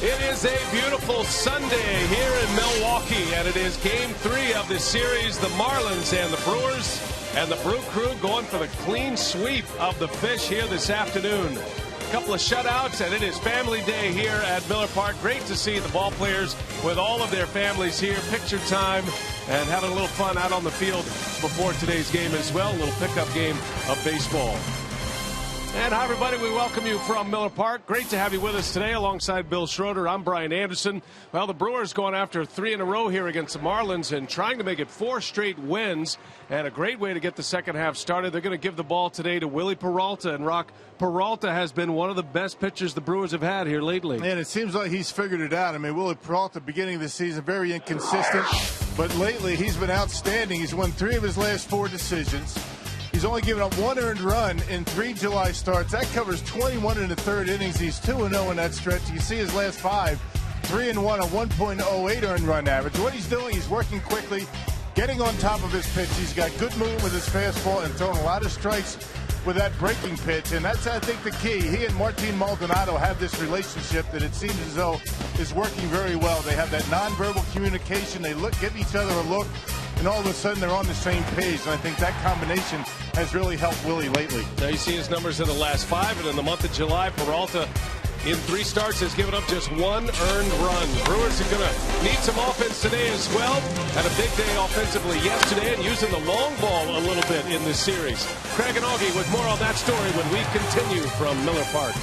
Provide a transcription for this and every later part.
It is a beautiful Sunday here in Milwaukee, and it is Game 3 of this series. The Marlins and the Brewers, and the Brew Crew going for the clean sweep of the Fish here this afternoon. A couple of shutouts, and it is family day here at Miller Park. Great to see the ball players with all of their families here. Picture time and having a little fun out on the field before today's game as well. A little pickup game of baseball. And hi, everybody. We welcome you from Miller Park. Great to have you with us today alongside Bill Schroeder. I'm Brian Anderson. Well, the Brewers going after 3 in a row here against the Marlins and trying to make it 4 straight wins, and a great way to get the second half started. They're going to give the ball today to Wily Peralta. And Rock, Peralta has been one of the best pitchers the Brewers have had here lately. And it seems like he's figured it out. I mean, Wily Peralta, beginning of the season, very inconsistent, but lately he's been outstanding. He's won 3 of his last 4 decisions. He's only given up 1 earned run in 3 July starts. That covers 21 in the third innings. He's 2-0 in that stretch. You can see his last 5, 3-1, a 1.08 earned run average. What he's doing, he's working quickly, getting on top of his pitch. He's got good movement with his fastball and throwing a lot of strikes with that breaking pitch. And that's, I think, the key. He and Martin Maldonado have this relationship that it seems as though is working very well. They have that nonverbal communication. They give each other a look, and all of a sudden they're on the same page. And I think that combination has really helped Willie lately. Now you see his numbers in the last 5, and in the month of July, Peralta in 3 starts has given up just 1 earned run. Brewers are going to need some offense today as well. Had a big day offensively yesterday and using the long ball a little bit in this series. Craig and Augie with more on that story when we continue from Miller Park.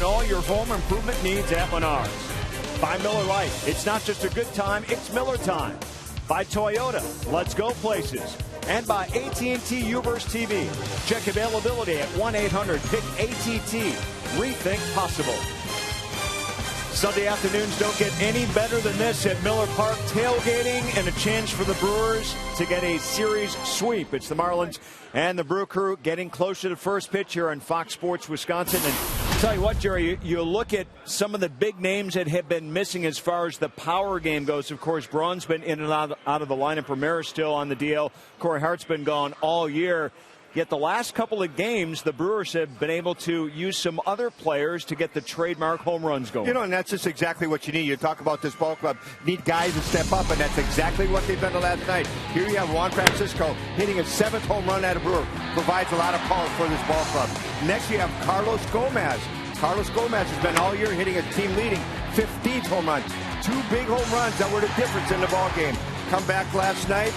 All your home improvement needs at Menards. By Miller Lite, it's not just a good time, it's Miller time. By Toyota, let's go places. And by AT&T Uverse TV. Check availability at 1-800-PICK-ATT. Rethink possible. Sunday afternoons don't get any better than this at Miller Park. Tailgating and a chance for the Brewers to get a series sweep. It's the Marlins and the Brew Crew getting closer to first pitch here on Fox Sports Wisconsin. And I'll tell you what, Jerry, you look at some of the big names that have been missing as far as the power game goes. Of course, Braun's been in and out of the lineup. Ramirez still on the DL. Corey Hart's been gone all year. Yet the last couple of games, the Brewers have been able to use some other players to get the trademark home runs going. You know, and that's just exactly what you need. You talk about this ball club, need guys to step up, and that's exactly what they've done the last night. Here you have Juan Francisco hitting his 7th home run at a Brewer. Provides a lot of power for this ball club. Next you have Carlos Gomez. Carlos Gomez has been all year hitting a team-leading 15th home run. 2 big home runs that were the difference in the ball game. Come back last night.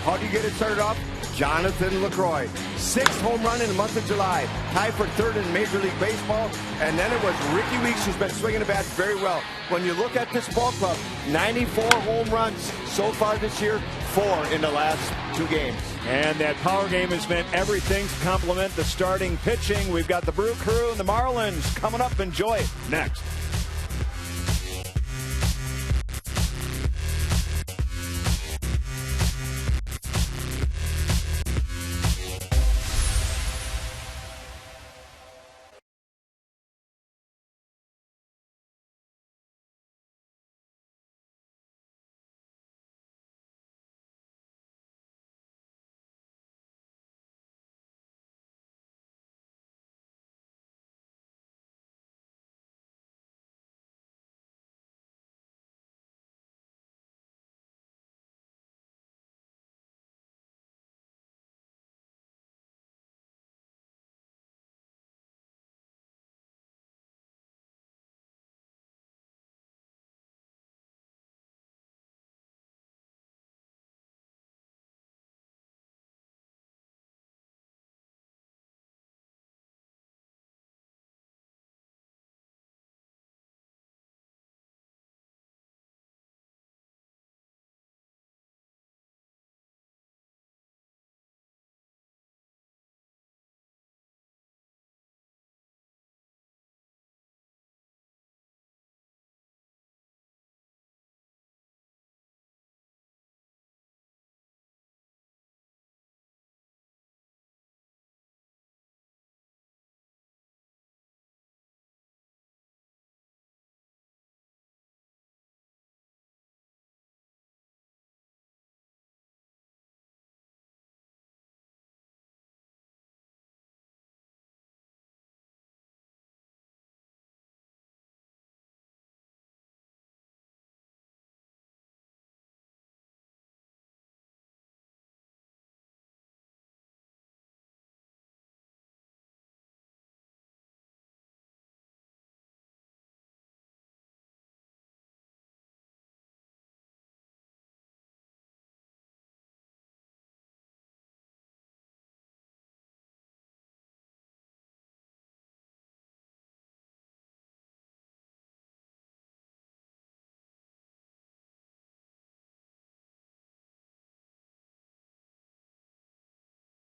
How do you get it started off? Jonathan LaCroix, 6th home run in the month of July, tied for 3rd in Major League Baseball. And then it was Ricky Weeks, who's been swinging the bat very well. When you look at this ball club, 94 home runs so far this year, 4 in the last 2 games. And that power game has meant everything to complement the starting pitching. We've got the Brew Crew and the Marlins coming up. Enjoy it next.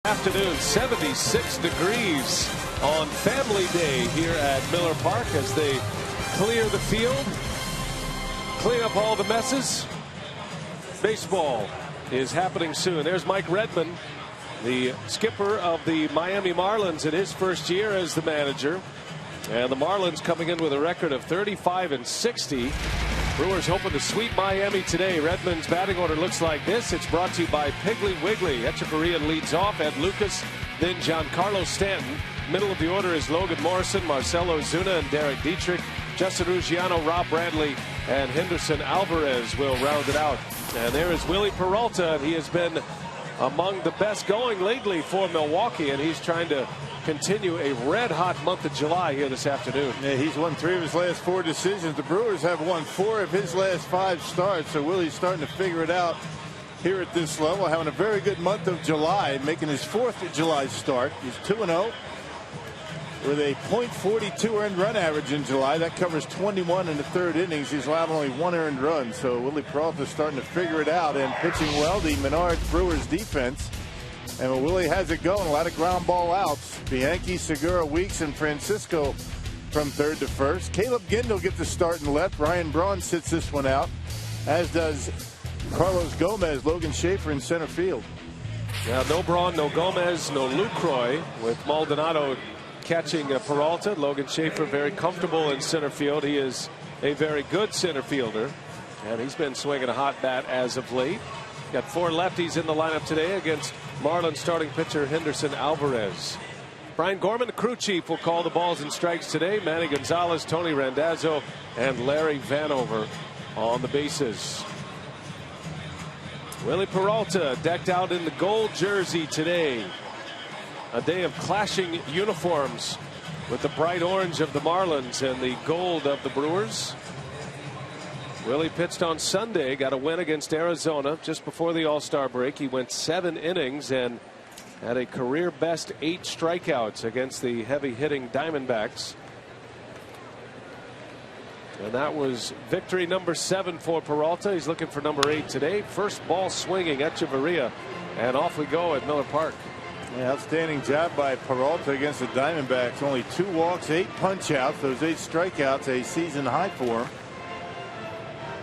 Afternoon, 76 degrees on Family Day here at Miller Park as they clear the field, clean up all the messes. Baseball is happening soon. There's Mike Redmond, the skipper of the Miami Marlins in his first year as the manager. And the Marlins coming in with a record of 35-60. Brewers hoping to sweep Miami today. Redmond's batting order looks like this. It's brought to you by Piggly Wiggly. Echeverria leads off. Ed Lucas, then Giancarlo Stanton. Middle of the order is Logan Morrison, Marcelo Zuna, and Derek Dietrich. Justin Ruggiano, Rob Bradley, and Henderson Alvarez will round it out. And there is Willie Peralta, and he has been among the best going lately for Milwaukee, and he's trying to continue a red-hot month of July here this afternoon. Yeah, he's won 3 of his last 4 decisions. The Brewers have won 4 of his last 5 starts, so Willie's starting to figure it out here at this level, having a very good month of July, making his 4th July start. He's 2-0 with a .42 earned run average in July. That covers 21 in the 3rd innings. He's allowed only 1 earned run, so Willie Peralta's starting to figure it out and pitching well. The Menards Brewers defense. And when Willie has it going, a lot of ground ball outs. Bianchi, Segura, Weeks, and Francisco from third to first. Caleb Gindel gets the start in left. Ryan Braun sits this one out, as does Carlos Gomez. Logan Schaefer in center field. Yeah, no Braun, no Gomez, no Lucroy, with Maldonado catching Peralta. Logan Schaefer very comfortable in center field. He is a very good center fielder, and he's been swinging a hot bat as of late. Got 4 lefties in the lineup today against Marlins starting pitcher Henderson Alvarez. Brian Gorman, the crew chief, will call the balls and strikes today. Manny Gonzalez, Tony Randazzo, and Larry Vanover on the bases. Willie Peralta decked out in the gold jersey today. A day of clashing uniforms with the bright orange of the Marlins and the gold of the Brewers. Willie pitched on Sunday, got a win against Arizona just before the All-Star break. He went 7 innings and had a career best 8 strikeouts against the heavy-hitting Diamondbacks. And that was victory number 7 for Peralta. He's looking for number 8 today. First ball swinging, Echeverria, and off we go at Miller Park. Yeah, outstanding job by Peralta against the Diamondbacks. Only 2 walks, 8 punch-outs. Those 8 strikeouts, a season high for him.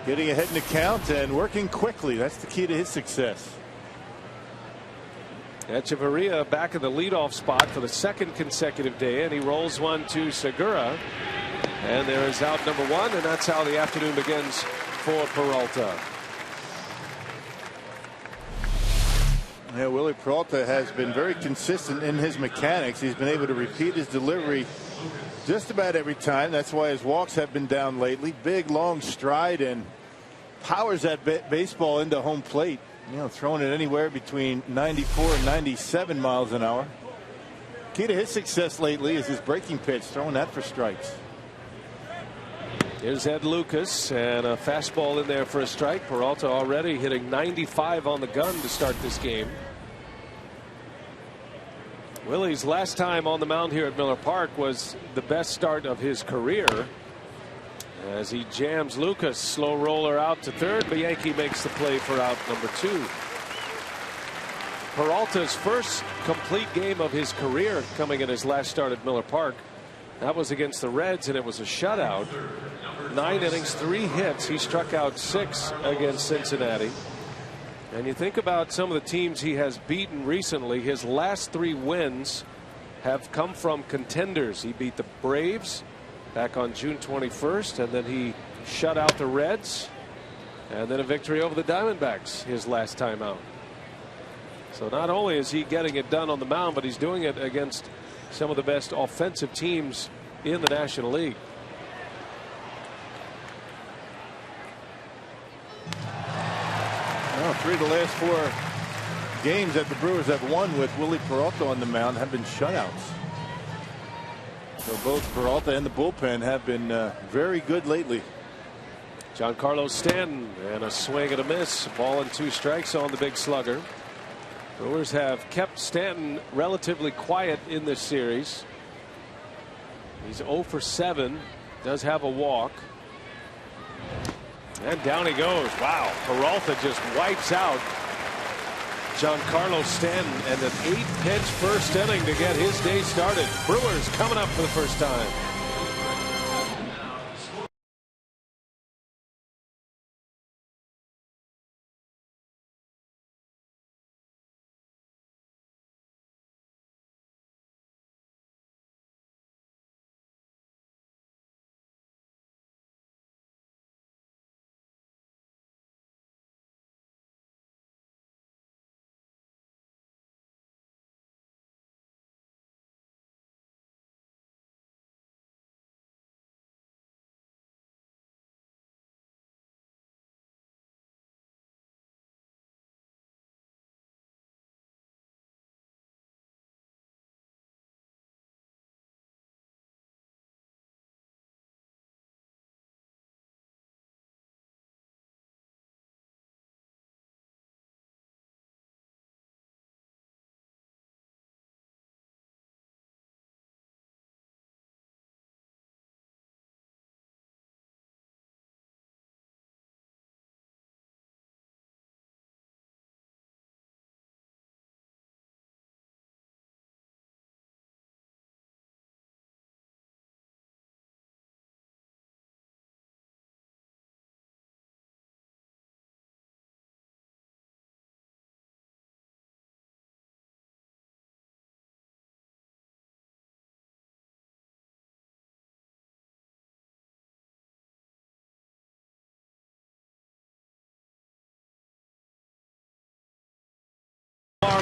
Getting ahead in the count and working quickly. That's the key to his success. Echeverria back in the leadoff spot for the 2nd consecutive day, and he rolls one to Segura. And there is out number 1, and that's how the afternoon begins for Peralta. Yeah, Willie Peralta has been very consistent in his mechanics. He's been able to repeat his delivery just about every time. That's why his walks have been down lately. Big, long stride, and powers that baseball into home plate. You know, throwing it anywhere between 94 and 97 miles an hour. Key to his success lately is his breaking pitch, throwing that for strikes. Here's Ed Lucas, and a fastball in there for a strike. Peralta already hitting 95 on the gun to start this game. Willie's last time on the mound here at Miller Park was the best start of his career, as he jams Lucas. Slow roller out to third. Bianchi makes the play for out number 2. Peralta's first complete game of his career coming in his last start at Miller Park. That was against the Reds, and it was a shutout. 9 innings, 3 hits. He struck out 6 against Cincinnati. And you think about some of the teams he has beaten recently. His last 3 wins have come from contenders. He beat the Braves back on June 21st, and then he shut out the Reds, and then a victory over the Diamondbacks his last time out. So not only is he getting it done on the mound, but he's doing it against some of the best offensive teams in the National League. Well, 3 of the last 4 games that the Brewers have won with Willie Peralta on the mound have been shutouts. So both Peralta and the bullpen have been very good lately. Giancarlo Stanton, and a swing and a miss. Ball and 2 strikes on the big slugger. Brewers have kept Stanton relatively quiet in this series. He's 0 for 7. Does have a walk. And down he goes. Wow. Peralta just wipes out Giancarlo Stanton, and an 8-pitch first inning to get his day started. Brewers coming up for the first time.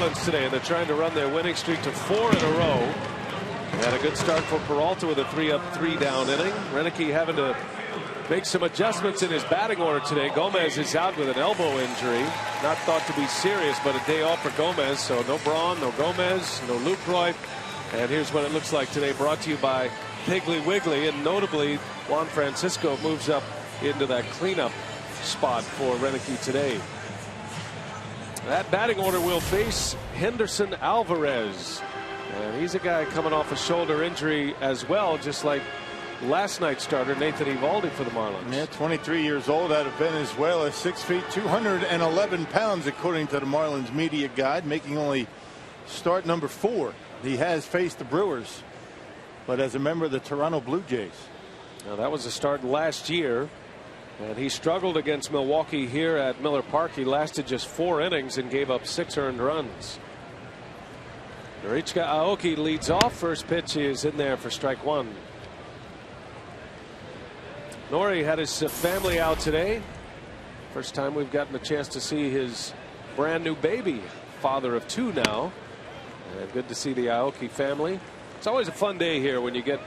Marlins today, and they're trying to run their winning streak to 4 in a row. They had a good start for Peralta with a 3-up, 3-down inning. Renicky having to make some adjustments in his batting order today. Gomez is out with an elbow injury. Not thought to be serious, but a day off for Gomez. So no Braun, no Gomez, no Lucroy. And here's what it looks like today, brought to you by Piggly Wiggly. And notably, Juan Francisco moves up into that cleanup spot for Renicky today. That batting order will face Henderson Alvarez. And he's a guy coming off a shoulder injury as well, just like last night's starter Nathan Eovaldi for the Marlins. Yeah, 23 years old, out of Venezuela, 6 feet 211 pounds according to the Marlins media guide, making only start number 4. He has faced the Brewers, but as a member of the Toronto Blue Jays. Now that was a start last year, and he struggled against Milwaukee here at Miller Park. He lasted just 4 innings and gave up 6 earned runs. Norichika Aoki leads off. First pitch is in there for strike 1. Nori had his family out today. First time we've gotten a chance to see his brand new baby, father of 2 now. And good to see the Aoki family. It's always a fun day here when you get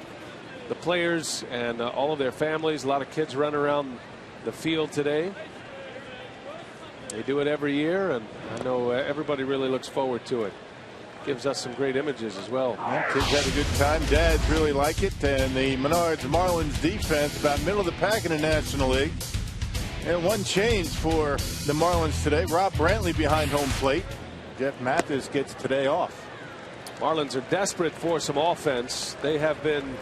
the players and all of their families. A lot of kids running around the field today. They do it every year, and I know everybody really looks forward to it. Gives us some great images as well. Yeah, kids had a good time. Dads really like it. And the Menards Marlins defense about middle of the pack in the National League. And one change for the Marlins today. Rob Brantley behind home plate. Jeff Mathis gets today off. Marlins are desperate for some offense. They have been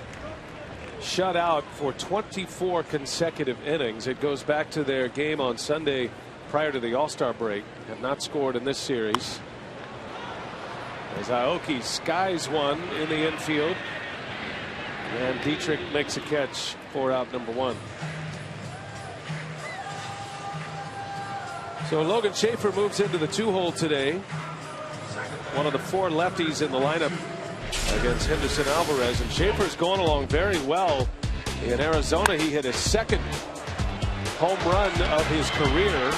shut out for 24 consecutive innings. It goes back to their game on Sunday prior to the All-Star break. Have not scored in this series. As Aoki skies one in the infield, and Dietrich makes a catch for out number 1. So Logan Schaefer moves into the 2-hole today. One of the 4 lefties in the lineup against Henderson Alvarez, and Schaefer's going along very well in Arizona. He hit his 2nd home run of his career.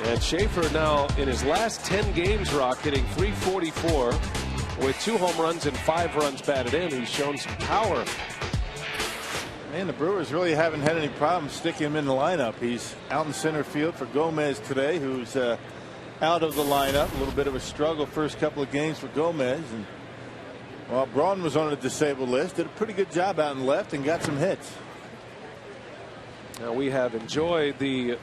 And Schaefer now in his last 10 games, Rock, hitting .344 with 2 home runs and 5 runs batted in. He's shown some power. Man, the Brewers really haven't had any problems sticking him in the lineup. He's out in center field for Gomez today, who's out of the lineup. A little bit of a struggle first couple of games for Gomez. And while Braun was on the disabled list, did a pretty good job out in left and got some hits. Now we have enjoyed the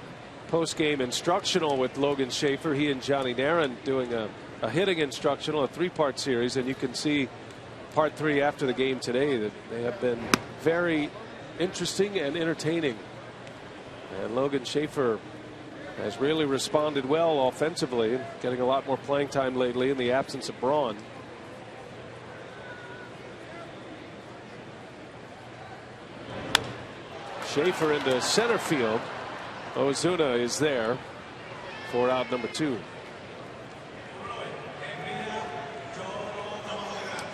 post-game instructional with Logan Schaefer. He and Johnny Naron doing a hitting instructional, a 3-part series, and you can see part 3 after the game today. That they have been very interesting and entertaining, and Logan Schaefer has really responded well offensively, getting a lot more playing time lately in the absence of Braun. Schaefer into center field. Ozuna is there for out number 2.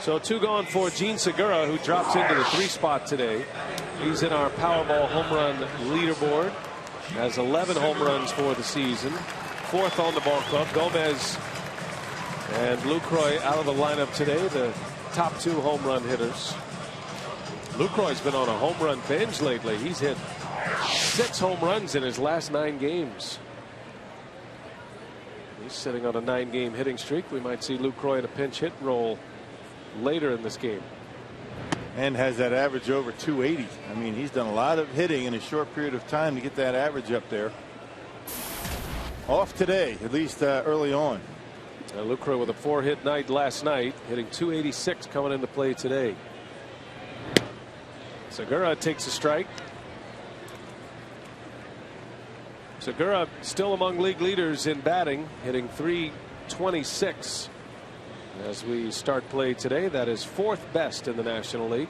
So 2 gone for Gene Segura, who drops into the 3 spot today. He's in our Powerball home run leaderboard. Has 11 home runs for the season. 4th on the ball club. Gomez and Lucroy out of the lineup today, the top 2 home run hitters. Lucroy's been on a home run binge lately. He's hit 6 home runs in his last 9 games. He's sitting on a 9-game hitting streak. We might see Lucroy in a pinch hit role later in this game. And has that average over 280. I mean, he's done a lot of hitting in a short period of time to get that average up there. Off today, at least early on. Lucroy with a 4-hit night last night, hitting 286 coming into play today. Segura takes a strike. Segura still among league leaders in batting, hitting .326 as we start play today. That is 4th best in the National League.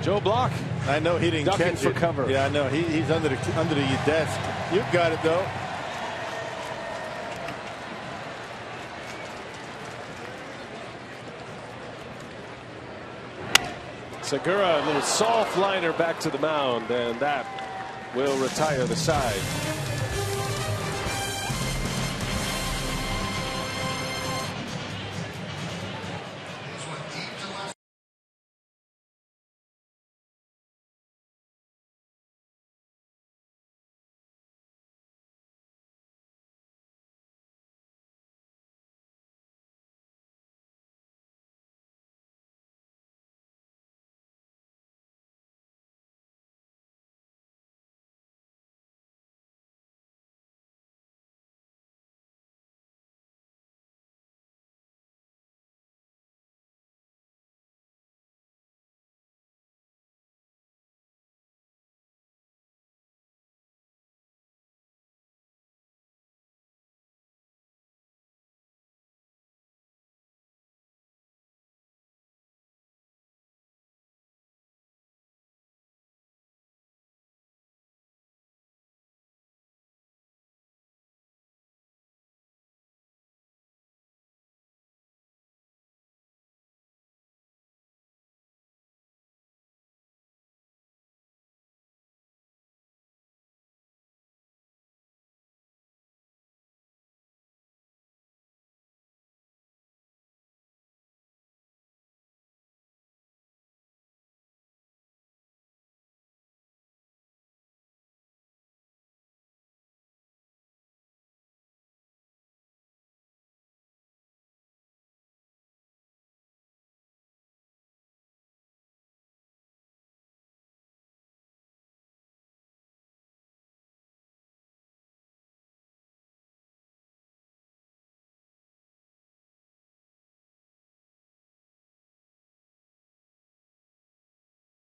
Joe Block. I know he didn't ducking catch for it. cover. Yeah, I know he's under the desk. You've got it though. Segura, a little soft liner back to the mound, and that will retire the side.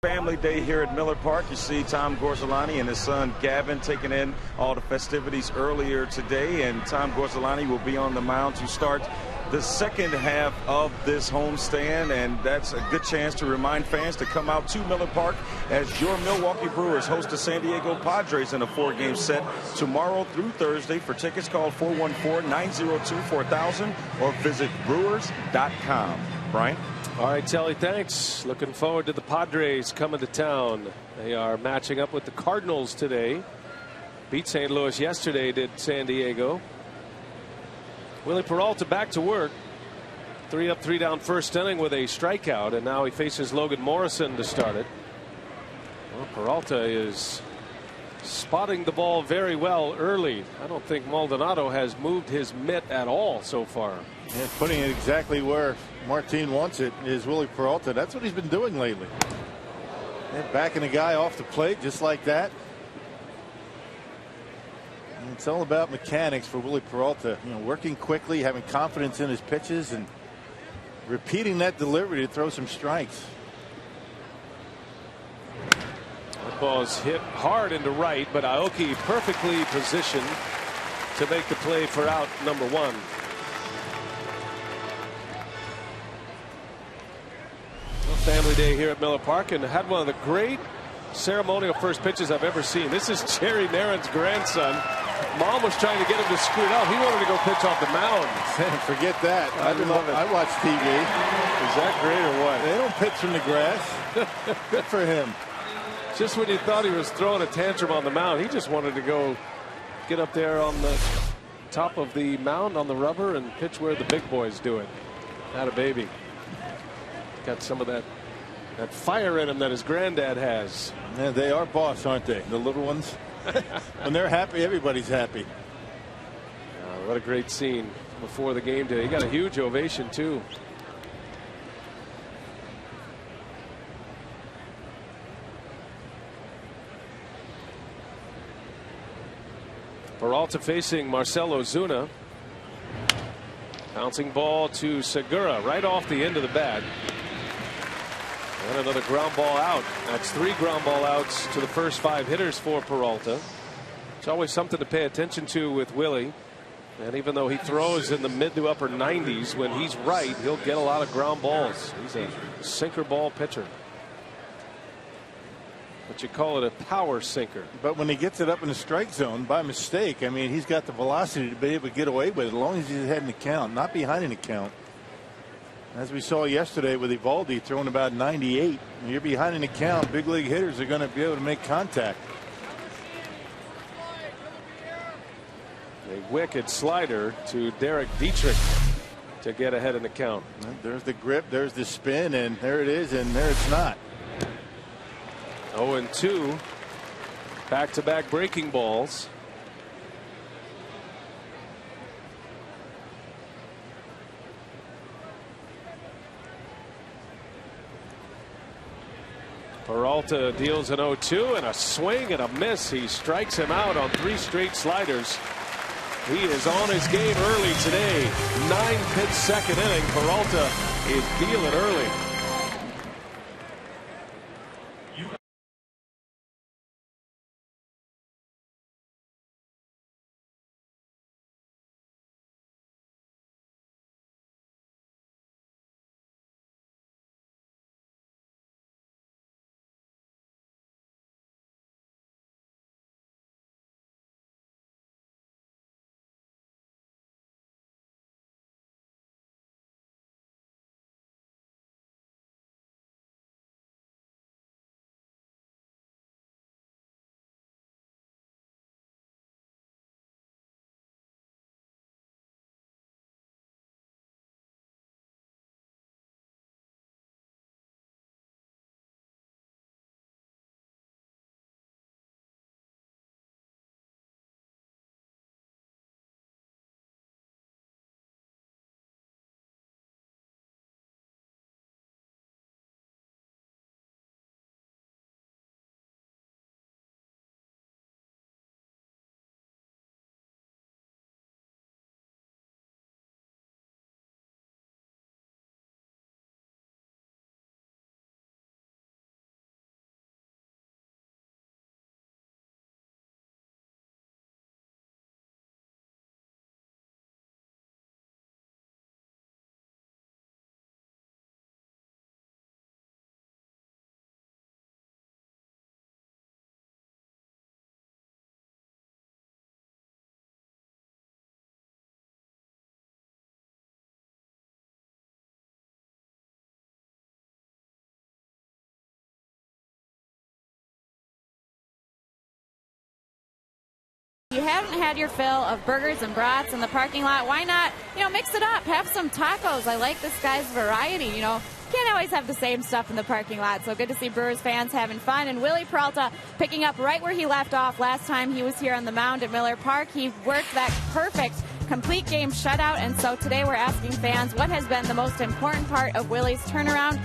Family day here at Miller Park. You see Tom Gorzelani and his son Gavin taking in all the festivities earlier today, and Tom Gorzelani will be on the mound to start the second half of this homestand, and that's a good chance to remind fans to come out to Miller Park as your Milwaukee Brewers host the San Diego Padres in a 4-game set tomorrow through Thursday. For tickets, call 414-902-4000 or visit brewers.com. Brian? All right, Telly, thanks. Looking forward to the Padres coming to town. They are matching up with the Cardinals today. Beat St. Louis yesterday, did San Diego. Willie Peralta back to work. 3 up, 3 down first inning with a strikeout, and now he faces Logan Morrison to start it. Well, Peralta is spotting the ball very well early. I don't think Maldonado has moved his mitt at all so far. Yeah, putting it exactly where Martin wants it is Willie Peralta. That's what he's been doing lately. And backing a guy off the plate just like that. And it's all about mechanics for Willie Peralta. You know, working quickly, having confidence in his pitches, and repeating that delivery to throw some strikes. That ball is hit hard into right, but Aoki perfectly positioned to make the play for out number 1. Family day here at Miller Park, and had one of the great ceremonial first pitches I've ever seen. This is Jerry Naren's grandson. Mom was trying to get him to scoot out. He wanted to go pitch off the mound. Forget that. I love it. I watch TV. Is that great or what? They don't pitch from the grass. Good for him. Just when you thought he was throwing a tantrum on the mound, he just wanted to go get up there on the top of the mound on the rubber and pitch where the big boys do it. Not a baby. Got some of that fire in him that his granddad has. Yeah, they are boss, aren't they? The little ones. When they're happy, everybody's happy. What a great scene before the game today. He got a huge ovation too. Peralta facing Marcell Ozuna. Bouncing ball to Segura right off the end of the bat. And another ground ball out. That's 3 ground ball outs to the first 5 hitters for Peralta. It's always something to pay attention to with Willie. And even though he throws in the mid to upper 90s, when he's right, he'll get a lot of ground balls. He's a sinker ball pitcher. But you call it a power sinker. But when he gets it up in the strike zone by mistake, I mean, he's got the velocity to be able to get away with it as long as he's ahead in the count, not behind in the count. As we saw yesterday with Eovaldi throwing about 98. When you're behind in the count, big league hitters are going to be able to make contact. A wicked slider to Derek Dietrich to get ahead in the count. There's the grip, there's the spin, and there it is, and there it's not. 0-2. Back-to-back breaking balls. Peralta deals an 0-2 and a swing and a miss. He strikes him out on 3 straight sliders. He is on his game early today. 9-pitch second inning. Peralta is dealing early. You haven't had your fill of burgers and brats in the parking lot. Why not, mix it up? Have some tacos. I like this guy's variety. Can't always have the same stuff in the parking lot. So good to see Brewers fans having fun. And Willie Peralta picking up right where he left off last time he was here on the mound at Miller Park. He worked that perfect complete game shutout. And so today we're asking fans what has been the most important part of Willie's turnaround.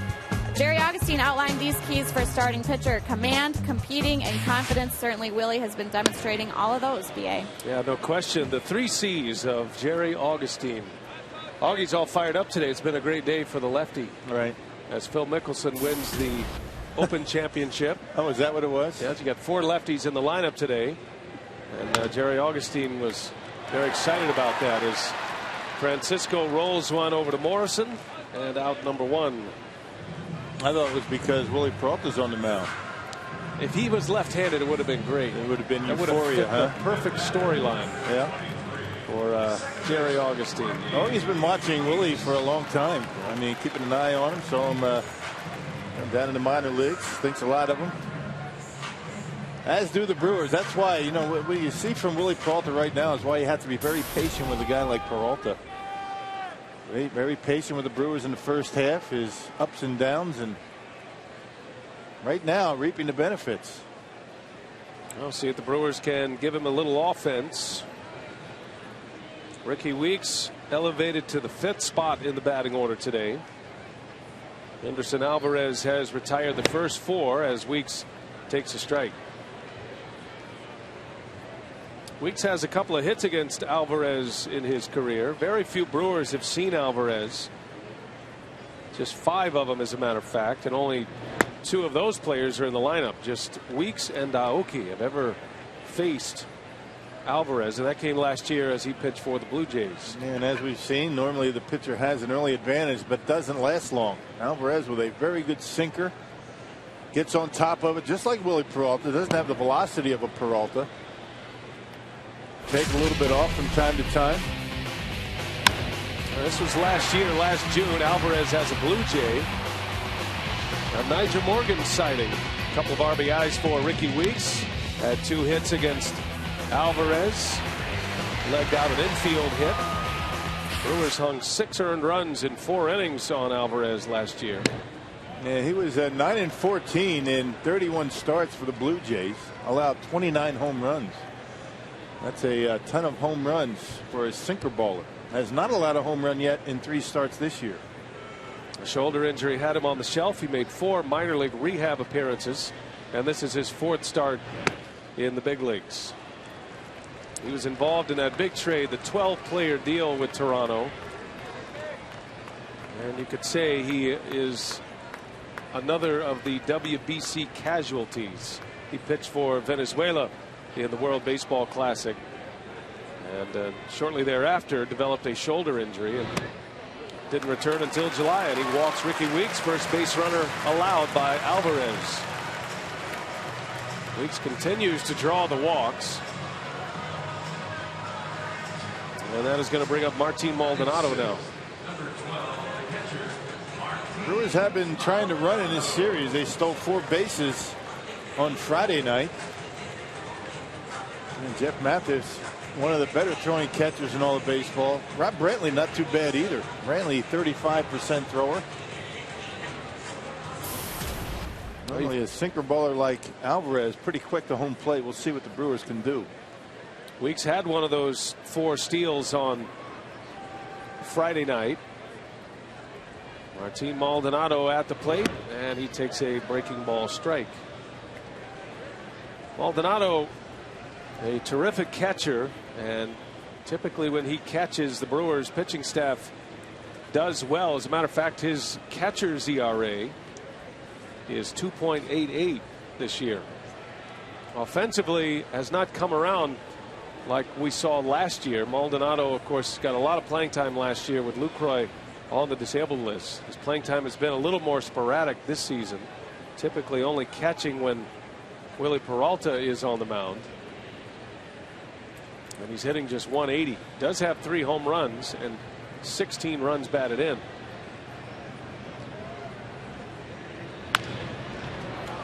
Jerry Augustine outlined these keys for a starting pitcher: command, competing, and confidence. Certainly Willie has been demonstrating all of those, B.A. Yeah, no question. The 3 C's of Jerry Augustine. Augie's all fired up today. It's been a great day for the lefty. Right. As Phil Mickelson wins the Open Championship. Oh, is that what it was? Yes, you got 4 lefties in the lineup today. And Jerry Augustine was very excited about that as Francisco rolls one over to Morrison and out number 1. I thought it was because Willie Peralta's on the mound. If he was left-handed, it would have been great. It would have been euphoria, euphoria, huh? The perfect storyline. Yeah. For Jerry Augustine. Oh, he's been watching Willie for a long time. I mean, keeping an eye on him. Saw him down in the minor leagues. Thinks a lot of him. As do the Brewers. That's why, what you see from Willie Peralta right now is why you have to be very patient with a guy like Peralta. Very, very patient with the Brewers in the first half. His ups and downs, and right now reaping the benefits. We'll see if the Brewers can give him a little offense. Ricky Weeks elevated to the 5th spot in the batting order today. Henderson Alvarez has retired the first 4 as Weeks takes a strike. Weeks has a couple of hits against Alvarez in his career. Very few Brewers have seen Alvarez. Just 5 of them, as a matter of fact, and only 2 of those players are in the lineup. Just Weeks and Aoki have ever faced Alvarez, and that came last year as he pitched for the Blue Jays. And as we've seen, normally the pitcher has an early advantage, but doesn't last long. Alvarez with a very good sinker, gets on top of it, just like Willie Peralta. Doesn't have the velocity of a Peralta. Take a little bit off from time to time. This was last year, last June. Alvarez has a Blue Jay. A Nigel Morgan sighting. A couple of RBIs for Ricky Weeks. Had 2 hits against Alvarez. Legged out an infield hit. Brewers hung 6 earned runs in 4 innings on Alvarez last year. Yeah, he was 9-14 in 31 starts for the Blue Jays. Allowed 29 home runs. That's a ton of home runs for a sinker baller. Has not allowed a home run yet in 3 starts this year. A shoulder injury had him on the shelf. He made 4 minor league rehab appearances, and this is his 4th start in the big leagues. He was involved in that big trade, the 12-player deal with Toronto. And you could say he is another of the WBC casualties. He pitched for Venezuela in the World Baseball Classic. And shortly thereafter developed a shoulder injury and didn't return until July. And he walks Ricky Weeks, first base runner allowed by Alvarez. Weeks continues to draw the walks. And that is going to bring up Martin Maldonado now. Brewers have been trying to run in this series. They stole 4 bases on Friday night. And Jeff Mathis, one of the better throwing catchers in all of baseball. Rob Brantley, not too bad either. Brantley, 35% thrower. Normally a sinker baller like Alvarez, pretty quick to home plate. We'll see what the Brewers can do. Weeks had one of those 4 steals on Friday night. Martin Maldonado at the plate, and he takes a breaking ball strike. Maldonado, a terrific catcher, and typically when he catches, the Brewers pitching staff does well. As a matter of fact, his catcher's ERA is 2.88 this year. Offensively has not come around like we saw last year. Maldonado, of course, got a lot of playing time last year with Lucroy on the disabled list. His playing time has been a little more sporadic this season, typically only catching when Willie Peralta is on the mound. And he's hitting just 180. Does have 3 home runs and 16 runs batted in.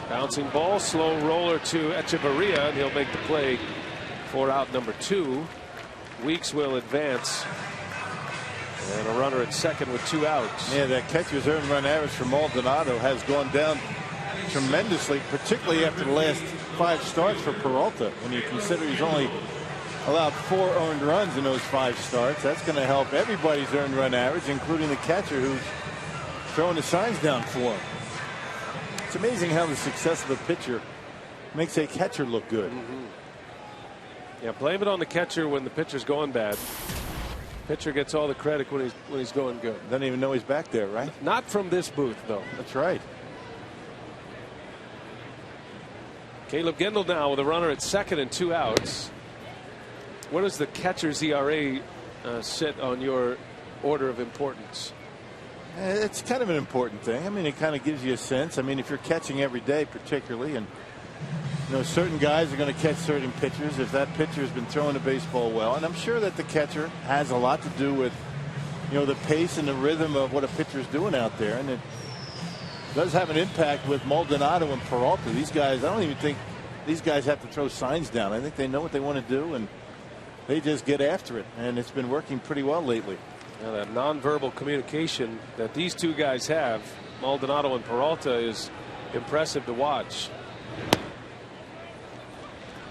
Bouncing ball, slow roller to Echeverria, and he'll make the play for out number 2. Weeks will advance. And a runner at second with 2 outs. Yeah, that catcher's earned run average for Maldonado has gone down tremendously, particularly after the last 5 starts for Peralta. When you consider he's only allowed 4 earned runs in those 5 starts, that's going to help everybody's earned run average, including the catcher who's throwing the signs down for him. It's amazing how the success of a pitcher makes a catcher look good. Yeah, blame it on the catcher when the pitcher's going bad. Pitcher gets all the credit when he's going good. Doesn't even know he's back there, right? Not from this booth, though. That's right. Caleb Gendel now with a runner at second and 2 outs. What does the catcher's ERA sit on your order of importance? It's kind of an important thing. I mean, it kind of gives you a sense. I mean, if you're catching every day, particularly, and certain guys are going to catch certain pitchers if that pitcher has been throwing the baseball well. And I'm sure that the catcher has a lot to do with, the pace and the rhythm of what a pitcher is doing out there. And it does have an impact with Maldonado and Peralta. These guys, I don't even think these guys have to throw signs down. I think they know what they want to do, and they just get after it. And it's been working pretty well lately. Now that nonverbal communication that these 2 guys have, Maldonado and Peralta, is impressive to watch.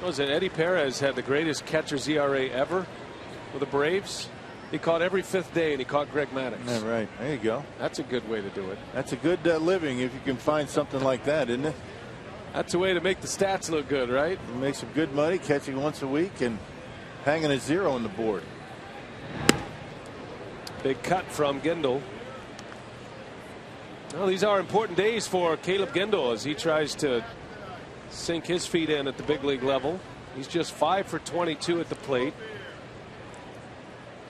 Was it Eddie Perez had the greatest catcher's ERA ever with the Braves? He caught every 5th day, and he caught Greg Maddux. Yeah, right. There you go. That's a good way to do it. That's a good living if you can find something like that, isn't it? That's a way to make the stats look good, right? You make some good money catching once a week and hanging a 0 on the board. Big cut from Gendel. Well, these are important days for Caleb Gendel as he tries to sink his feet in at the big league level. He's just 5 for 22 at the plate.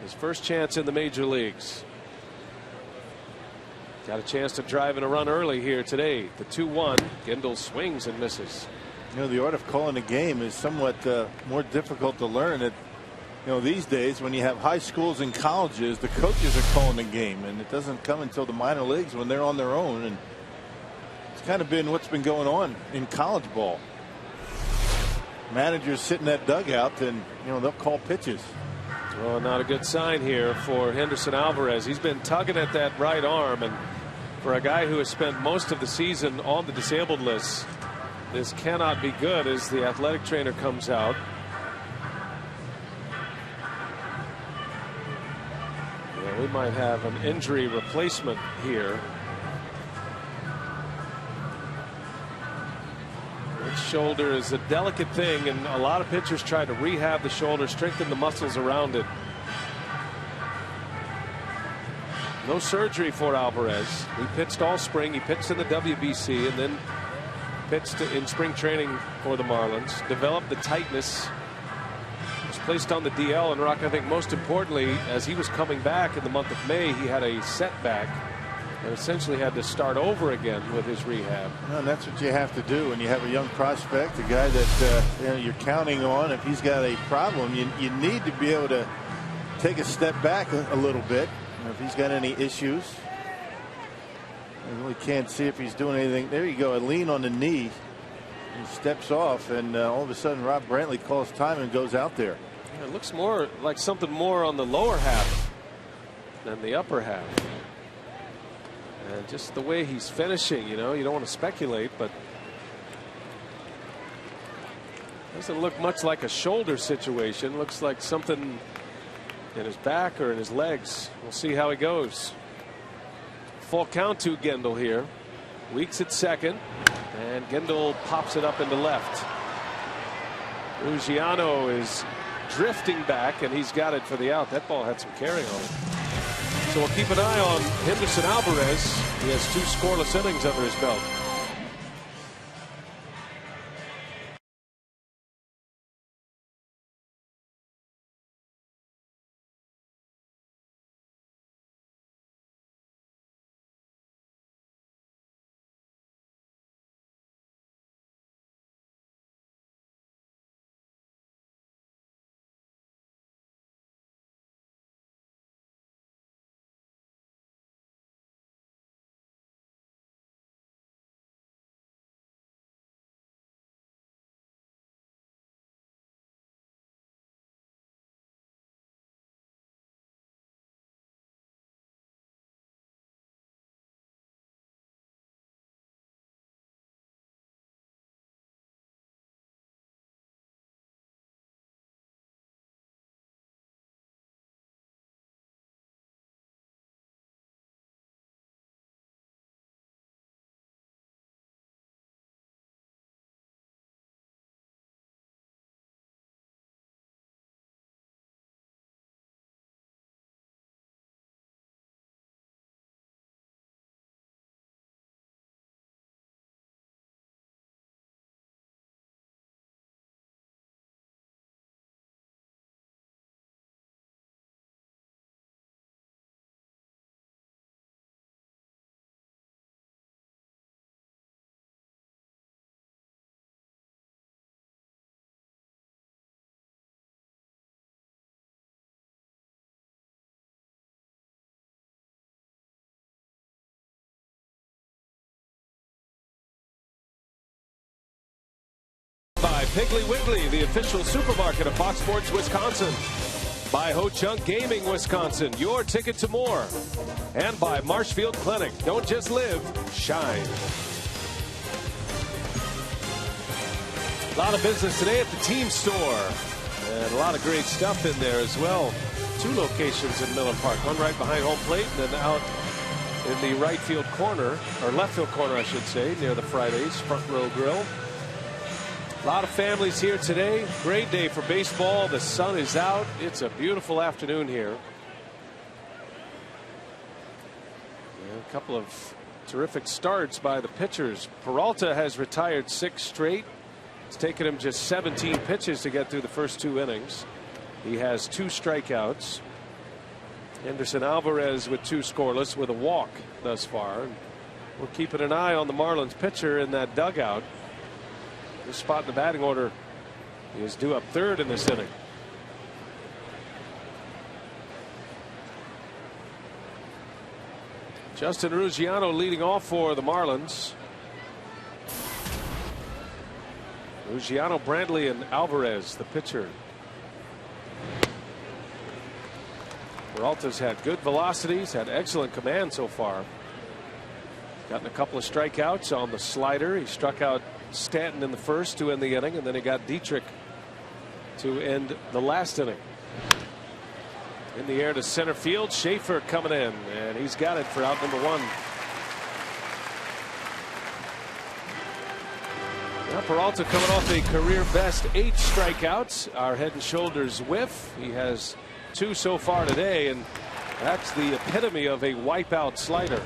His first chance in the major leagues. Got a chance to drive in a run early here today. The 2-1. Gendel swings and misses. The art of calling a game is somewhat more difficult to learn. You know, these days when you have high schools and colleges, the coaches are calling the game, and it doesn't come until the minor leagues when they're on their own. And it's kind of been what's been going on in college ball. Managers sit in that dugout, and they'll call pitches. Well, not a good sign here for Henderson Alvarez. He's been tugging at that right arm, and for a guy who has spent most of the season on the disabled list, this cannot be good as the athletic trainer comes out. Yeah, we might have an injury replacement here. The shoulder is a delicate thing, and a lot of pitchers try to rehab the shoulder, strengthen the muscles around it. No surgery for Alvarez. He pitched all spring. He pitched in the WBC and then pitched in spring training for the Marlins. Developed the tightness. Was placed on the DL, and Rock, I think most importantly, as he was coming back in the month of May, he had a setback and essentially had to start over again with his rehab. And that's what you have to do when you have a young prospect, a guy that you're counting on. If he's got a problem, you need to be able to take a step back a little bit. If he's got any issues, I really can't see if he's doing anything. There you go, a lean on the knee. He steps off, and all of a sudden Rob Brantley calls time and goes out there. Yeah, it looks more like something more on the lower half than the upper half. And just the way he's finishing, you don't want to speculate, but doesn't look much like a shoulder situation. Looks like something in his back or in his legs. We'll see how he goes. Full count to Gendel here. Weeks at second, and Gendel pops it up into left. Luciano is drifting back, and he's got it for the out. That ball had some carry on it. So we'll keep an eye on Henderson Alvarez. He has 2 scoreless innings under his belt. By Piggly Wiggly, the official supermarket of Fox Sports Wisconsin. By Ho Chunk Gaming Wisconsin, your ticket to more. And by Marshfield Clinic. Don't just live, shine. A lot of business today at the team store. And a lot of great stuff in there as well. 2 locations in Miller Park. One right behind home plate, and then out in the right field corner, or left field corner, I should say, near the Fridays Front Row Grill. A lot of families here today. Great day for baseball. The sun is out. It's a beautiful afternoon here. And a couple of terrific starts by the pitchers. Peralta has retired 6 straight. It's taken him just 17 pitches to get through the first 2 innings. He has 2 strikeouts. Henderson Alvarez with 2 scoreless with a walk thus far. And we're keeping an eye on the Marlins pitcher in that dugout. This spot in the batting order is due up 3rd in this inning. Justin Ruggiano leading off for the Marlins. Ruggiano, Brantley, and Alvarez, the pitcher. Peralta's had good velocities, had excellent command so far. Gotten a couple of strikeouts on the slider. He struck out Stanton in the first to end the inning, and then he got Dietrich to end the last inning. In the air to center field. Schaefer coming in, and he's got it for out number 1. Now Peralta coming off a career best 8 strikeouts. Our head and shoulders whiff. He has 2 so far today, and that's the epitome of a wipeout slider.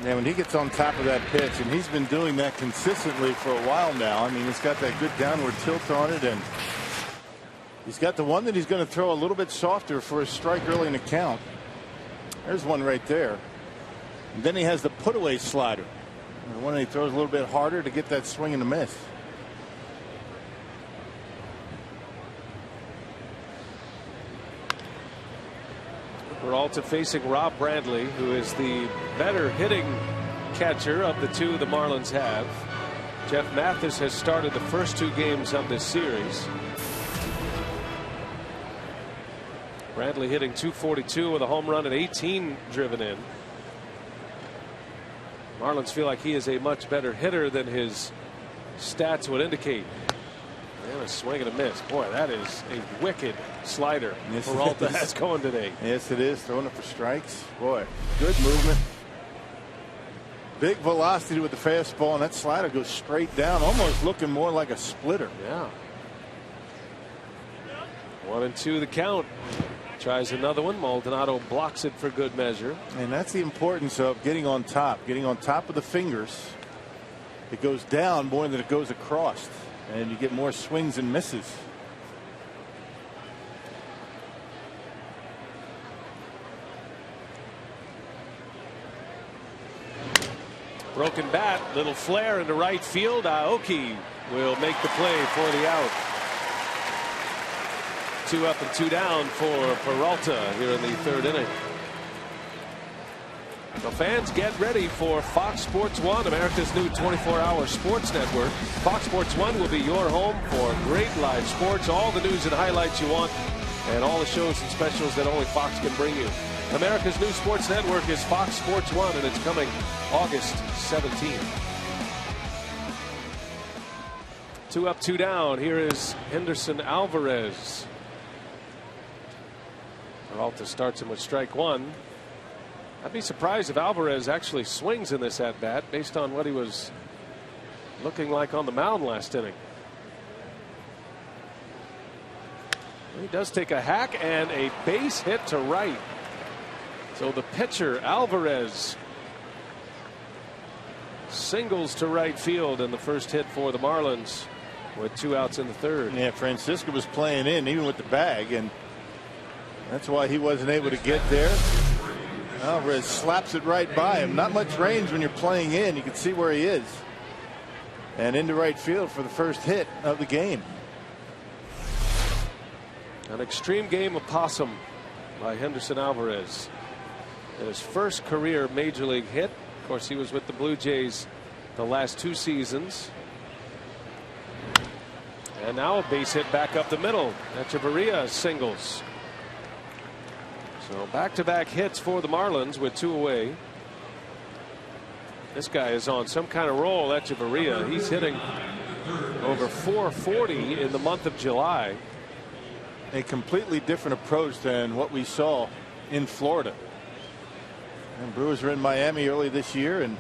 Yeah, when he gets on top of that pitch, and he's been doing that consistently for a while now. I mean, he's got that good downward tilt on it, and he's got the one that he's going to throw a little bit softer for a strike early in the count. There's one right there. And then he has the put away slider. The one that he throws a little bit harder to get that swing and a miss. Peralta facing Rob Brantley, who is the better hitting catcher of the 2 the Marlins have. Jeff Mathis has started the first 2 games of this series. Brantley hitting .242 with a home run and 18 driven in. Marlins feel like he is a much better hitter than his stats would indicate. And a swing and a miss. Boy, that is a wicked slider. Yes, Peralta has going today. Yes, it is. Throwing it for strikes. Boy, good movement. Big velocity with the fastball, and that slider goes straight down, almost looking more like a splitter. Yeah. 1-2 the count. Tries another one. Maldonado blocks it for good measure. And that's the importance of getting on top of the fingers. It goes down more than it goes across, and you get more swings and misses. Broken bat, little flare into right field. Aoki will make the play for the out. 2 up and 2 down for Peralta here in the 3rd inning. So fans, get ready for Fox Sports 1, America's new 24-hour sports network. Fox Sports 1 will be your home for great live sports, all the news and highlights you want, and all the shows and specials that only Fox can bring you. America's new sports network is Fox Sports 1, and it's coming August 17th. 2 up, 2 down. Here is Henderson Alvarez. Peralta starts him with strike 1. I'd be surprised if Alvarez actually swings in this at bat based on what he was looking like on the mound last inning. He does take a hack and a base hit to right. So the pitcher Alvarez singles to right field in the first hit for the Marlins with 2 outs in the 3rd. Yeah, Francisco was playing in even with the bag, and that's why he wasn't able to get there. Alvarez slaps it right by him. Not much range when you're playing in. You can see where he is. And into right field for the first hit of the game. An extreme game of possum by Henderson Alvarez. His first career major league hit. Of course, he was with the Blue Jays the last 2 seasons. And now a base hit back up the middle. Echeverria singles. So back-to-back hits for the Marlins with 2 away. This guy is on some kind of roll. Echeverria. He's hitting over .440 in the month of July. A completely different approach than what we saw in Florida. And Brewers were in Miami early this year, and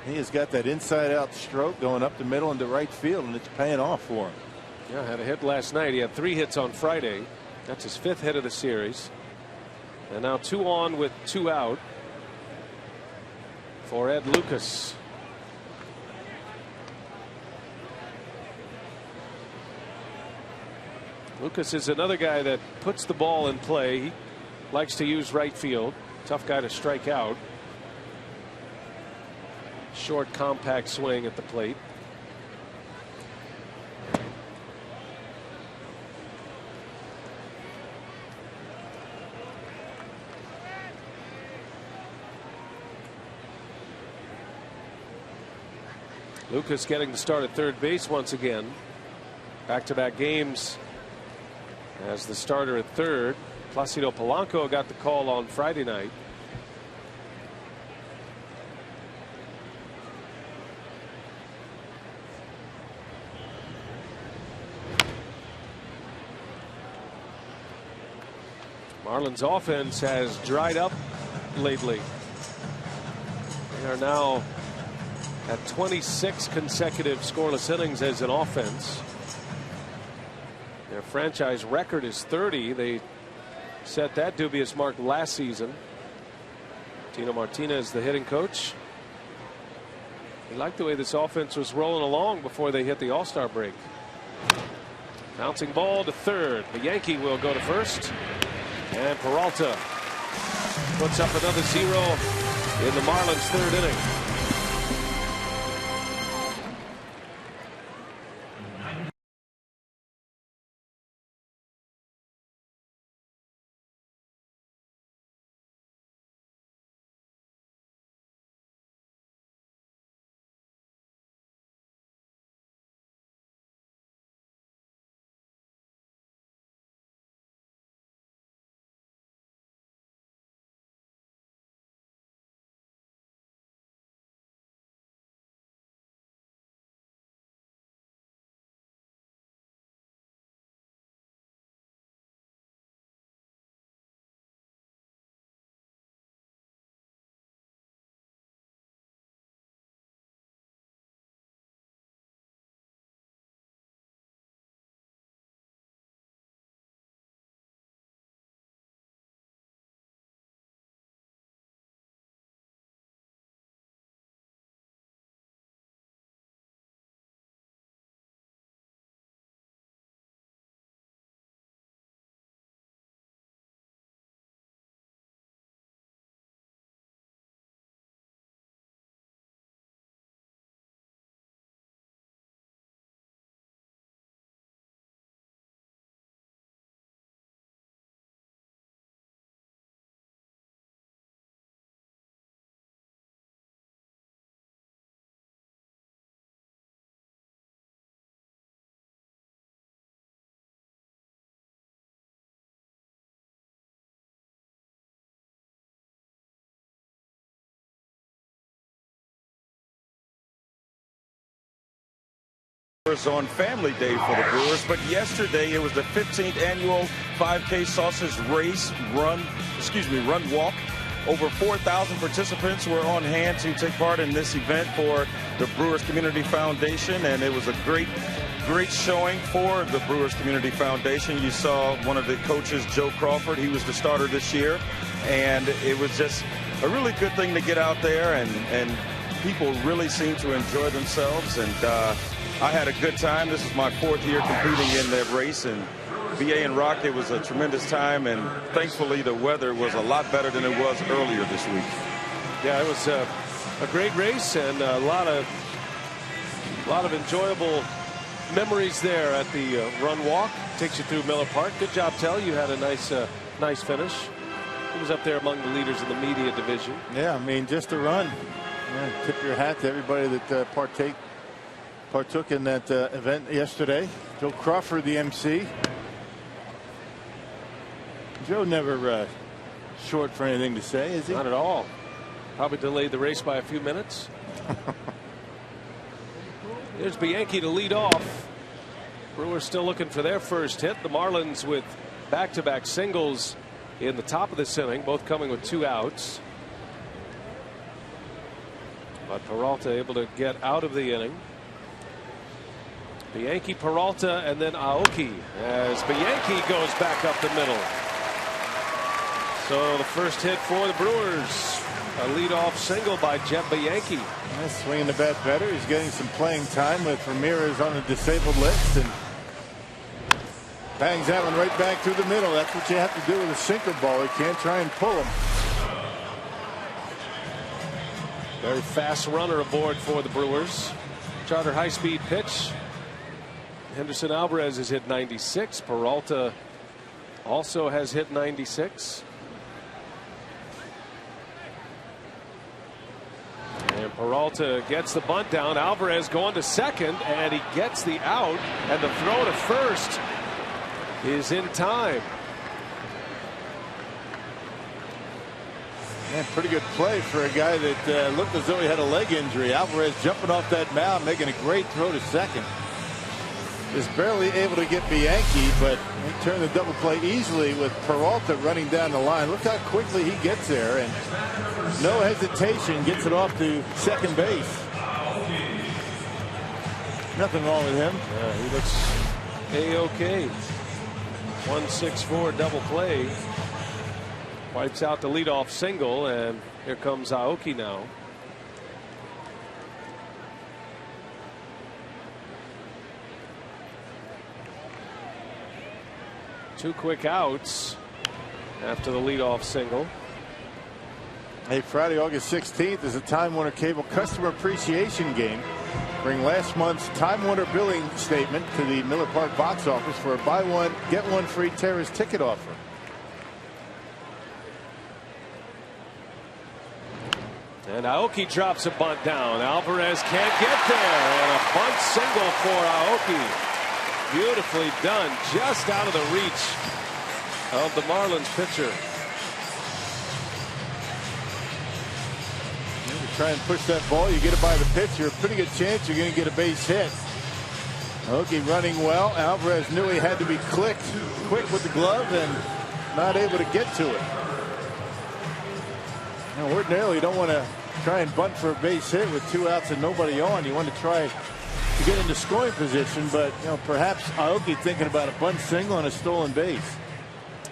he has got that inside-out stroke going up the middle into right field, and it's paying off for him. Yeah, had a hit last night. He had 3 hits on Friday. That's his 5th hit of the series. And now 2 on with 2 out for Ed Lucas. Lucas is another guy that puts the ball in play. He likes to use right field. Tough guy to strike out. Short, compact swing at the plate. Lucas getting the start at third base once again. Back-to-back games as the starter at third. Placido Polanco got the call on Friday night. Marlins offense has dried up lately. They are now at 26 consecutive scoreless innings as an offense. Their franchise record is 30. They set that dubious mark last season. Tino Martinez, the hitting coach. He liked the way this offense was rolling along before they hit the All-Star break. Bouncing ball to third. The Yankee will go to first. And Peralta puts up another 0 in the Marlins' third inning. On family day for the Brewers, but yesterday it was the 15th annual 5K Sausage Race run walk. Over 4,000 participants were on hand to take part in this event for the Brewers Community Foundation, and it was a great showing for the Brewers Community Foundation. You saw one of the coaches, Joe Crawford. He was the starter this year, and it was just a really good thing to get out there, and people really seemed to enjoy themselves, and I had a good time. This is my 4th year competing in that race, and BA and Rock, it was a tremendous time, and thankfully the weather was a lot better than it was earlier this week. Yeah, it was a great race and a lot of enjoyable memories there at the run walk. Takes you through Miller Park. Good job, Tell. You had a nice finish. He was up there among the leaders in the media division. Yeah, I mean, just a run. Yeah, tip your hat to everybody that partook in that event yesterday. Joe Crawford, the MC. Joe never short for anything to say, is he? Not at all. Probably delayed the race by a few minutes. There's Bianchi to lead off. Brewers still looking for their first hit. The Marlins with back-to-back singles in the top of this inning, both coming with 2 outs. But Peralta able to get out of the inning. Bianchi, Peralta, and then Aoki as Bianchi goes back up the middle. So the first hit for the Brewers, a leadoff single by Jeff Bianchi. Nice swinging the bat better. He's getting some playing time with Ramirez on a disabled list, and bangs that one right back through the middle. That's what you have to do with a sinker ball. You can't try and pull him. Very fast runner aboard for the Brewers. Charter high-speed pitch. Henderson Alvarez has hit 96. Peralta also has hit 96. And Peralta gets the bunt down. Alvarez going to second, and he gets the out, and the throw to first is in time. Man, pretty good play for a guy that looked as though he had a leg injury. Alvarez jumping off that mound, making a great throw to second. Just barely able to get Bianchi, but he turned the double play easily with Peralta running down the line. Look how quickly he gets there, and no hesitation, gets it off to second base. Nothing wrong with him. Yeah, he looks A-OK. 1-6-4 double play. Wipes out the leadoff single, and here comes Aoki now. Two quick outs after the leadoff single. Hey, Friday, August 16th is a Time Warner Cable Customer Appreciation Game. Bring last month's Time Warner billing statement to the Miller Park box office for a buy one, get one free terrace ticket offer. And Aoki drops a bunt down. Alvarez can't get there, and a bunt single for Aoki. Beautifully done, just out of the reach of the Marlins pitcher. You try and push that ball, you get it by the pitcher. Pretty good chance you're going to get a base hit. Aoki running well. Alvarez knew he had to be quick with the glove and not able to get to it. Now, ordinarily, you don't want to try and bunt for a base hit with 2 outs and nobody on. You want to try to get into scoring position, but perhaps Aoki thinking about a bunt single and a stolen base.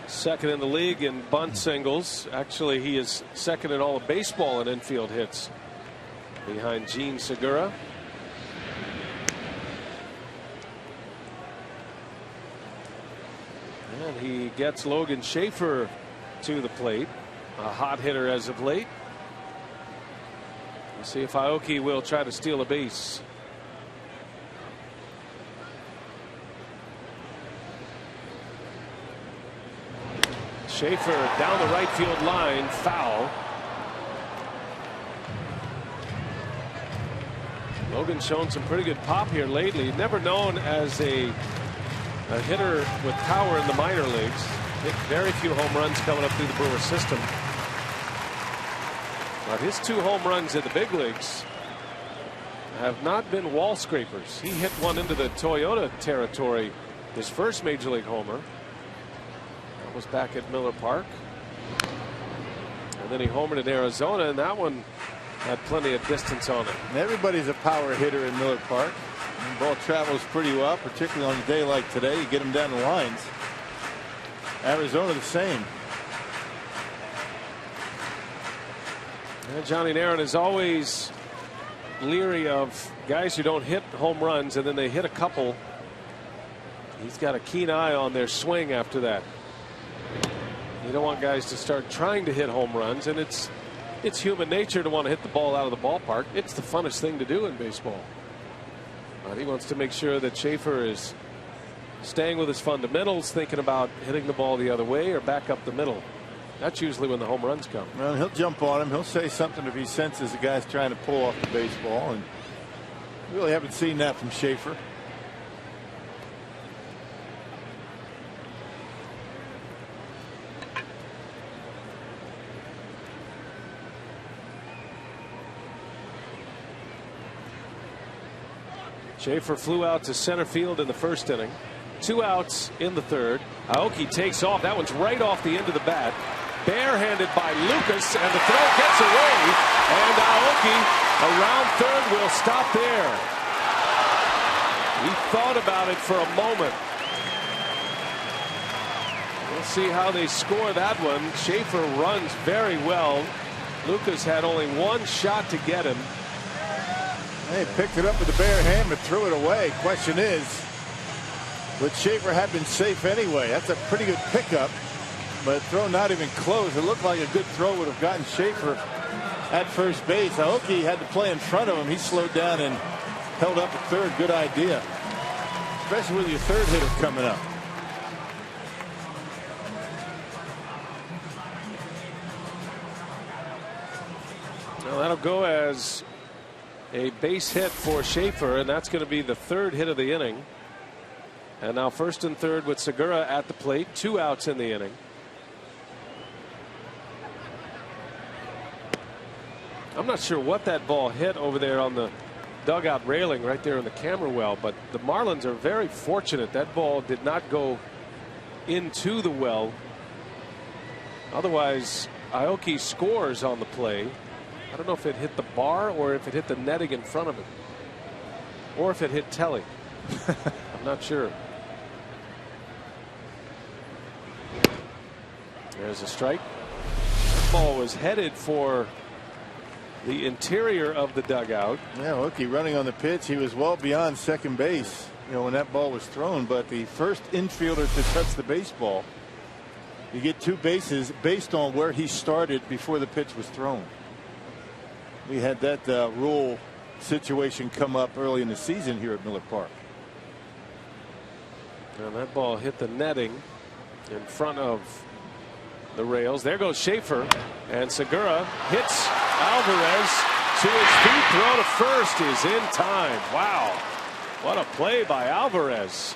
Second in the league in bunt singles. Actually, he is second in all of baseball in infield hits, behind Gene Segura. And he gets Logan Schaefer to the plate, a hot hitter as of late. We'll see if Aoki will try to steal a base. Schaefer down the right field line, foul. Logan's shown some pretty good pop here lately. Never known as a hitter with power in the minor leagues. Hit very few home runs coming up through the Brewers system. But his 2 home runs in the big leagues have not been wall scrapers. He hit one into the Toyota territory, his first major league homer. That was back at Miller Park. And then he homered in Arizona, and that one had plenty of distance on it. And everybody's a power hitter in Miller Park. The ball travels pretty well, particularly on a day like today. You get them down the lines. Arizona the same. And Johnny Naron is always leery of guys who don't hit home runs, and then they hit a couple. He's got a keen eye on their swing after that. You don't want guys to start trying to hit home runs, and it's human nature to want to hit the ball out of the ballpark. It's the funnest thing to do in baseball. But he wants to make sure that Schaefer is staying with his fundamentals, thinking about hitting the ball the other way or back up the middle. That's usually when the home runs come. Well, he'll jump on him. He'll say something if he senses the guy's trying to pull off the baseball, and really haven't seen that from Schaefer. Schaefer flew out to center field in the first inning. 2 outs in the third. Aoki takes off. That one's right off the end of the bat. Barehanded by Lucas, and the throw gets away. And Aoki around third will stop there. He thought about it for a moment. We'll see how they score that one. Schaefer runs very well. Lucas had only 1 shot to get him. He picked it up with the bare hand but threw it away. Question is, would Schaefer have been safe anyway? That's a pretty good pickup, but throw not even close. It looked like a good throw would have gotten Schaefer at first base. Aoki had to play in front of him. He slowed down and held up at third. Good idea, especially with your third hitter coming up. Well, that'll go as A base hit for Schaefer, and that's going to be the 3rd hit of the inning. And now 1st and 3rd with Segura at the plate. 2 outs in the inning. I'm not sure what that ball hit over there on the dugout railing right there in the camera well, but the Marlins are very fortunate that ball did not go into the well. Otherwise, Aoki scores on the play. I don't know if it hit the bar or if it hit the netting in front of him, or if it hit Telly. I'm not sure. There's a strike. That ball was headed for the interior of the dugout. Yeah, Aoki running on the pitch. He was well beyond second base, when that ball was thrown. But the first infielder to touch the baseball, you get 2 bases based on where he started before the pitch was thrown. We had that rule situation come up early in the season here at Miller Park. And that ball hit the netting in front of the rails. There goes Schaefer, and Segura hits Alvarez to his feet. Throw to first is in time. Wow, what a play by Alvarez.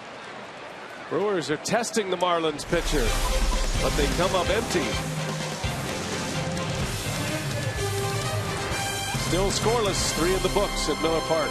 Brewers are testing the Marlins pitcher, but they come up empty. Still scoreless, 3 in the books at Miller Park.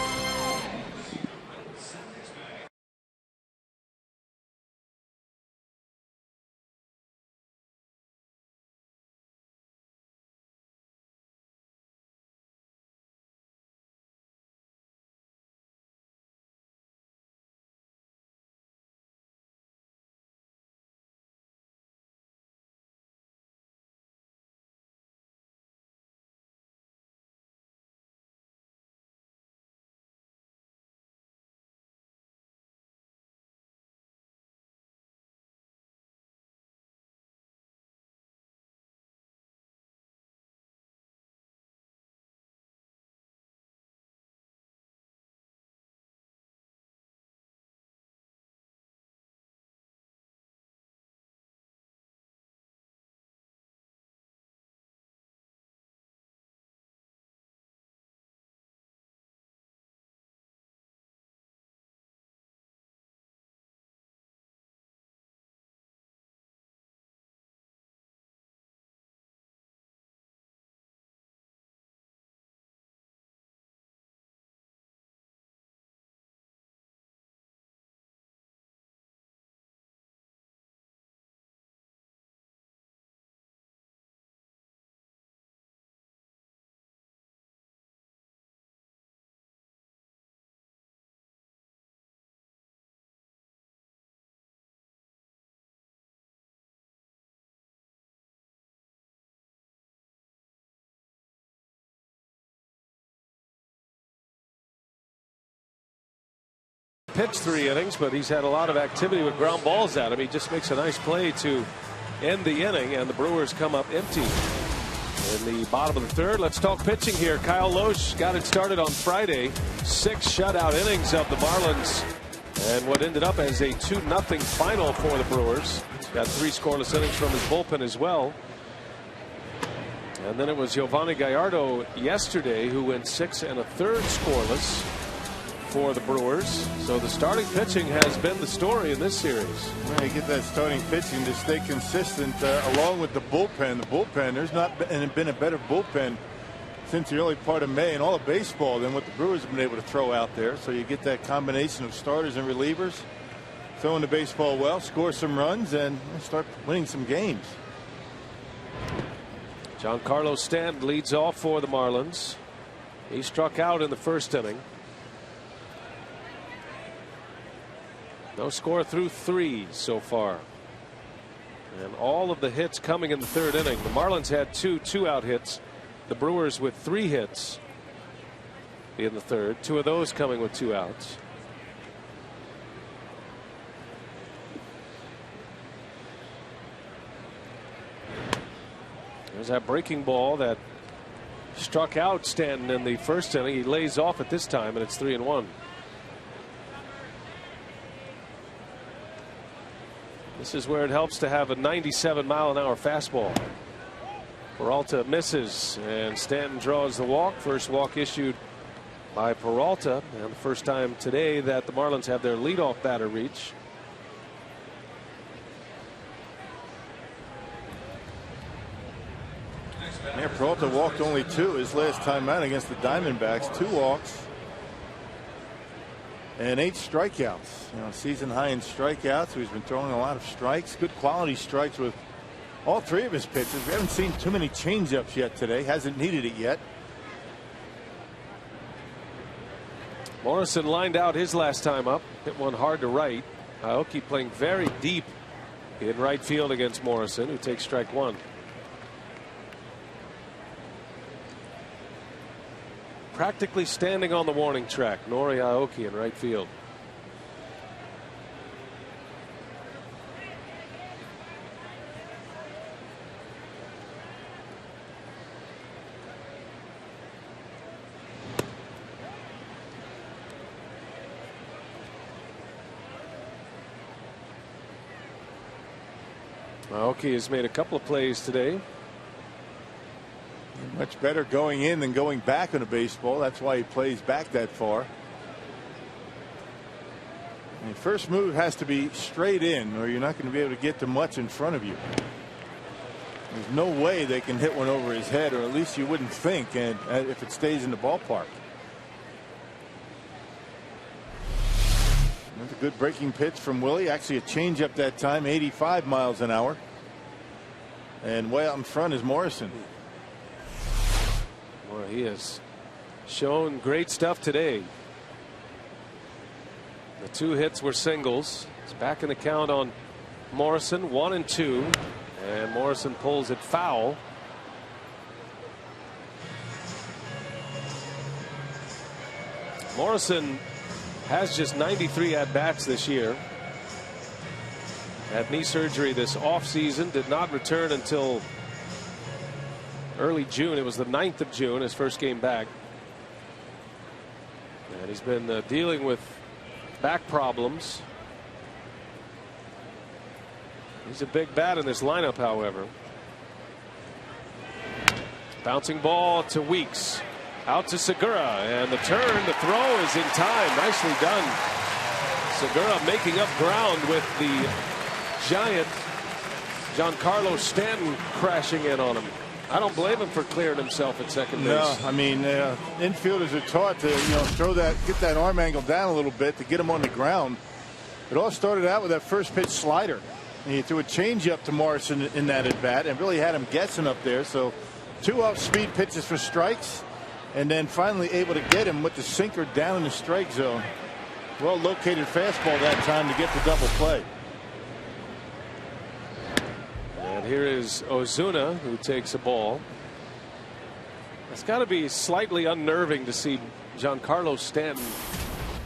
Pitched 3 innings, but he's had a lot of activity with ground balls at him. He just makes a nice play to end the inning, and the Brewers come up empty in the bottom of the 3rd. Let's talk pitching here. Kyle Lohse got it started on Friday. 6 shutout innings of the Marlins, and what ended up as a 2-0 final for the Brewers. He's got 3 scoreless innings from his bullpen as well. And then it was Giovanni Gallardo yesterday who went 6 1/3 scoreless for the Brewers. So the starting pitching has been the story in this series. Well, you get that starting pitching to stay consistent along with the bullpen. The bullpen, there's not been a better bullpen since the early part of May in all of baseball than what the Brewers have been able to throw out there. So you get that combination of starters and relievers throwing the baseball well, score some runs, and start winning some games. Giancarlo Stanton leads off for the Marlins. He struck out in the 1st inning. No score through 3 so far. And all of the hits coming in the 3rd inning. The Marlins had 2 2-out hits. The Brewers with 3 hits in the 3rd. 2 of those coming with 2 outs. There's that breaking ball that struck out Stanton in the 1st inning. He lays off at this time, and it's 3-1. This is where it helps to have a 97-mile-an-hour fastball. Peralta misses, and Stanton draws the walk. First walk issued by Peralta, and the first time today that the Marlins have their leadoff batter reach. Yeah, Peralta walked only 2 his last time out against the Diamondbacks. 2 walks and 8 strikeouts. You know, season high in strikeouts. So he's been throwing a lot of strikes, good quality strikes with all 3 of his pitches. We haven't seen too many changeups yet today. Hasn't needed it yet. Morrison lined out his last time up. Hit one hard to right. Aoki playing very deep in right field against Morrison, who takes strike 1. Practically standing on the warning track, Nori Aoki in right field. Aoki has made a couple of plays today. Much better going in than going back on a baseball. That's why he plays back that far. And first move has to be straight in, or you're not going to be able to get to much in front of you. There's no way they can hit one over his head, or at least you wouldn't think, and if it stays in the ballpark. That's a good breaking pitch from Willie. Actually a changeup that time, 85 miles an hour. And way out in front is Morrison. Well, he has shown great stuff today. The 2 hits were singles. He's back in the count on Morrison, 1-2, and Morrison pulls it foul. Morrison has just 93 at-bats this year. Had knee surgery this offseason, did not return until early June. It was the 9th of June, his first game back. And he's been dealing with back problems. He's a big bat in this lineup, however. Bouncing ball to Weeks. Out to Segura, and the turn, the throw is in time. Nicely done. Segura making up ground with the giant Giancarlo Stanton crashing in on him. I don't blame him for clearing himself at second base. No, I mean, infielders are taught to, throw that, get that arm angle down a little bit to get him on the ground. It all started out with that first pitch slider. And he threw a changeup to Morrison in that at bat and really had him guessing up there. So 2 off-speed pitches for strikes, and then finally able to get him with the sinker down in the strike zone. Well located fastball that time to get the double play. And here is Ozuna, who takes a ball. It's got to be slightly unnerving to see Giancarlo Stanton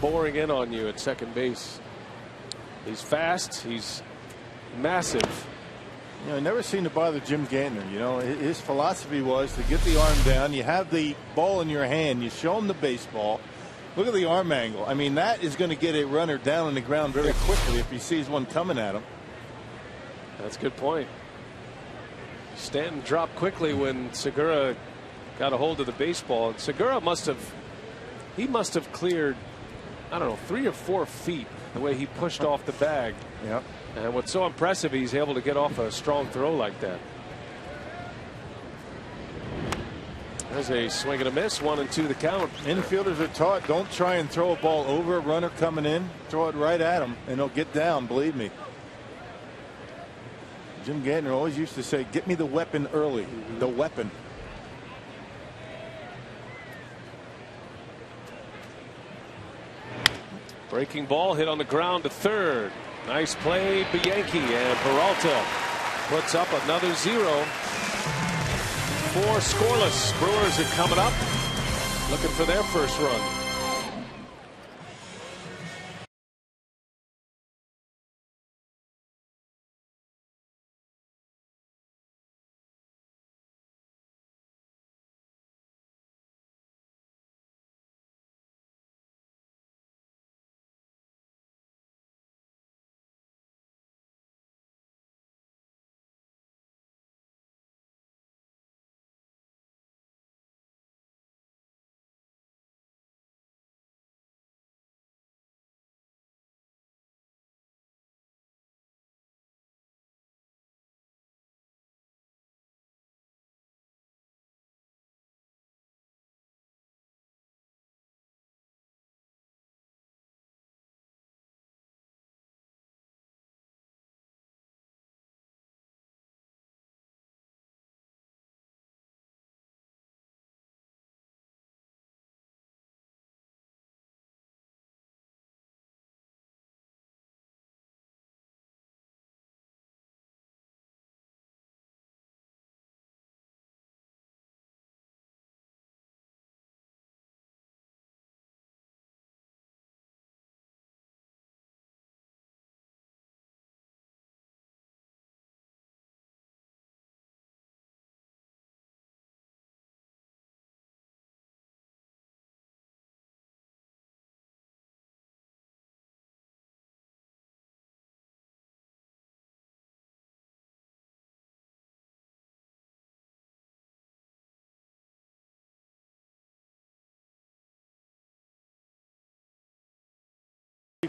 boring in on you at second base. He's fast. He's massive. It never seemed to bother Jim Gantner. His philosophy was to get the arm down. You have the ball in your hand. You show him the baseball. Look at the arm angle. I mean, that is going to get a runner down on the ground very quickly if he sees one coming at him. That's a good point. Stanton dropped quickly when Segura got a hold of the baseball. And Segura must have cleared, I don't know, 3 or 4 feet the way he pushed off the bag. Yep. And what's so impressive, he's able to get off a strong throw like that. There's a swing and a miss, 1-2 the count. Infielders are taught, don't try and throw a ball over a runner coming in. Throw it right at him and he'll get down, believe me. Jim Gantner always used to say, get me the weapon early. The weapon. Breaking ball hit on the ground to third. Nice play, Bianchi, and Peralta puts up another 0. 4 scoreless. Brewers are coming up, looking for their first run.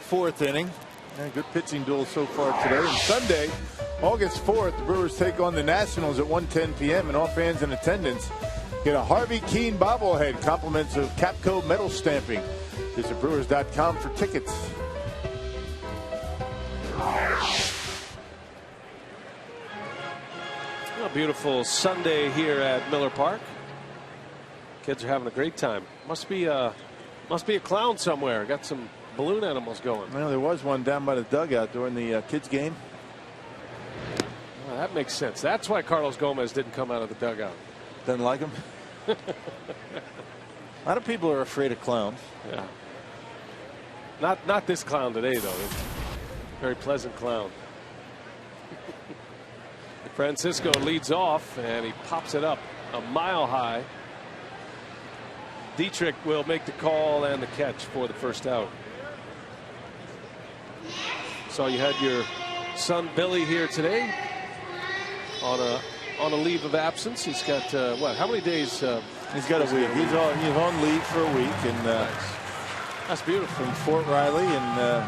Fourth inning. And good pitching duel so far today. And Sunday, August 4th, the Brewers take on the Nationals at 1:10 p.m. and all fans in attendance get a Harvey Keene bobblehead, compliments of Capco metal stamping. Visit Brewers.com for tickets. A beautiful Sunday here at Miller Park. Kids are having a great time. Must be a clown somewhere. Got some balloon animals going. Well, there was one down by the dugout during the kids game. Well, that makes sense. That's why Carlos Gomez didn't come out of the dugout. Doesn't like him. A lot of people are afraid of clowns. Yeah. Not this clown today, though. Very pleasant clown. Francisco leads off, and he pops it up a mile high. Dietrich will make the call and the catch for the first out. So you had your son Billy here today on a leave of absence. He's got what? How many days? He's got a week. He's on leave for a week, and nice. That's beautiful. From Fort Riley, and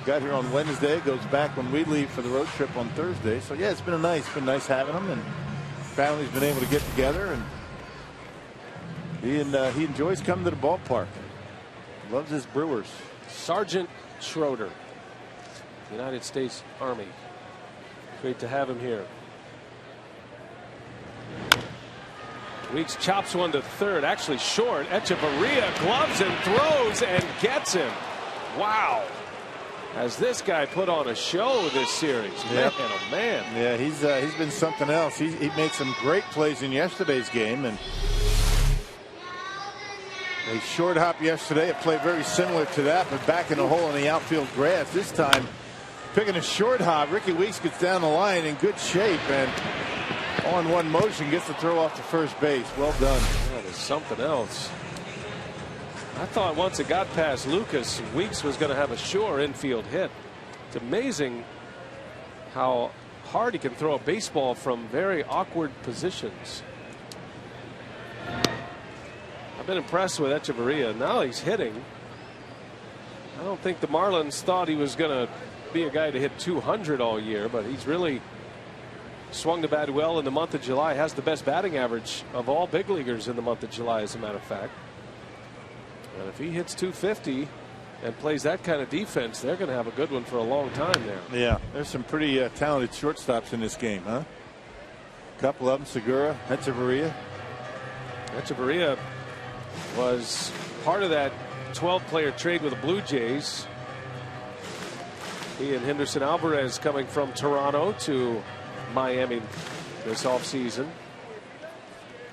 got here on Wednesday. Goes back when we leave for the road trip on Thursday. So yeah, it's been nice having him, and family's been able to get together, and he enjoys coming to the ballpark. Loves his Brewers. Sergeant Schroeder, United States Army. Great to have him here. Weeks chops one to third, actually short. Echeverria gloves and throws and gets him. Wow. Has this guy put on a show this series? Yep. Man, oh man. Yeah, he's been something else. He made some great plays in yesterday's game, and a short hop yesterday, a play very similar to that, but back in the hole in the outfield grass. This time, picking a short hop, Ricky Weeks gets down the line in good shape, and on one motion gets the throw off to first base. Well done. That is something else. I thought once it got past Lucas, Weeks was going to have a sure infield hit. It's amazing how hard he can throw a baseball from very awkward positions. I've been impressed with Echeverria. Now he's hitting. I don't think the Marlins thought he was going to be a guy to hit 200 all year, but he's really swung the bat well in the month of July. Has the best batting average of all big leaguers in the month of July, as a matter of fact. And if he hits 250 and plays that kind of defense, they're going to have a good one for a long time there. Yeah, there's some pretty talented shortstops in this game, huh? A couple of them, Segura, Echeverria. Echeverria was part of that 12-player trade with the Blue Jays. He and Henderson Alvarez coming from Toronto to Miami this offseason.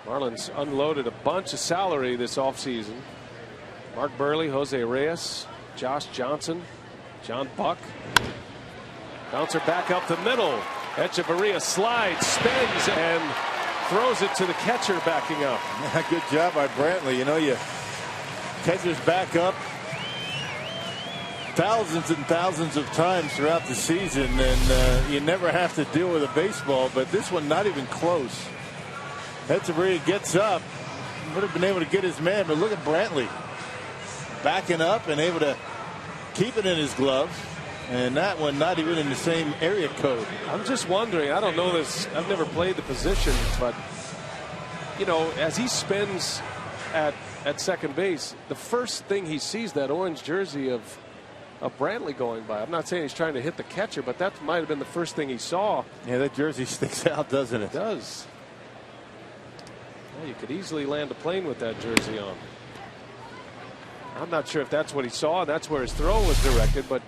Marlins unloaded a bunch of salary this offseason. Mark Burley, Jose Reyes, Josh Johnson, John Buck. Bouncer back up the middle. Echeverria slides, spins, and throws it to the catcher backing up. Good job by Brantley. You know, catchers back up thousands and thousands of times throughout the season, and you never have to deal with a baseball, but this one not even close. Echeverria gets up, would have been able to get his man, but look at Brantley backing up and able to keep it in his glove, and that one not even in the same area code. I'm just wondering, I don't know this, I've never played the position, but you know, as he spins at second base, the first thing he sees that orange jersey of Brantley going by. I'm not saying he's trying to hit the catcher, but that might have been the first thing he saw. Yeah, that jersey sticks out, doesn't it? It does. Well, you could easily land a plane with that jersey on. I'm not sure if that's what he saw. That's where his throw was directed, but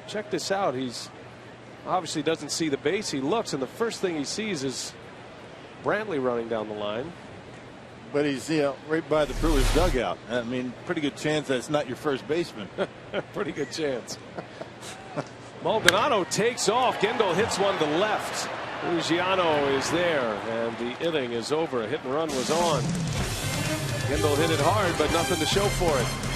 check this out. He's obviously doesn't see the base. He looks, and the first thing he sees is Brantley running down the line. But he's right by the Brewers dugout. I mean, pretty good chance that's not your first baseman. Pretty good chance. Maldonado takes off. Gendel hits one to left. Luciano is there, and the inning is over. A hit and run was on. Gendel hit it hard, but nothing to show for it.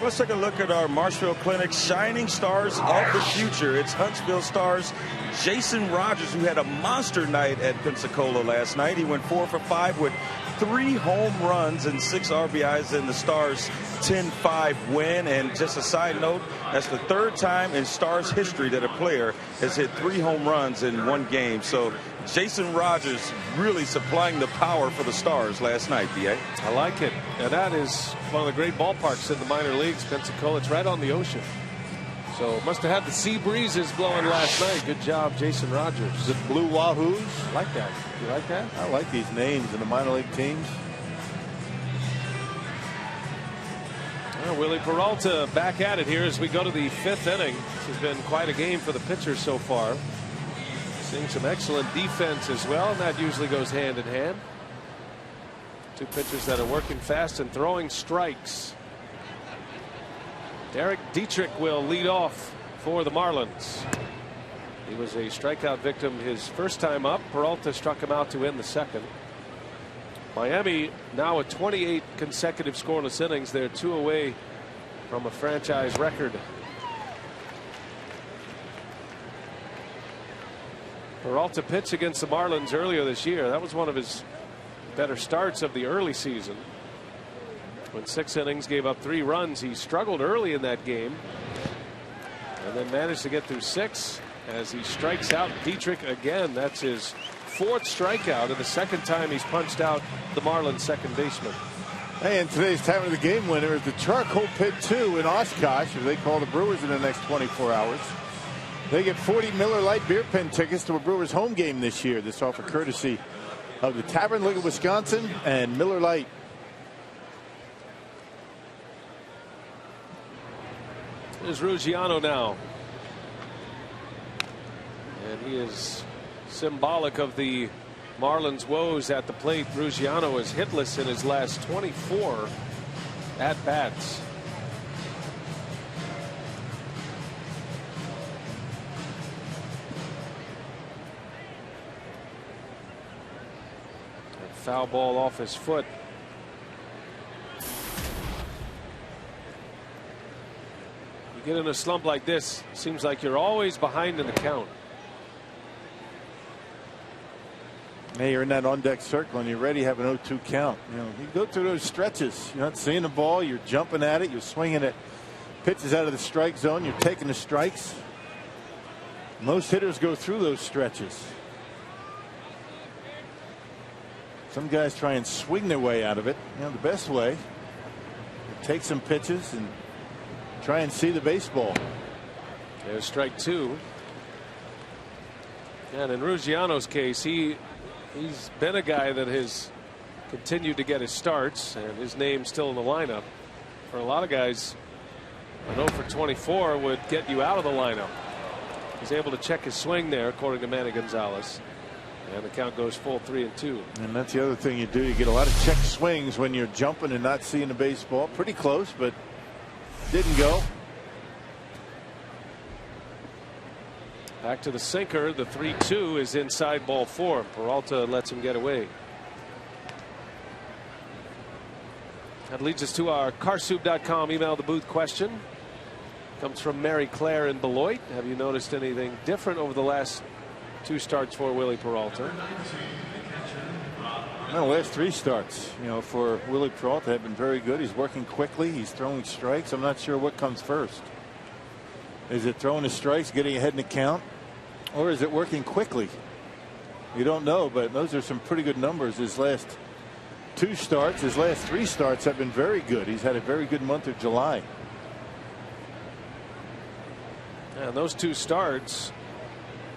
Let's take a look at our Marshfield Clinic Shining Stars of the Future. It's Huntsville Stars Jason Rogers, who had a monster night at Pensacola last night. He went 4 for 5 with 3 home runs and 6 RBIs in the Stars' 10-5 win. And just a side note, that's the 3rd time in Stars history that a player has hit 3 home runs in one game. So Jason Rogers really supplying the power for the Stars last night, B.A. I like it. And that is one of the great ballparks in the minor leagues, Pensacola. It's right on the ocean. So must have had the sea breezes blowing last night. Good job, Jason Rogers. The Blue Wahoos. I like that. You like that? I like these names in the minor league teams. Well, Willie Peralta back at it here as we go to the 5th inning. This has been quite a game for the pitchers so far. Seeing some excellent defense as well, and that usually goes hand in hand. 2 pitchers that are working fast and throwing strikes. Derek Dietrich will lead off for the Marlins. He was a strikeout victim his first time up. Peralta struck him out to end the 2nd. Miami now at 28 consecutive scoreless innings. They're 2 away from a franchise record. Peralta pitched against the Marlins earlier this year. That was one of his better starts of the early season. When 6 innings, gave up 3 runs. He struggled early in that game and then managed to get through 6 as he strikes out Dietrich again. That's his 4th strikeout and the 2nd time he's punched out the Marlins second baseman. Hey, and today's time of the game winner is the Charcoal Pit 2 in Oshkosh, as they call the Brewers in the next 24 hours. They get 40 Miller Lite beer pen tickets to a Brewers home game this year. This offer courtesy of the Tavern League of Wisconsin and Miller Lite. There's Ruggiano now. And he is symbolic of the Marlins' woes at the plate. Ruggiano is hitless in his last 24 at-bats. Foul ball off his foot. You get in a slump like this, seems like you're always behind in the count. Hey, you're in that on-deck circle and you're ready to have an 0-2 count. You know, you go through those stretches. You're not seeing the ball. You're jumping at it. You're swinging it. Pitches out of the strike zone. You're taking the strikes. Most hitters go through those stretches. Some guys try and swing their way out of it. You know, the best way, take some pitches and try and see the baseball. There's strike 2. And in Ruggiano's case, he's been a guy that has continued to get his starts, and his name's still in the lineup. For a lot of guys, an 0 for 24 would get you out of the lineup. He's able to check his swing there, according to Manny Gonzalez. And the count goes full 3-2. And that's the other thing you do. You get a lot of check swings when you're jumping and not seeing the baseball. Pretty close, but didn't go. Back to the sinker. The 3-2 is inside ball 4. Peralta lets him get away. That leads us to our carsoup.com email the booth question. Comes from Mary Claire in Beloit. Have you noticed anything different over the last 2 starts for Willie Peralta? Well, the last 3 starts, you know, for Willie Peralta have been very good. He's working quickly. He's throwing strikes. I'm not sure what comes first. Is it throwing the strikes, getting ahead in the count, or is it working quickly? You don't know, but those are some pretty good numbers. His last 2 starts, his last 3 starts have been very good. He's had a very good month of July. And those 2 starts,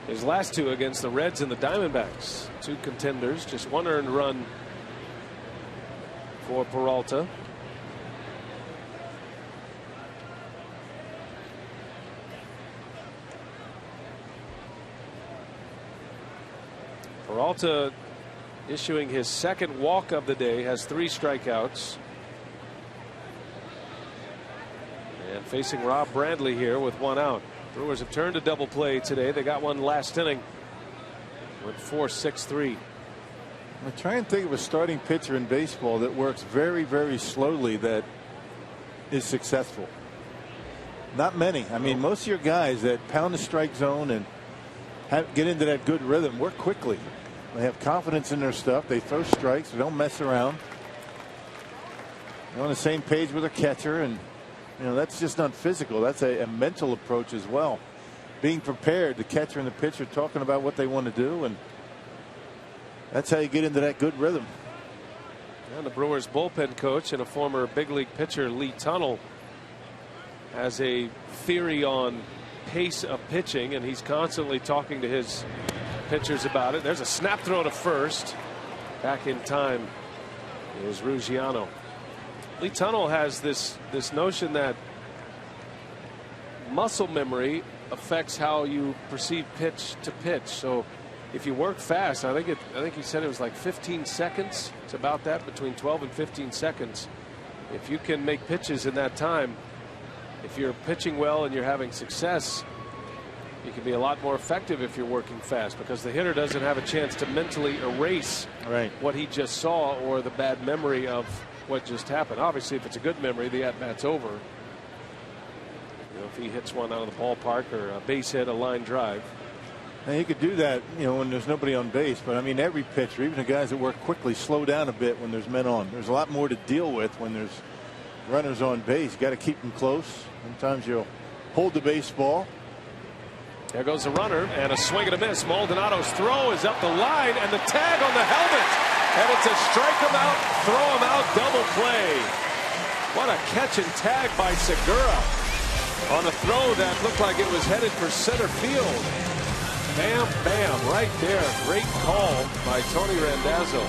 his last 2 against the Reds and the Diamondbacks, 2 contenders, just 1 earned run for Peralta. Peralta issuing his 2nd walk of the day, has 3 strikeouts. And facing Rob Bradley here with 1 out. Brewers have turned a double play today. They got one last inning. Went 4-6-3. I try and think of a starting pitcher in baseball that works very, very slowly that is successful. Not many. I mean, most of your guys that pound the strike zone and get into that good rhythm work quickly. They have confidence in their stuff. They throw strikes. They don't mess around. They're on the same page with their catcher, and that's just not physical. That's a mental approach as well. Being prepared, the catcher and the pitcher talking about what they want to do, and that's how you get into that good rhythm. And the Brewers bullpen coach and a former big league pitcher, Lee Tunnell, has a theory on pace of pitching, and he's constantly talking to his pitchers about it. There's a snap throw to first. Back in time is Ruggiano. Lee Tunnell has this notion that muscle memory affects how you perceive pitch to pitch. So if you work fast, I think he said it was like 15 seconds. It's about that, between 12 and 15 seconds. If you can make pitches in that time, if you're pitching well and you're having success, you can be a lot more effective if you're working fast, because the hitter doesn't have a chance to mentally erase what he just saw or the bad memory of what just happened. Obviously, if it's a good memory, the at-bat's over. If he hits one out of the ballpark or a base hit, a line drive. Now you could do that, when there's nobody on base. But I mean, every pitcher, even the guys that work quickly, slow down a bit when there's men on. There's a lot more to deal with when there's runners on base. You got to keep them close. Sometimes you'll hold the baseball. There goes the runner, and a swing and a miss. Maldonado's throw is up the line, and the tag on the helmet. And it's a strike him out, throw him out, double play. What a catch and tag by Segura on a throw that looked like it was headed for center field. Bam, bam, right there. Great call by Tony Randazzo.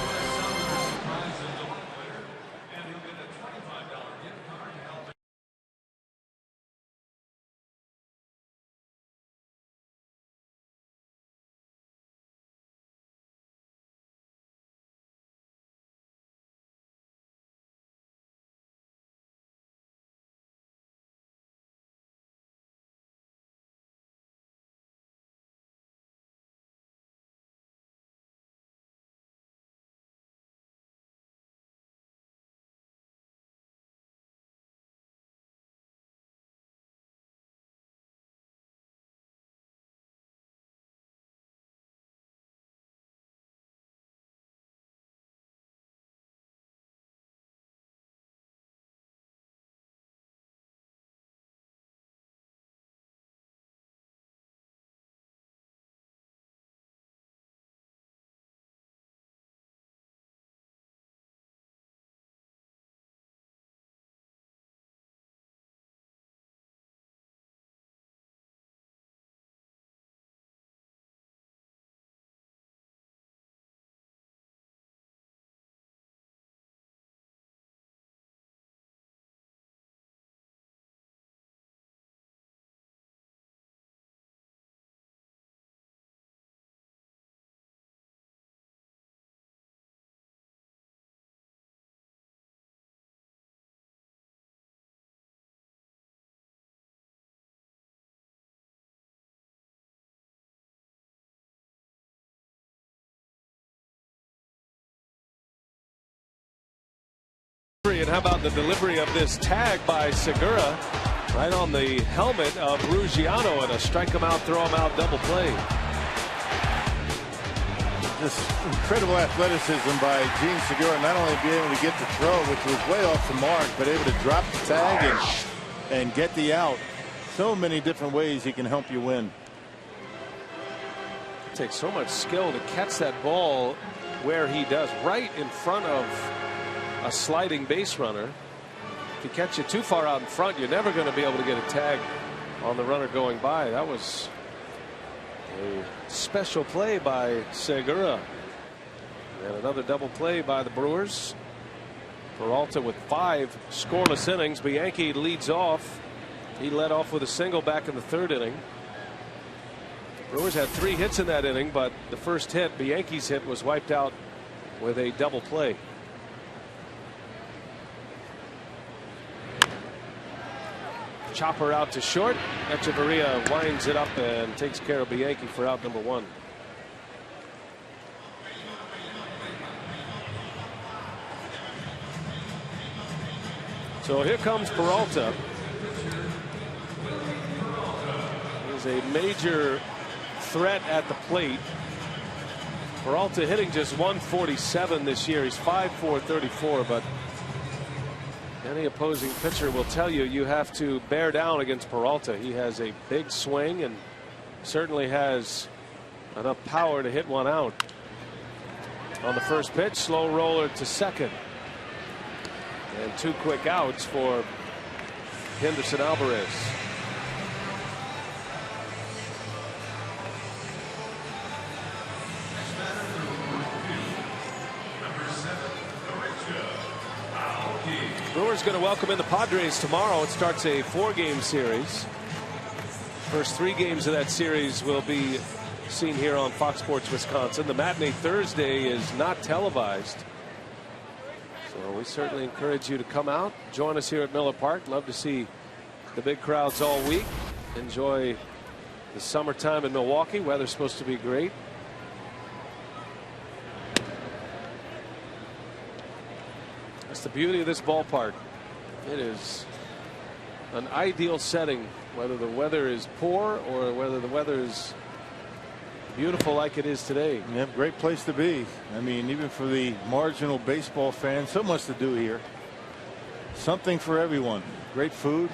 And how about the delivery of this tag by Segura right on the helmet of Ruggiano, and a strike him out, throw him out, double play. This incredible athleticism by Jean Segura, not only being able to get the throw, which was way off the mark, but able to drop the tag and get the out. So many different ways he can help you win. It takes so much skill to catch that ball where he does, right in front of a sliding base runner. If you catch it too far out in front, you're never going to be able to get a tag on the runner going by. That was a special play by Segura. And another double play by the Brewers. Peralta with 5 scoreless innings. Bianchi leads off. He led off with a single back in the 3rd inning. Brewers had 3 hits in that inning, but the first hit, Bianchi's hit, was wiped out with a double play. Chopper out to short. Echeverria winds it up and takes care of Bianchi for out number 1. So here comes Peralta. a major threat at the plate. Peralta hitting just 147 this year. He's 5'4", 34, but any opposing pitcher will tell you you have to bear down against Peralta. He has a big swing and certainly has enough power to hit one out. On the first pitch, slow roller to second. And 2 quick outs for Henderson Alvarez. Brewers going to welcome in the Padres tomorrow. It starts a 4-game series. First 3 games of that series will be seen here on Fox Sports Wisconsin. The matinee Thursday is not televised. So we certainly encourage you to come out, join us here at Miller Park. Love to see the big crowds all week. Enjoy the summertime in Milwaukee. Weather's supposed to be great. That's the beauty of this ballpark. It is an ideal setting, whether the weather is poor or whether the weather is beautiful like it is today. Yeah, great place to be. I mean, even for the marginal baseball fan, so much to do here. Something for everyone. Great food.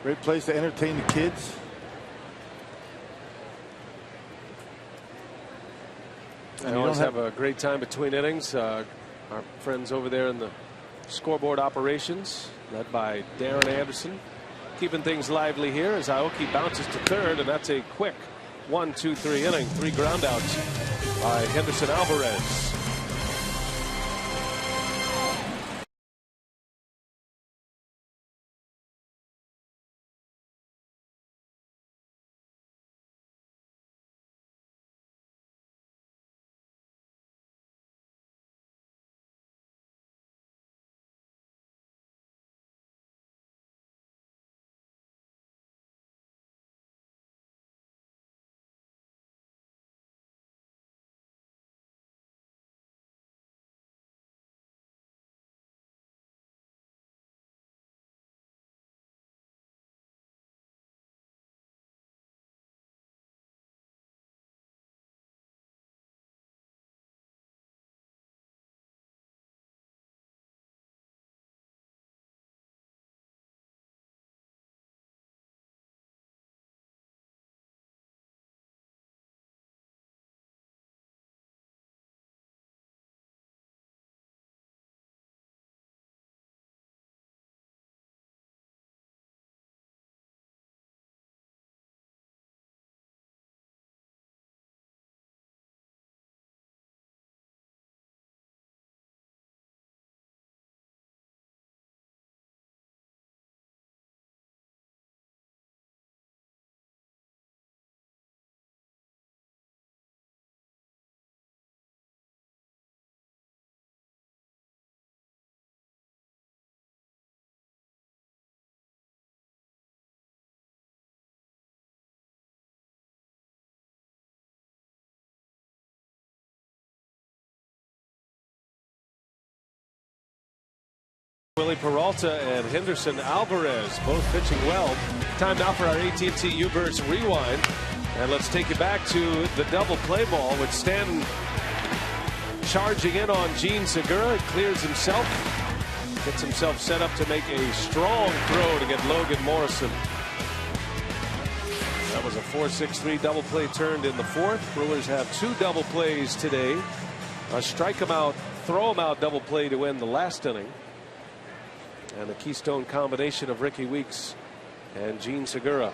Great place to entertain the kids. And you always have a great time between innings. Our friends over there in the scoreboard operations, led by Darren Anderson, keeping things lively here as Aoki bounces to third, and that's a quick 1-2-3 inning. 3 groundouts by Henderson Alvarez. Willie Peralta and Henderson Alvarez both pitching well. Time now for our AT&T UVerse Rewind. And let's take you back to the double play ball with Stanton charging in on Gene Segura. He clears himself. Gets himself set up to make a strong throw to get Logan Morrison. That was a 4-6-3 double play turned in the 4th. Brewers have 2 double plays today. A strike him out, throw him out double play to end the last inning. And the keystone combination of Ricky Weeks and Gene Segura.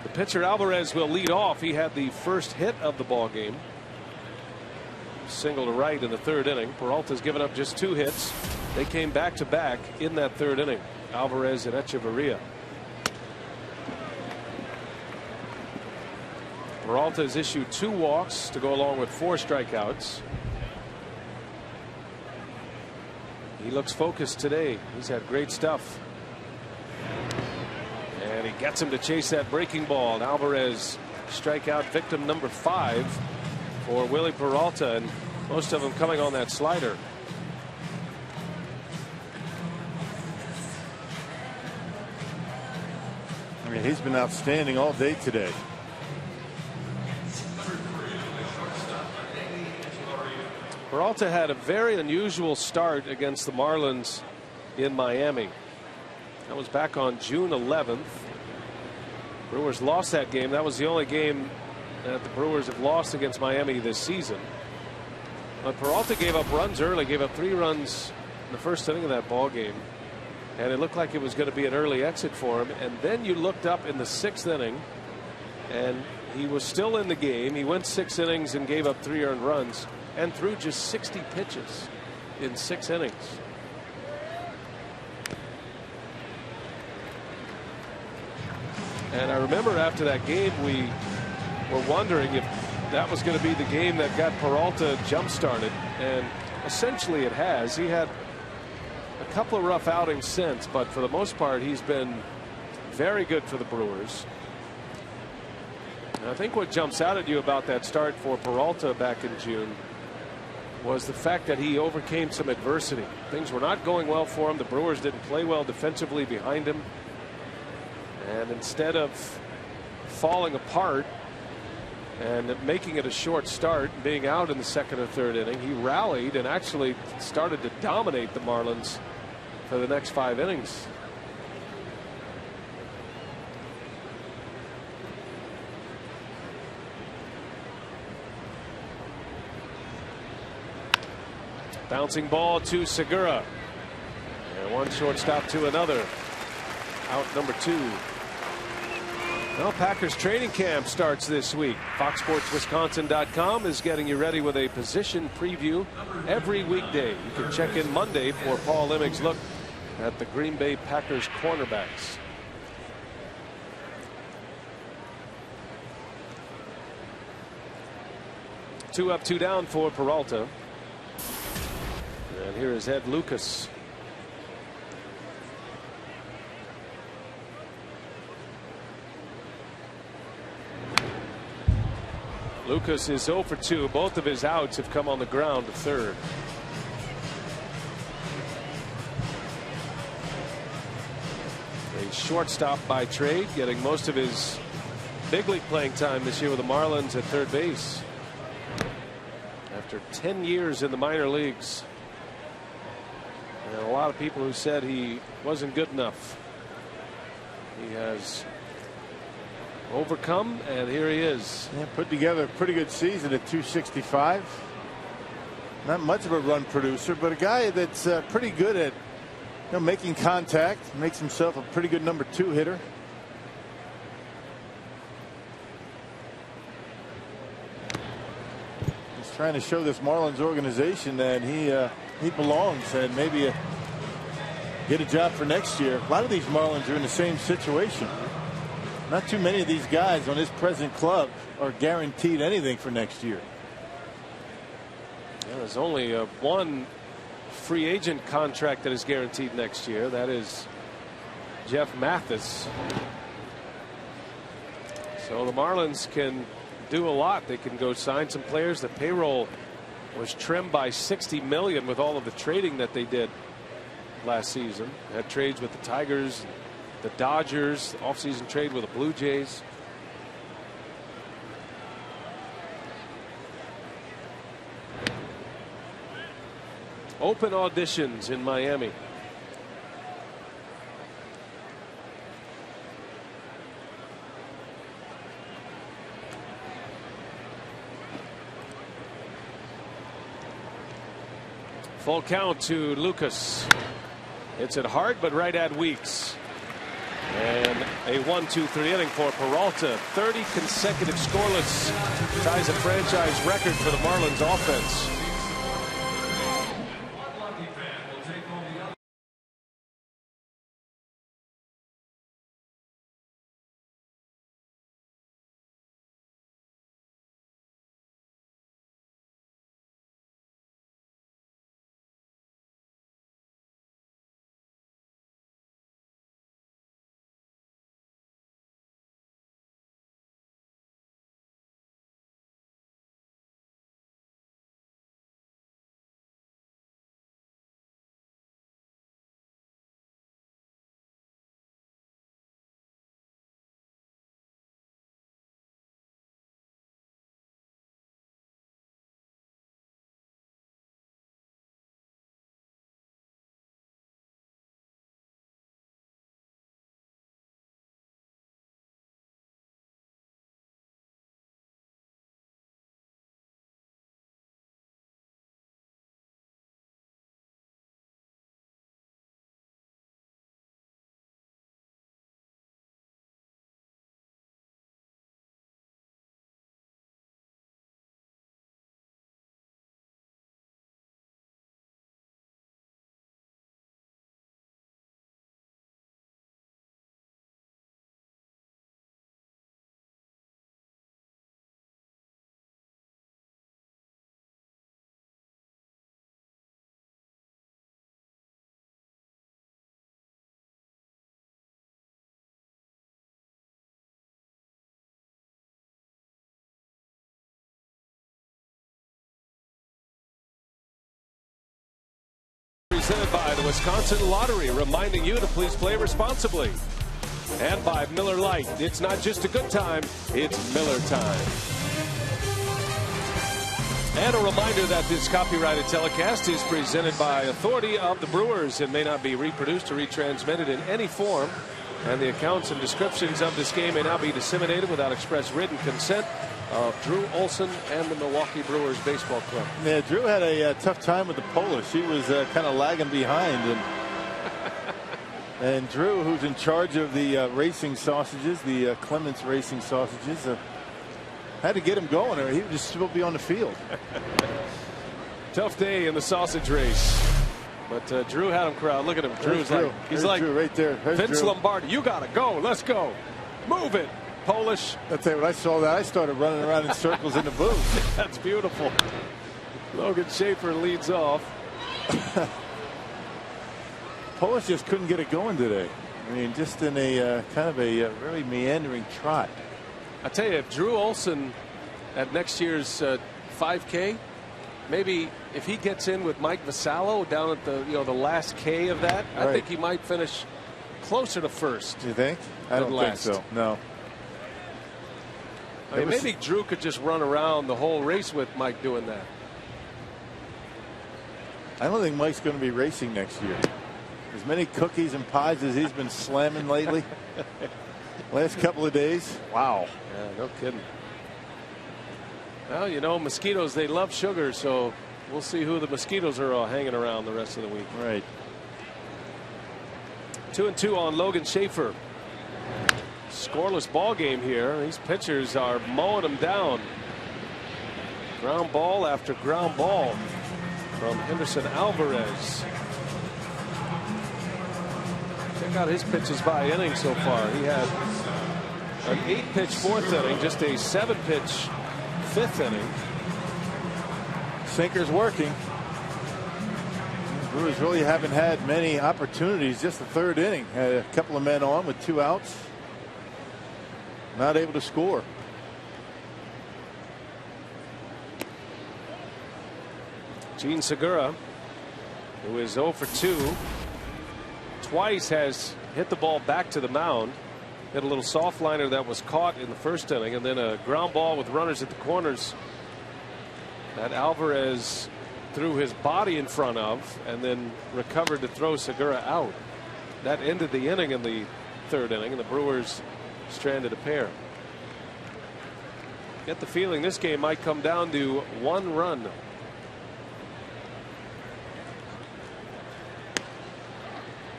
The pitcher Alvarez will lead off. He had the first hit of the ball game. Single to right in the 3rd inning. Peralta's given up just 2 hits. They came back to back in that 3rd inning. Alvarez and Echeverria. Peralta has issued 2 walks to go along with 4 strikeouts. He looks focused today. He's had great stuff. And he gets him to chase that breaking ball. And Alvarez strikeout victim number 5 for Willie Peralta, and most of them coming on that slider. I mean, he's been outstanding all day today. Peralta had a very unusual start against the Marlins in Miami. That was back on June 11th. Brewers lost that game. That was the only game that the Brewers have lost against Miami this season. But Peralta gave up runs early, gave up 3 runs in the first inning of that ball game. And it looked like it was going to be an early exit for him. And then you looked up in the 6th inning, and he was still in the game. He went 6 innings and gave up 3 earned runs and threw just 60 pitches in 6 innings. And I remember after that game, we were wondering if that was going to be the game that got Peralta jump-started. And essentially it has. He had a couple of rough outings since, but for the most part, he's been very good for the Brewers. And I think what jumps out at you about that start for Peralta back in June was the fact that he overcame some adversity. Things were not going well for him. The Brewers didn't play well defensively behind him. And instead of falling apart and making it a short start, being out in the 2nd or 3rd inning, he rallied and actually started to dominate the Marlins for the next 5 innings. Bouncing ball to Segura. And one shortstop to another. Out number 2. Well, Packers training camp starts this week. FoxSportsWisconsin.com is getting you ready with a position preview every weekday. You can check in Monday for Paul Emming's look at the Green Bay Packers cornerbacks. Two up, 2 down for Peralta. And here is Ed Lucas. Lucas is 0 for 2. Both of his outs have come on the ground to third. A shortstop by trade, getting most of his big league playing time this year with the Marlins at third base. After 10 years in the minor leagues. And a lot of people who said he wasn't good enough. He has overcome, and here he is. Yeah, put together a pretty good season at 265. Not much of a run producer, but a guy that's pretty good at making contact. Makes himself a pretty good number 2 hitter. He's trying to show this Marlins organization that he belongs and maybe get a job for next year. A lot of these Marlins are in the same situation. Not too many of these guys on his present club are guaranteed anything for next year. Yeah, there's only one free agent contract that is guaranteed next year. That is Jeff Mathis. So the Marlins can do a lot. They can go sign some players. The payroll was trimmed by $60 million with all of the trading that they did last season. They had trades with the Tigers, the Dodgers, offseason trade with the Blue Jays. Open auditions in Miami. Full count to Lucas. Hits it hard, but right at Weeks. And a 1-2-3 inning for Peralta. 30 consecutive scoreless ties a franchise record for the Marlins offense. presented by the Wisconsin Lottery, reminding you to please play responsibly. And by Miller Lite. It's not just a good time, it's Miller time. And a reminder that this copyrighted telecast is presented by authority of the Brewers and may not be reproduced or retransmitted in any form. And the accounts and descriptions of this game may not be disseminated without express written consent of Drew Olson and the Milwaukee Brewers Baseball Club. Yeah, Drew had a tough time with the Polish. He was kind of lagging behind. And Drew, who's in charge of the racing sausages, the Clements Racing Sausages, had to get him going, or he would just still be on the field. Tough day in the sausage race. But Drew had him crowd. Look at him. Drew's like, he's like Drew right there. Vince Lombardi. You got to go. Let's go. Move it. Polish. I'll tell you, when I saw that, I started running around in circles in the booth. That's beautiful. Logan Schaefer leads off. Polish just couldn't get it going today. I mean, just in a kind of a very meandering trot. I tell you, if Drew Olson at next year's 5K, maybe if he gets in with Mike Vasallo down at the the last K of that, I think he might finish closer to first. You think? I don't think so. No. I mean, maybe Drew could just run around the whole race with Mike doing that. I don't think Mike's going to be racing next year. As many cookies and pies as he's been slamming lately. Last couple of days. Wow. Yeah, no kidding. Well, mosquitoes, they love sugar, so we'll see who the mosquitoes are all hanging around the rest of the week. Right. 2-2 on Logan Schaefer. Scoreless ball game here. These pitchers are mowing them down. Ground ball after ground ball from Henderson Alvarez. Check out his pitches by inning so far. He had an 8-pitch fourth inning, just a 7-pitch fifth inning. Sinker's working. Brewers really haven't had many opportunities. Just the third inning. Had a couple of men on with 2 outs. Not able to score. Gene Segura, who is 0 for 2. Twice has hit the ball back to the mound. Hit a little soft liner that was caught in the first inning, and then a ground ball with runners at the corners that Alvarez threw his body in front of and then recovered to throw Segura out. That ended the inning in the third inning, and the Brewers stranded a pair. Get the feeling this game might come down to 1 run.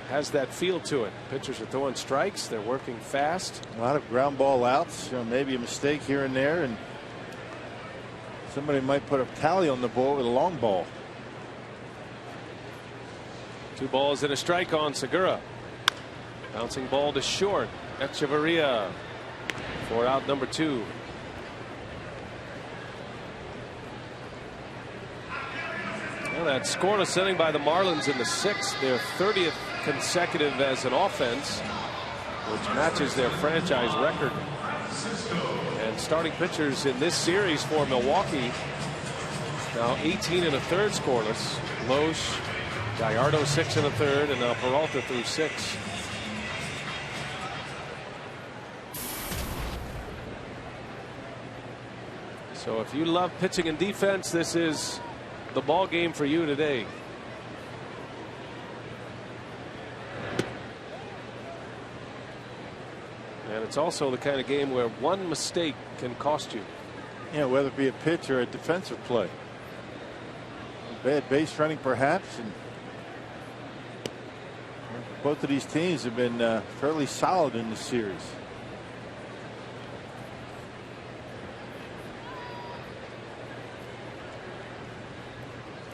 Has that feel to it. Pitchers are throwing strikes. They're working fast. A lot of ground ball outs. Maybe a mistake here and there, and somebody might put a tally on the board with a long ball. 2 balls and a strike on Segura. Bouncing ball to short. Echeverria for out number 2. Well, that scoreless inning by the Marlins in the 6th, their 30th consecutive as an offense, which matches their franchise record. And starting pitchers in this series for Milwaukee now 18 1/3 scoreless. Loesch, Gallardo 6 1/3, and now Peralta through 6. So if you love pitching and defense, this is the ball game for you today. And it's also the kind of game where one mistake can cost you. Yeah, whether it be a pitch or a defensive play. Bad base running perhaps, and both of these teams have been fairly solid in this series.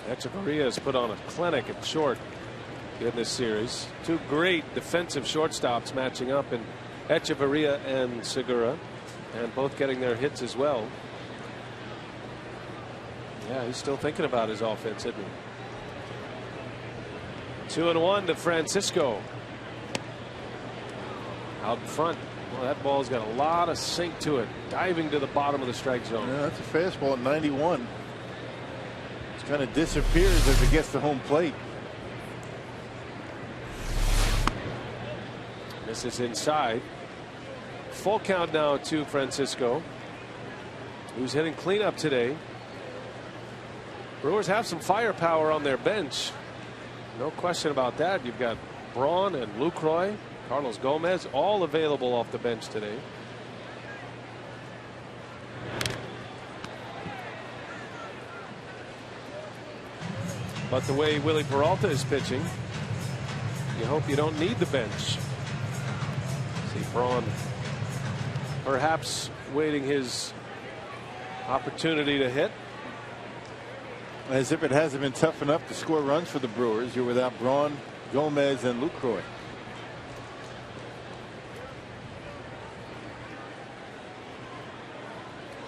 Echeverria has put on a clinic at short in this series. 2 great defensive shortstops matching up in Echeverria and Segura, and both getting their hits as well. Yeah, he's still thinking about his offense, isn't he? 2-1 to Francisco. Out in front. Well, that ball's got a lot of sink to it. Diving to the bottom of the strike zone. Yeah, that's a fastball at 91. Kind of disappears as it gets to home plate. This is inside. Full count now to Francisco, who's hitting cleanup today. Brewers have some firepower on their bench. No question about that. You've got Braun and Lucroy, Carlos Gomez, all available off the bench today. But the way Willie Peralta is pitching, you hope you don't need the bench. See Braun perhaps waiting his opportunity to hit. As if it hasn't been tough enough to score runs for the Brewers, you're without Braun, Gomez, and Lucroy.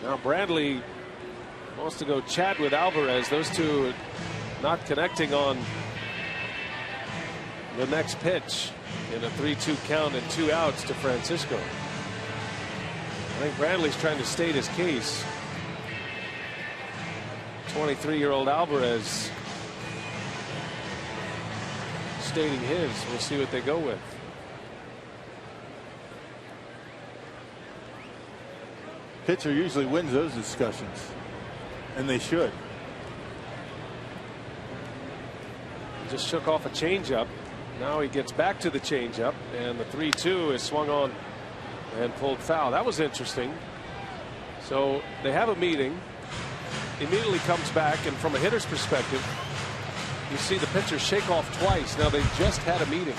Now Bradley wants to go chat with Alvarez. Those two not connecting on the next pitch in a 3-2 count and 2 outs to Francisco. I think Bradley's trying to state his case. 23-year-old Alvarez stating his. We'll see what they go with. Pitcher usually wins those discussions, and they should. Just shook off a changeup. Now he gets back to the changeup, and the 3-2 is swung on and pulled foul. That was interesting. So they have a meeting. Immediately comes back, and from a hitter's perspective, you see the pitcher shake off twice. Now they just had a meeting.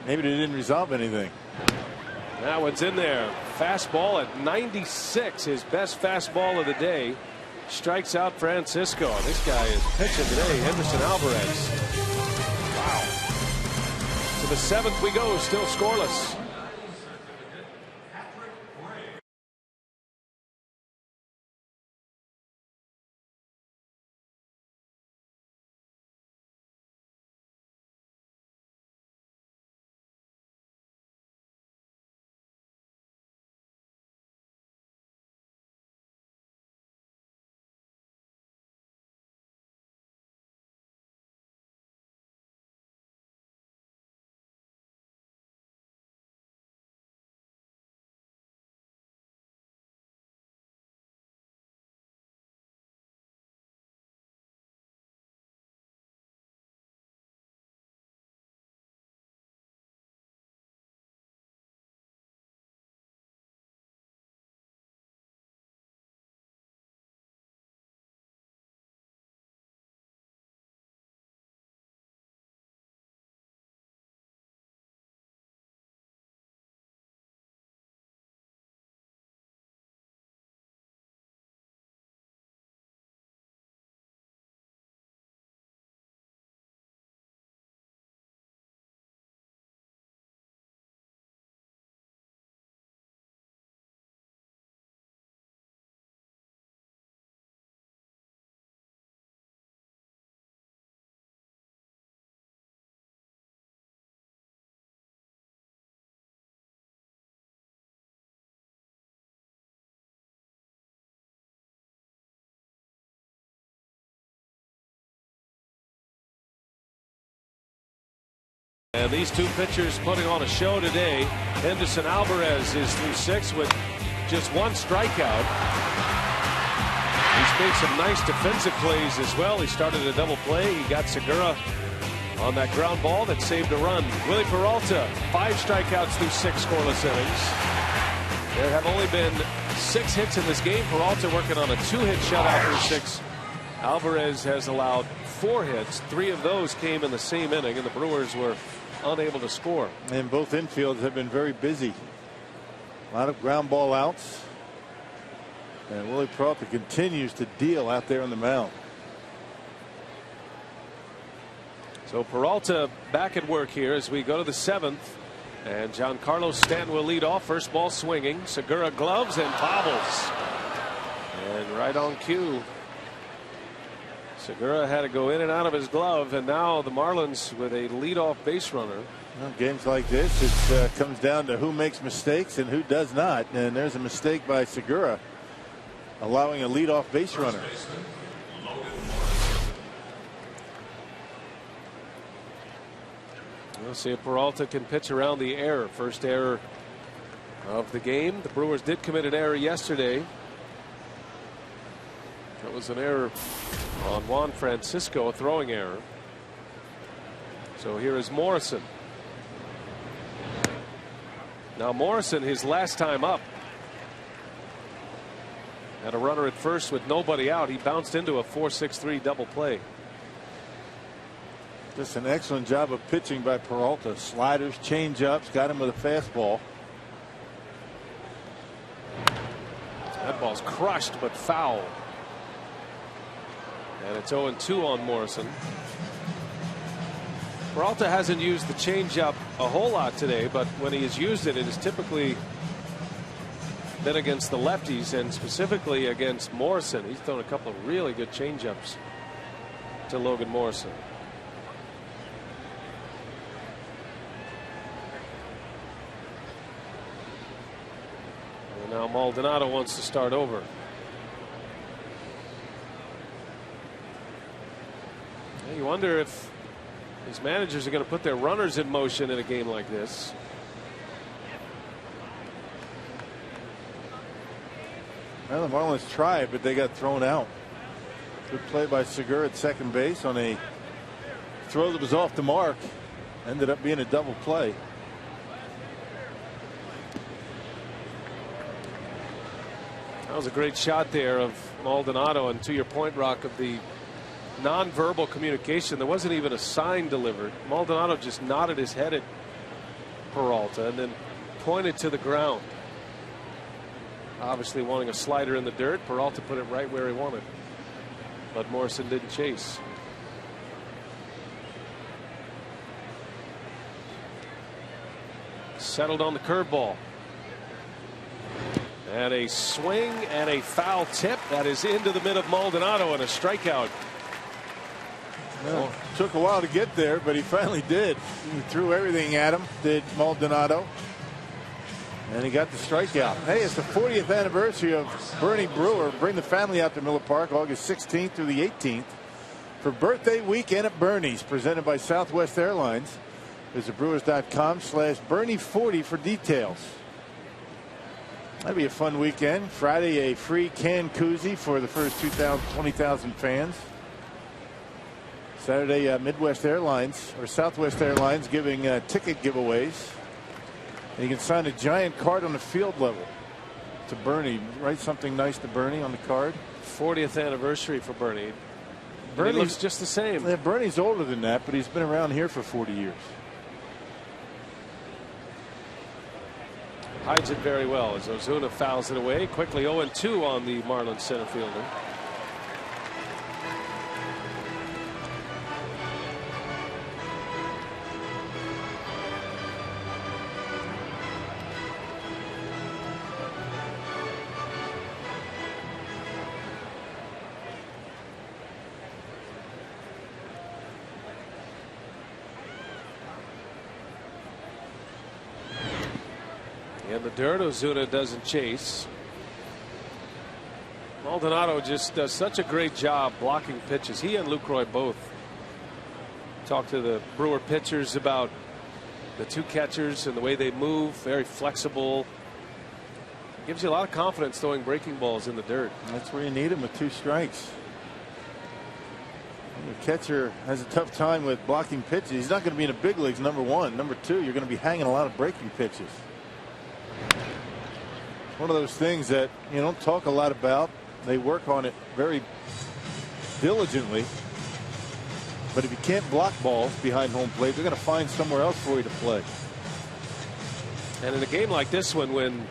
Maybe they didn't resolve anything. That one's in there. Fastball at 96, his best fastball of the day. Strikes out Francisco. This guy is pitching today, Henderson Alvarez. Wow. To the 7th we go, still scoreless. And these two pitchers putting on a show today. Henderson Alvarez is through 6 with just 1 strikeout. He's made some nice defensive plays as well. He started a double play. He got Segura on that ground ball that saved a run. Willie Peralta, 5 strikeouts through 6 scoreless innings. There have only been 6 hits in this game. Peralta working on a 2-hit shutout through 6. Alvarez has allowed 4 hits. 3 of those came in the same inning, and the Brewers were unable to score. And both infields have been very busy. A lot of ground ball outs. And Willie Peralta continues to deal out there on the mound. So Peralta back at work here as we go to the 7th. And Giancarlo Stanton will lead off. First ball swinging. Segura gloves and bobbles. And right on cue, Segura had to go in and out of his glove, and now the Marlins with a leadoff base runner. Well, games like this, it comes down to who makes mistakes and who does not. And there's a mistake by Segura, allowing a leadoff base runner. We'll see if Peralta can pitch around the error. First error of the game. The Brewers did commit an error yesterday. That was an error on Juan Francisco, a throwing error. So here is Morrison. Now Morrison, his last time up, had a runner at first with nobody out. He bounced into a 4-6-3 double play. Just an excellent job of pitching by Peralta. Sliders, change-ups, got him with a fastball. That ball's crushed but foul. And it's 0-2 on Morrison. Peralta hasn't used the changeup a whole lot today, but when he has used it, it has typically been against the lefties, and specifically against Morrison. He's thrown a couple of really good changeups to Logan Morrison. And now Maldonado wants to start over. You wonder if his managers are going to put their runners in motion in a game like this. Well, the Marlins tried, but they got thrown out. Good play by Segura at second base on a throw that was off the mark. Ended up being a double play. That was a great shot there of Maldonado, and to your point, Rock, of the nonverbal communication. There wasn't even a sign delivered. Maldonado just nodded his head at Peralta and then pointed to the ground. Obviously wanting a slider in the dirt. Peralta put it right where he wanted, but Morrison didn't chase. Settled on the curveball. And a swing and a foul tip that is into the mid of Maldonado, and a strikeout. Well, took a while to get there, but he finally did. He threw everything at him, did Maldonado. And he got the strikeout. Hey, it's the 40th anniversary of Bernie Brewer. Bring the family out to Miller Park August 16th through the 18th for birthday weekend at Bernie's, presented by Southwest Airlines. Visit Brewers.com/Bernie40 for details. That'd be a fun weekend. Friday, a free can koozie for the first 20,000 fans. Saturday, Midwest Airlines or Southwest Airlines giving ticket giveaways. And you can sign a giant card on the field level to Bernie. Write something nice to Bernie on the card. 40th anniversary for Bernie. Bernie looks just the same. Yeah, Bernie's older than that, but he's been around here for 40 years. Hides it very well as Ozuna fouls it away. Quickly 0-2 on the Marlins center fielder. In the dirt, Ozuna doesn't chase. Maldonado just does such a great job blocking pitches. He and Lucroy both talked to the Brewer pitchers about the two catchers and the way they move. Very flexible. Gives you a lot of confidence throwing breaking balls in the dirt. That's where you need him with 2 strikes. The catcher has a tough time with blocking pitches. He's not going to be in the big leagues, number one. Number two, you're going to be hanging a lot of breaking pitches. One of those things that you don't talk a lot about. They work on it very diligently. But if you can't block balls behind home plate, they're going to find somewhere else for you to play. And in a game like this one, when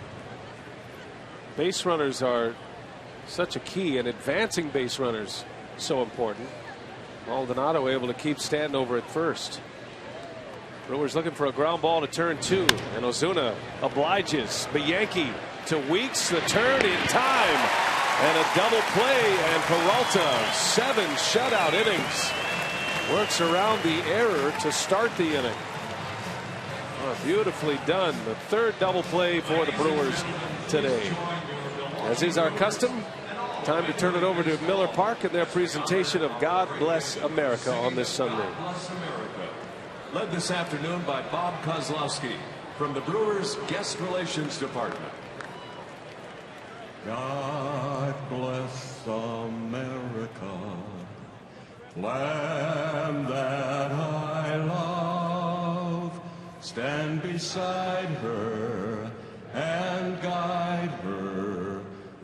base runners are such a key and advancing base runners so important, Maldonado able to keep Stanton at first. Brewers looking for a ground ball to turn 2, and Ozuna obliges. Bianchi to Weeks, the turn in time, and a double play, and Peralta 7 shutout innings. Works around the error to start the inning. Oh, beautifully done. The 3rd double play for the Brewers today. As is our custom, time to turn it over to Miller Park and their presentation of God Bless America on this Sunday. led this afternoon by Bob Kozlowski from the Brewers Guest Relations Department. God bless America, land that I love. Stand beside her and guide her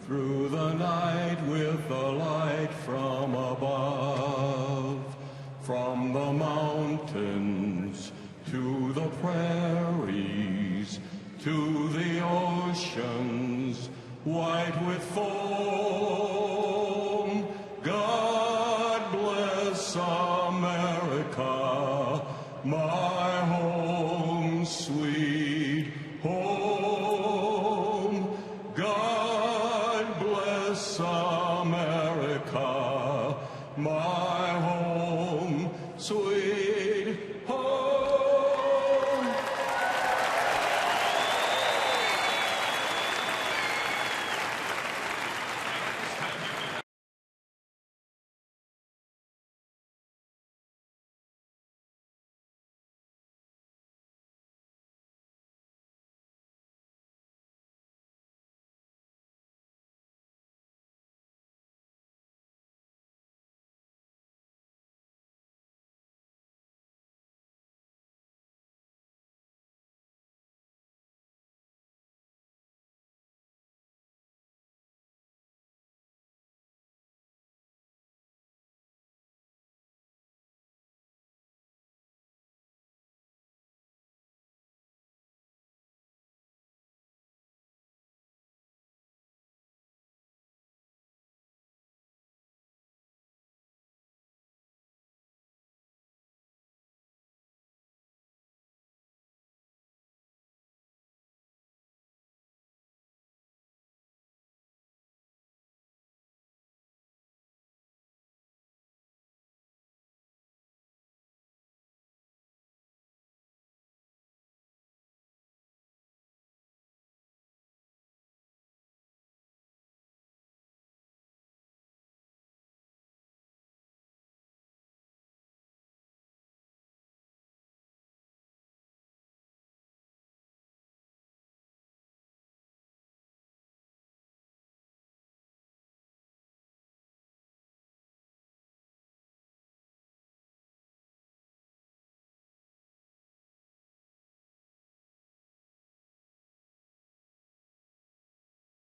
through the night with the light from above. From the mountains to the prairies to the oceans white with foam. God bless America, my home, sweet home. God bless America, my home, sweet home.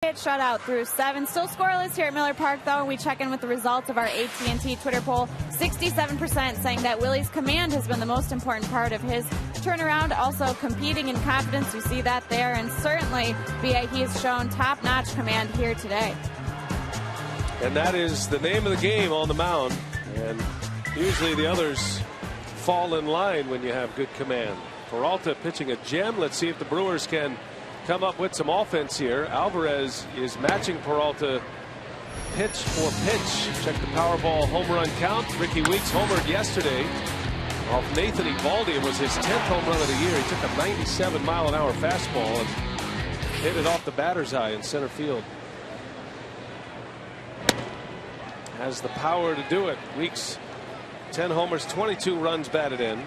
Shutout through 7. Still scoreless here at Miller Park, though. We check in with the results of our AT&T Twitter poll. 67% saying that Willie's command has been the most important part of his turnaround. Also competing in confidence. You see that there. And certainly, B.A., he has shown top-notch command here today. And that is the name of the game on the mound. And usually the others fall in line when you have good command. Peralta pitching a gem. Let's see if the Brewers can come up with some offense here. Alvarez is matching Peralta pitch for pitch. Check the Powerball home run count. Ricky Weeks homered yesterday off Nathan Eovaldi. It was his 10th home run of the year. He took a 97-mile-an-hour fastball and hit it off the batter's eye in center field. Has the power to do it. Weeks 10 homers, 22 runs batted in.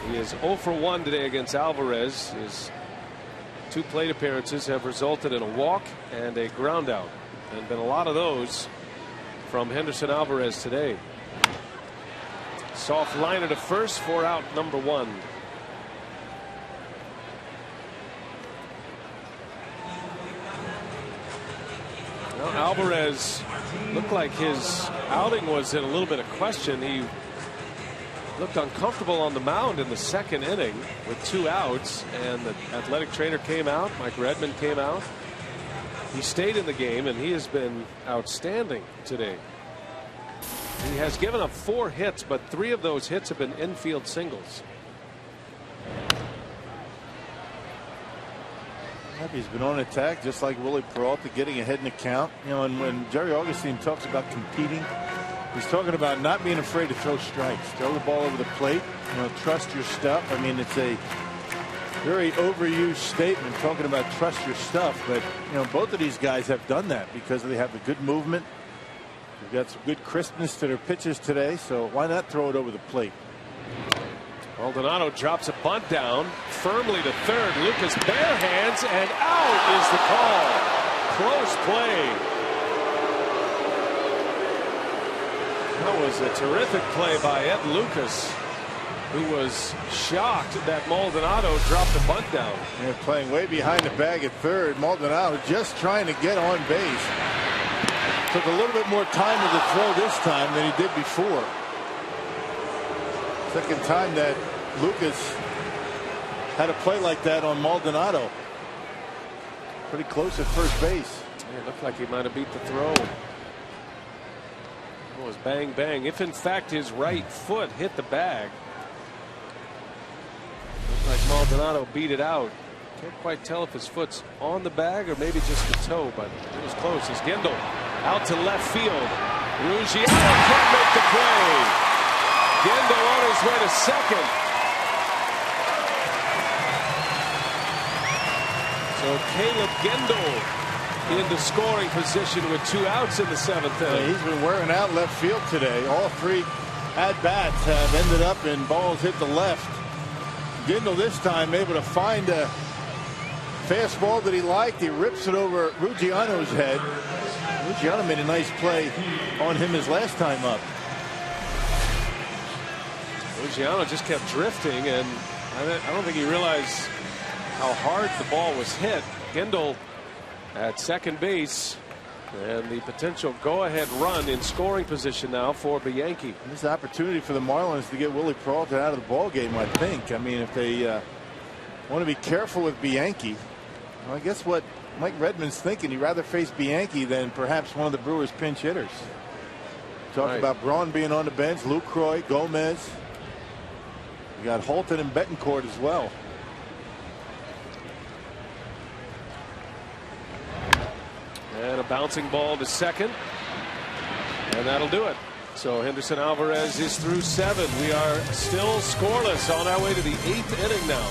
He is 0 for 1 today against Alvarez. His 2 plate appearances have resulted in a walk and a ground out, and been a lot of those from Henderson Alvarez today. Soft liner to first for out number 1. Well, Alvarez looked like his outing was in a little bit of question. He looked uncomfortable on the mound in the second inning with 2 outs, and the athletic trainer came out. Mike Redmond came out. He stayed in the game, and he has been outstanding today. He has given up 4 hits, but 3 of those hits have been infield singles. He's been on attack just like Willie Peralta, getting ahead in the count. You know, and when Jerry Augustine talks about competing, he's talking about not being afraid to throw strikes, throw the ball over the plate, you know, trust your stuff. I mean, it's a very overused statement talking about trust your stuff, but you know, both of these guys have done that because they have a good movement. They've got some good crispness to their pitches today, so why not throw it over the plate? Maldonado drops a bunt down firmly to third. Lucas bare hands, and out is the call. Close play. That was a terrific play by Ed Lucas, who was shocked that Maldonado dropped a bunt down. They're playing way behind the bag at third. Maldonado just trying to get on base. Took a little bit more time to the throw this time than he did before. Second time that Lucas had a play like that on Maldonado. Pretty close at first base. Yeah, it looked like he might have beat the throw. It was bang bang. If in fact his right foot hit the bag, looked like Maldonado beat it out. Can't quite tell if his foot's on the bag or maybe just the toe, but it was close. As Gendel out to left field. Ruggiano can't make the play. Gendel on his way to second. So Caleb Gendel into scoring position with 2 outs in the 7th inning. He's been wearing out left field today. All 3 at-bats have ended up in balls hit the left. Gendel this time able to find a fastball that he liked. He rips it over Ruggiano's head. Ruggiano made a nice play on him his last time up. Ruggiano just kept drifting, and I don't think he realized how hard the ball was hit. Gendel at second base, and the potential go-ahead run in scoring position now for Bianchi. This is an opportunity for the Marlins to get Willie Peralta out of the ball game, I think. I mean, if they want to be careful with Bianchi, well, I guess what Mike Redmond's thinking, he'd rather face Bianchi than perhaps one of the Brewers' pinch hitters. Talk about Braun being on the bench, Lucroy, Gomez. You got Holton and Betancourt as well. And a bouncing ball to second, and that'll do it. So Henderson Alvarez is through 7. We are still scoreless on our way to the 8th inning now.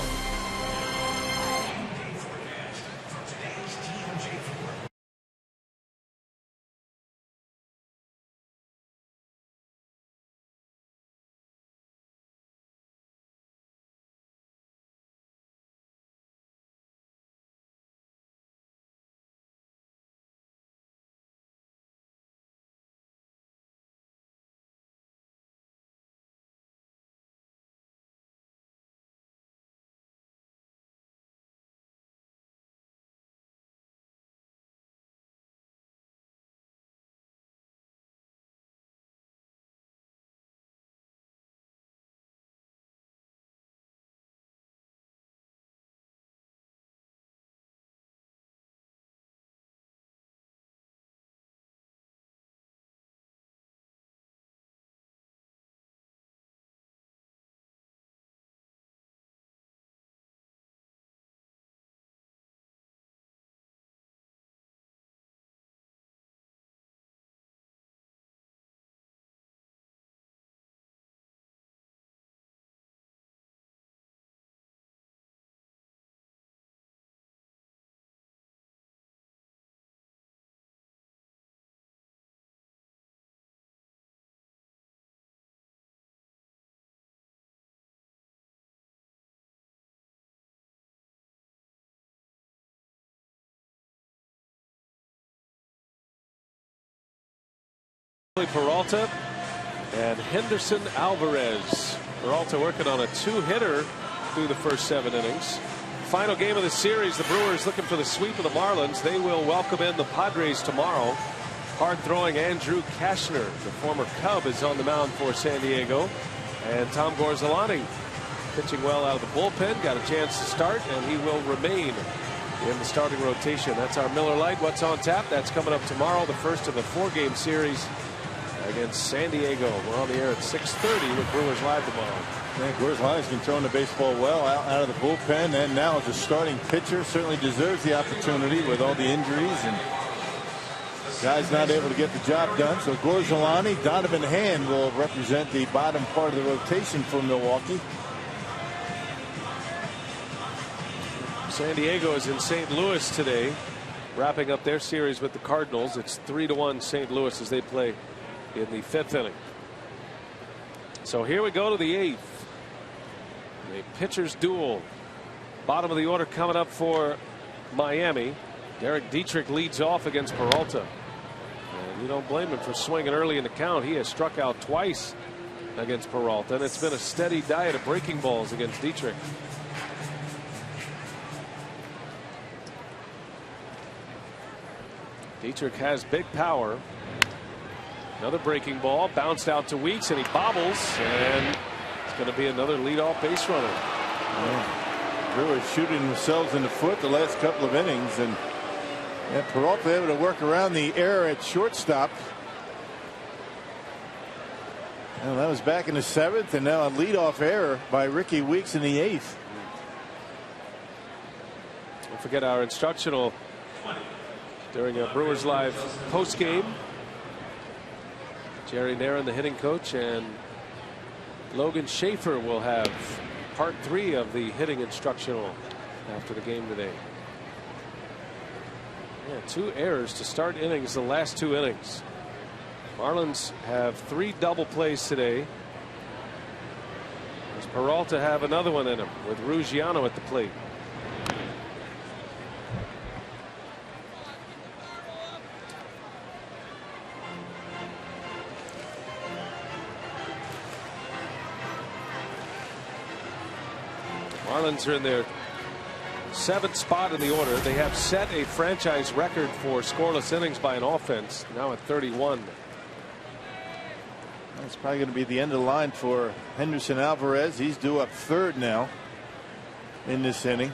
Peralta and Henderson Alvarez. Peralta working on a 2-hitter through the first 7 innings. Final game of the series, the Brewers looking for the sweep of the Marlins. They will welcome in the Padres tomorrow. Hard-throwing Andrew Cashner, the former Cub, is on the mound for San Diego. And Tom Gorzelani pitching well out of the bullpen. Got a chance to start, and he will remain in the starting rotation. That's our Miller Lite. What's on tap? That's coming up tomorrow, the first of the 4-game series against San Diego. We're on the air at 6:30 with Brewers Live tomorrow. I think Gorzelani's been throwing the baseball well out of the bullpen, and now as a starting pitcher certainly deserves the opportunity with all the injuries and guys not able to get the job done. So Gorzelani, Donovan Hand will represent the bottom part of the rotation for Milwaukee. San Diego is in St. Louis today, wrapping up their series with the Cardinals. It's 3-1 St. Louis as they play in the 5th inning. So here we go to the 8th. A pitcher's duel. Bottom of the order coming up for Miami. Derek Dietrich leads off against Peralta. And you don't blame him for swinging early in the count. He has struck out twice against Peralta, and it's been a steady diet of breaking balls against Dietrich. Dietrich has big power. Another breaking ball bounced out to Weeks, and he bobbles, and it's going to be another leadoff base runner. Yeah. Brewers shooting themselves in the foot the last couple of innings, and Peralta able to work around the error at shortstop. And that was back in the 7th, and now a leadoff error by Ricky Weeks in the 8th. Don't forget our instructional during a Brewers Live post game. Jerry Naron, the hitting coach, and Logan Schaefer will have part 3 of the hitting instructional after the game today. Yeah, 2 errors to start innings, the last 2 innings. Marlins have 3 double plays today. Does Peralta have another one in him with Ruggiano at the plate? Marlins are in their 7th spot in the order. They have set a franchise record for scoreless innings by an offense, now at 31. That's probably going to be the end of the line for Henderson Alvarez. He's due up 3rd now in this inning.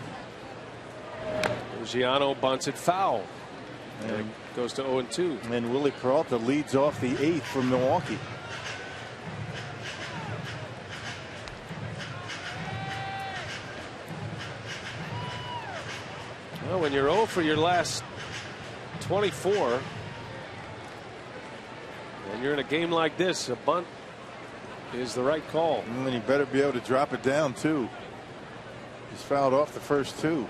Ruggiano bunts it foul, and it goes to 0-2. And Willie Peralta leads off the 8th for Milwaukee. Well, when you're 0 for your last 24, and you're in a game like this, a bunt is the right call. And you better be able to drop it down too. He's fouled off the first 2.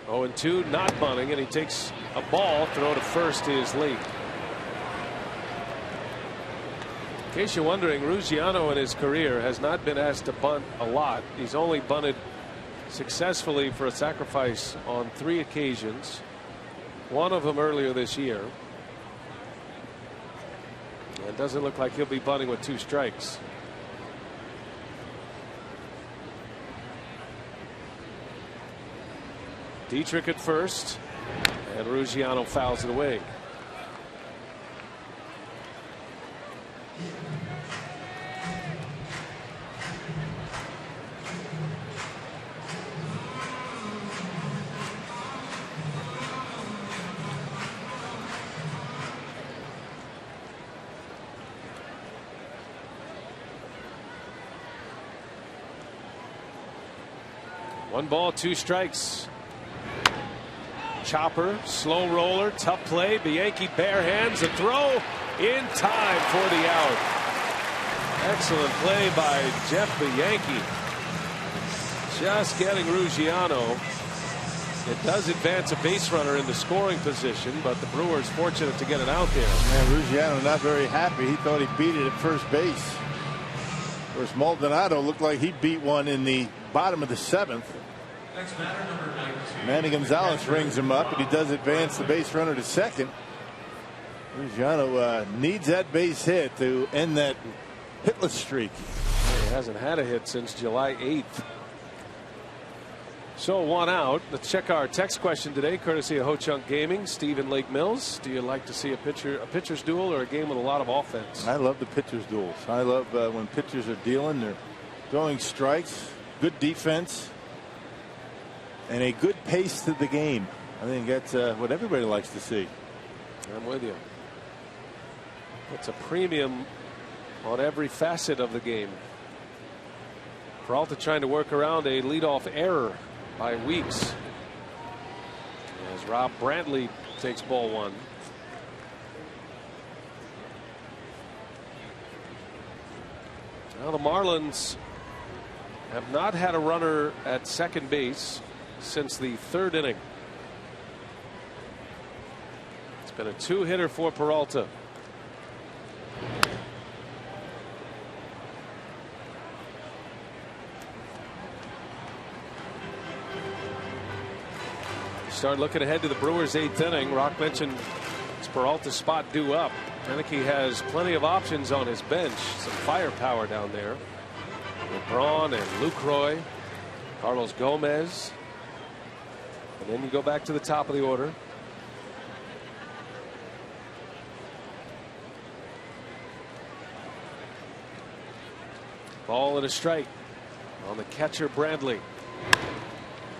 Oh, and 2 not bunting, and he takes a ball. Throw to first is late. In case you're wondering, Ruggiano in his career has not been asked to bunt a lot. He's only bunted successfully for a sacrifice on 3 occasions. One of them earlier this year. It doesn't look like he'll be bunting with 2 strikes. Dietrich at first, and Ruggiano fouls it away. One ball, 2 strikes. Chopper, slow roller, tough play. Bianchi bare hands, a throw in time for the out. Excellent play by Jeff Bianchi. Just getting Ruggiano. It does advance a base runner in the scoring position, but the Brewers fortunate to get it out there. Man, Ruggiano not very happy. He thought he beat it at first base. Of course, Maldonado looked like he beat one in the bottom of the 7th. Manny Gonzalez rings him up, and he does advance the base runner to second. Ruggiano needs that base hit to end that hitless streak. He hasn't had a hit since July 8th. So 1 out. Let's check our text question today, courtesy of Ho Chunk Gaming. Steve in Lake Mills. Do you like to see a pitcher's duel or a game with a lot of offense? I love the pitcher's duels. I love when pitchers are dealing. They're throwing strikes, good defense, and a good pace to the game. I think that's what everybody likes to see. I'm with you. It's a premium on every facet of the game. Peralta trying to work around a leadoff error by Weeks as Rob Brantley takes ball 1. Now the Marlins have not had a runner at second base since the 3rd inning. It's been a 2-hitter for Peralta. Start looking ahead to the Brewers' 8th inning. Rock mentioned it's Peralta's spot due up. Roenicke has plenty of options on his bench. Some firepower down there. With Braun and Lucroy, Carlos Gomez. And then you go back to the top of the order. Ball and a strike on the catcher Bradley.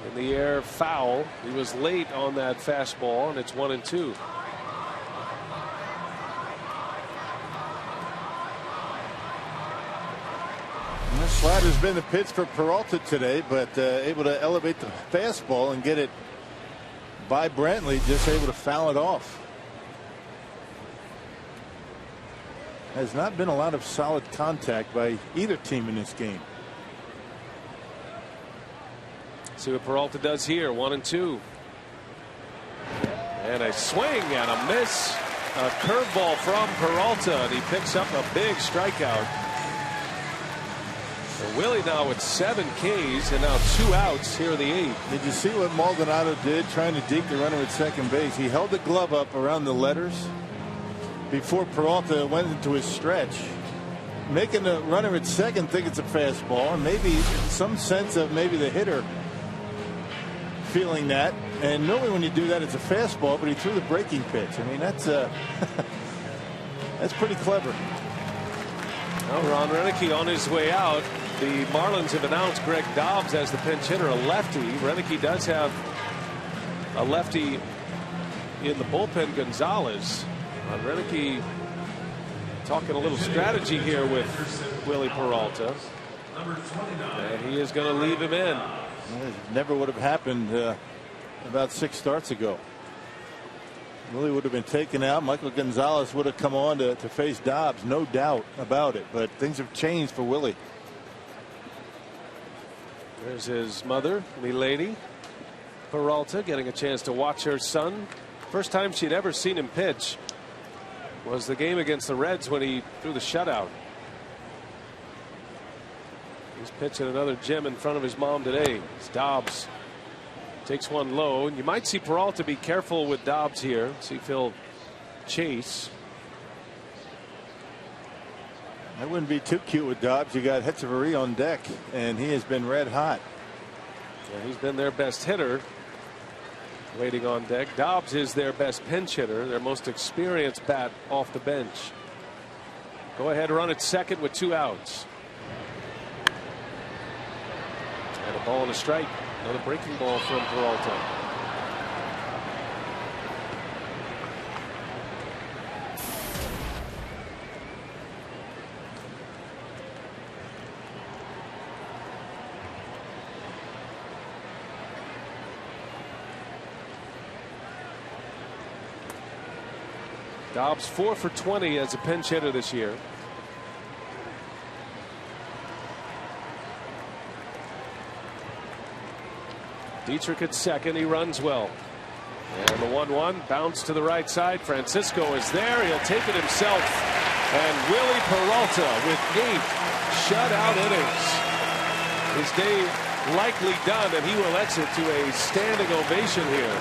In the air, foul. He was late on that fastball, and it's 1-2. And the slider's been the pitch for Peralta today, but able to elevate the fastball and get it by Brantley, just able to foul it off. Has not been a lot of solid contact by either team in this game. See what Peralta does here. 1-2. And a swing and a miss. A curveball from Peralta, and he picks up a big strikeout. So Willie now with 7 Ks and now 2 outs here in the 8th. Did you see what Maldonado did trying to deke the runner at second base? He held the glove up around the letters before Peralta went into his stretch, making the runner at second think it's a fastball, and maybe some sense of maybe the hitter feeling that. And normally when you do that, it's a fastball, but he threw the breaking pitch. I mean, that's that's pretty clever. Well, Ron Roenicke on his way out. The Marlins have announced Greg Dobbs as the pinch hitter, a lefty. Roenicke does have a lefty in the bullpen, Gonzalez. Roenicke talking a little strategy here with Willie Peralta, and he is going to leave him in. It never would have happened about 6 starts ago. Willie would have been taken out. Michael Gonzalez would have come on to face Dobbs, no doubt about it. But things have changed for Willie. There's his mother, Milady Peralta, getting a chance to watch her son. First time she'd ever seen him pitch was the game against the Reds when he threw the shutout. He's pitching another gem in front of his mom today. As Dobbs takes one low, and you might see Peralta be careful with Dobbs here. See if he'll chase. I wouldn't be too cute with Dobbs. You got Hechavarria on deck, and he has been red hot. Yeah, he's been their best hitter. Waiting on deck. Dobbs is their best pinch hitter, their most experienced bat off the bench. Go ahead, run at second with 2 outs. And a ball and a strike. Another breaking ball from Peralta. Dobbs 4 for 20 as a pinch hitter this year. Dietrich at second. He runs well. And the 1-1 bounce to the right side. Francisco is there. He'll take it himself. And Willie Peralta with 8 shutout innings. His day likely done, and he will exit to a standing ovation here.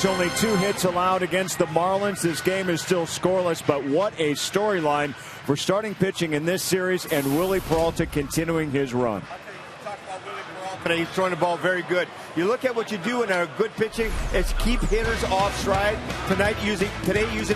Only 2 hits allowed against the Marlins. This game is still scoreless, but what a storyline for starting pitching in this series, and Willie Peralta continuing his run. He's throwing the ball very good. You look at what you do in our good pitching is keep hitters off stride. Today using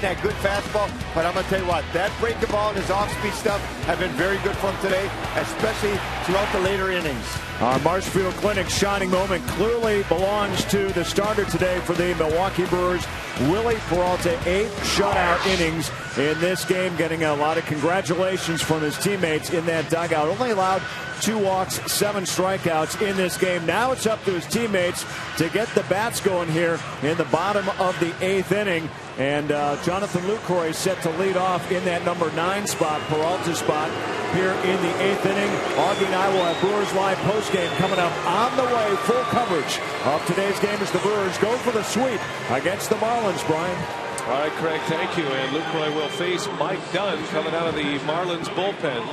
that good fastball. But I'm going to tell you what, that breaking ball and his off-speed stuff have been very good for him today, especially throughout the later innings. Our Marshfield Clinic shining moment clearly belongs to the starter today for the Milwaukee Brewers, Willie Peralta. 8 shutout innings in this game, getting a lot of congratulations from his teammates in that dugout. Only allowed 2 walks, 7 strikeouts in this game. Now it's up to his teammates to get the bats going here in the bottom of the 8th inning. And Jonathan Lucroy set to lead off in that number 9 spot, Peralta spot, here in the 8th inning. Augie and I will have Brewers Live postgame coming up on the way. Full coverage of today's game as the Brewers go for the sweep against the Marlins, Brian. All right, Craig, thank you. And Lucroy will face Mike Dunn coming out of the Marlins bullpen.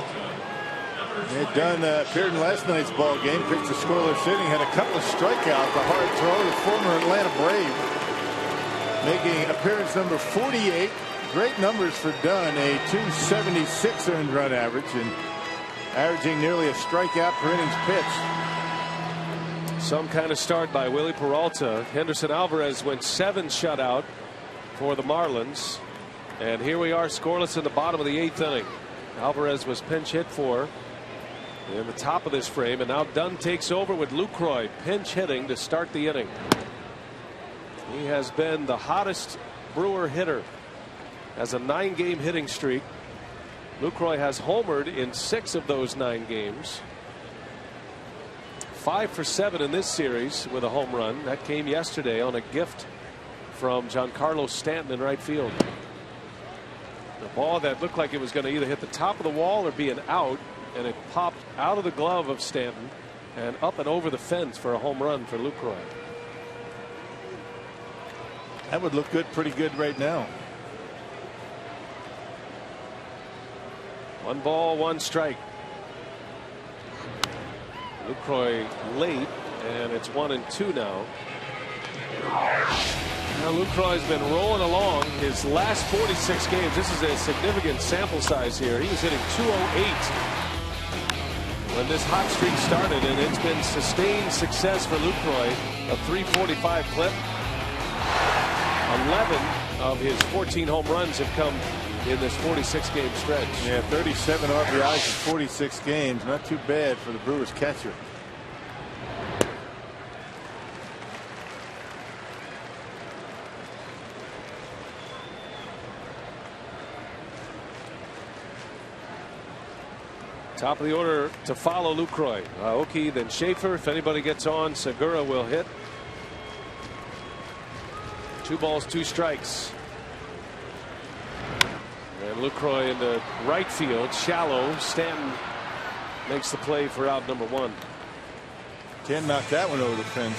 Dunn appeared in last night's ball game, pitched a scoreless inning, had a couple of strikeouts, a hard throw, the former Atlanta Brave, making appearance number 48. Great numbers for Dunn, a .276 earned run average, and averaging nearly a strikeout per innings pitched. Some kind of start by Willie Peralta. Henderson Alvarez went 7 shutout for the Marlins, and here we are scoreless in the bottom of the 8th inning. Alvarez was pinch hit for in the top of this frame, and now Dunn takes over with Lucroy pinch hitting to start the inning. He has been the hottest Brewer hitter, has a 9-game hitting streak. Lucroy has homered in 6 of those 9 games. 5 for 7 in this series with a home run. That came yesterday on a gift from Giancarlo Stanton in right field. The ball that looked like it was going to either hit the top of the wall or be an out, and it popped out of the glove of Stanton and up and over the fence for a home run for Lucroy. That would look good, pretty good right now. 1 ball, 1 strike. Lucroy late, and it's 1-2 now. Now Lucroy's been rolling along his last 46 games. This is a significant sample size here. He was hitting .208 when this hot streak started, and it's been sustained success for Lucroy. A .345 clip. 11 of his 14 home runs have come in this 46-game stretch. Yeah, 37 RBIs in 46 games. Not too bad for the Brewers catcher. Top of the order to follow Lucroy. Aoki, then Schaefer. If anybody gets on, Segura will hit. 2 balls, 2 strikes. And Lucroy in the right field, shallow. Stanton makes the play for out number 1. Can't knock that one over the fence.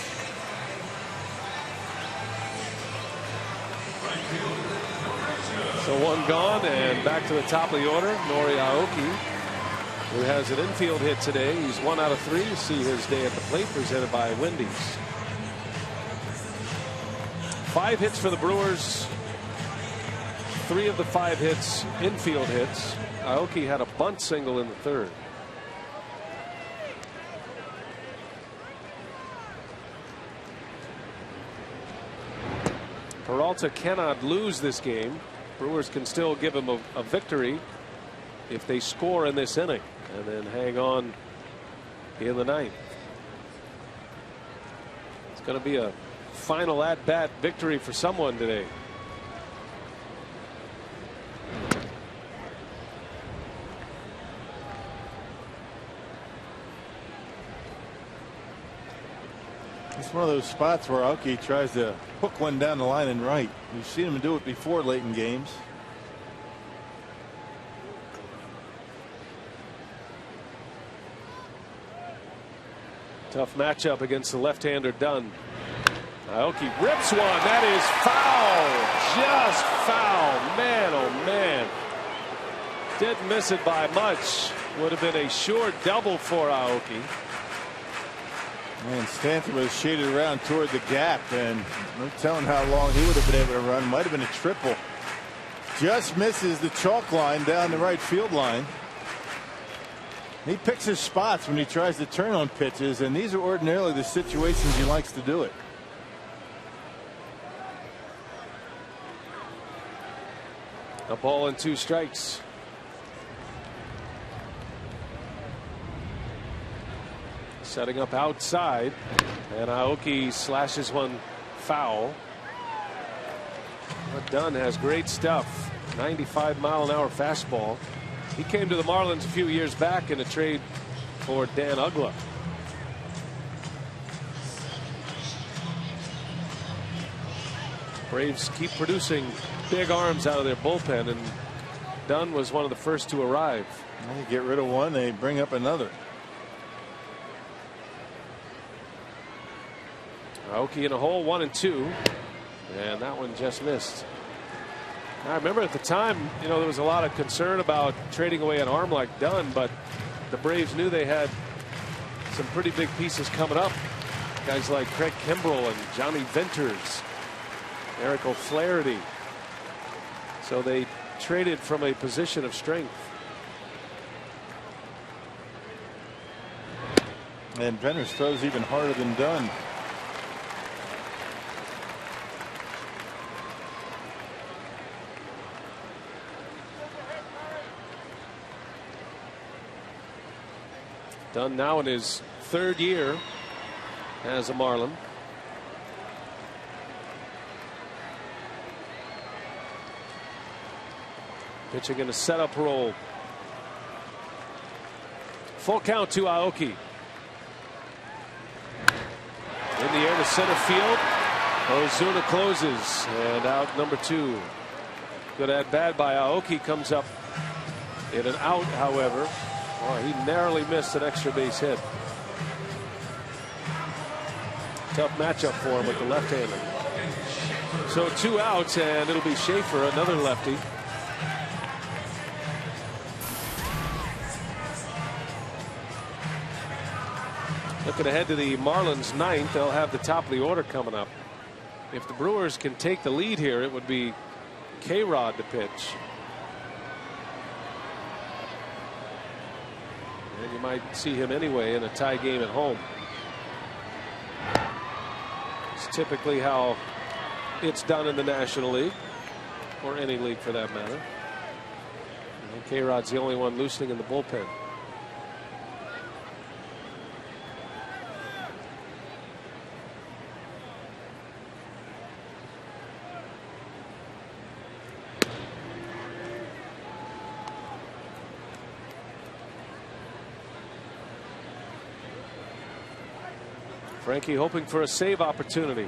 So 1 gone, and back to the top of the order, Nori Aoki, who has an infield hit today. He's 1 out of 3. You see his day at the plate presented by Wendy's. 5 hits for the Brewers. 3 of the 5 hits infield hits. Aoki had a bunt single in the 3rd. Peralta cannot lose this game. Brewers can still give him a victory if they score in this inning and then hang on in the 9th. It's going to be a final at-bat victory for someone today. It's one of those spots where Aoki tries to hook one down the line and right. We've seen him do it before late in games. Tough matchup against the left-hander Dunn. Aoki rips one. That is foul. Just foul. Man, oh man. Didn't miss it by much. Would have been a sure double for Aoki. And Stanton was shaded around toward the gap, and no telling how long he would have been able to run. Might have been a triple. Just misses the chalk line down the right field line. He picks his spots when he tries to turn on pitches, and these are ordinarily the situations he likes to do it. A ball and 2 strikes. Setting up outside, and Aoki slashes one foul. But Dunn has great stuff. 95-mile-an-hour fastball. He came to the Marlins a few years back in a trade for Dan Uggla. Braves keep producing big arms out of their bullpen, and Dunn was one of the first to arrive. They get rid of one, they bring up another. Aoki in a hole, 1-2, and that one just missed. I remember at the time, you know, there was a lot of concern about trading away an arm like Dunn, but the Braves knew they had some pretty big pieces coming up. Guys like Craig Kimbrell and Johnny Venters, Eric O'Flaherty. So they traded from a position of strength. And Venters throws even harder than Dunn. Dunn now in his 3rd year as a Marlin. Pitching in a setup role. Full count to Aoki. In the air to center field. Ozuna closes, and out number 2. Good at bat by Aoki, comes up in an out, however. Oh, he narrowly missed an extra base hit. Tough matchup for him with the left-hander. So 2 outs, and it'll be Schaefer, another lefty. Looking ahead to the Marlins' 9th, they'll have the top of the order coming up. If the Brewers can take the lead here, it would be K-Rod to pitch. And you might see him anyway in a tie game at home. It's typically how it's done in the National League, or any league for that matter. And K-Rod's the only one loosening in the bullpen. Frankie hoping for a save opportunity.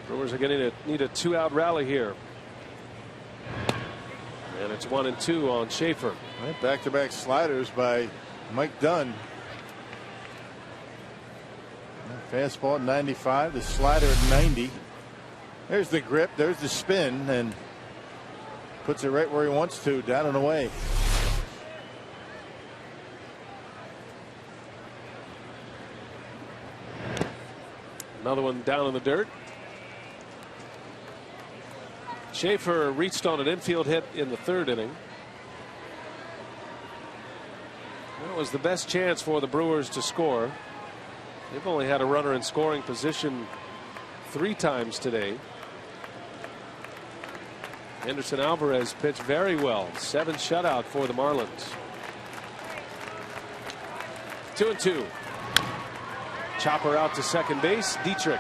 Brewers are going to need a 2-out rally here. And it's 1-2 on Schaefer. Right, back-to-back sliders by Mike Dunn. Fastball at 95, the slider at 90. There's the grip, there's the spin, and puts it right where he wants to, down and away. Another one down in the dirt. Schaefer reached on an infield hit in the 3rd inning. That was the best chance for the Brewers to score. They've only had a runner in scoring position 3 times today. Anderson Alvarez pitched very well. 7 shutout for the Marlins. 2-2. Chopper out to second base. Dietrich.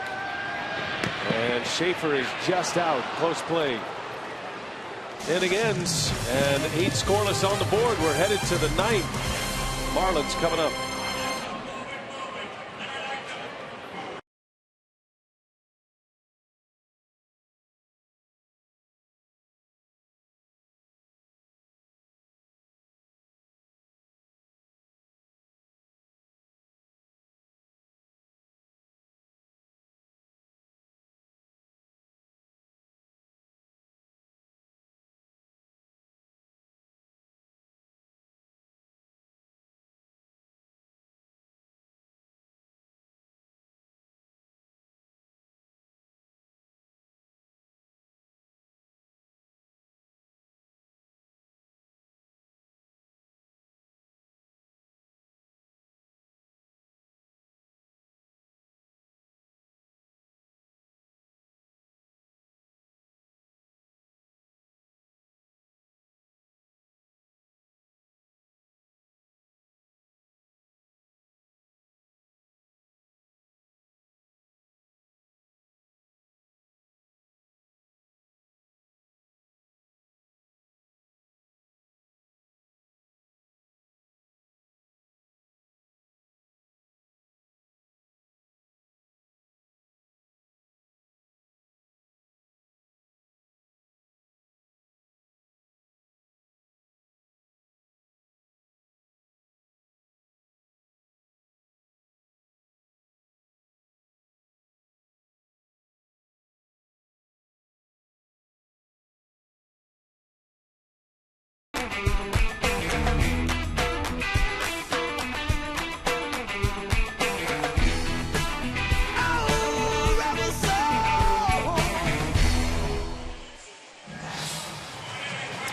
And Schaefer is just out. Close play. Inning ends, and 8 scoreless on the board. We're headed to the 9th. Marlins coming up.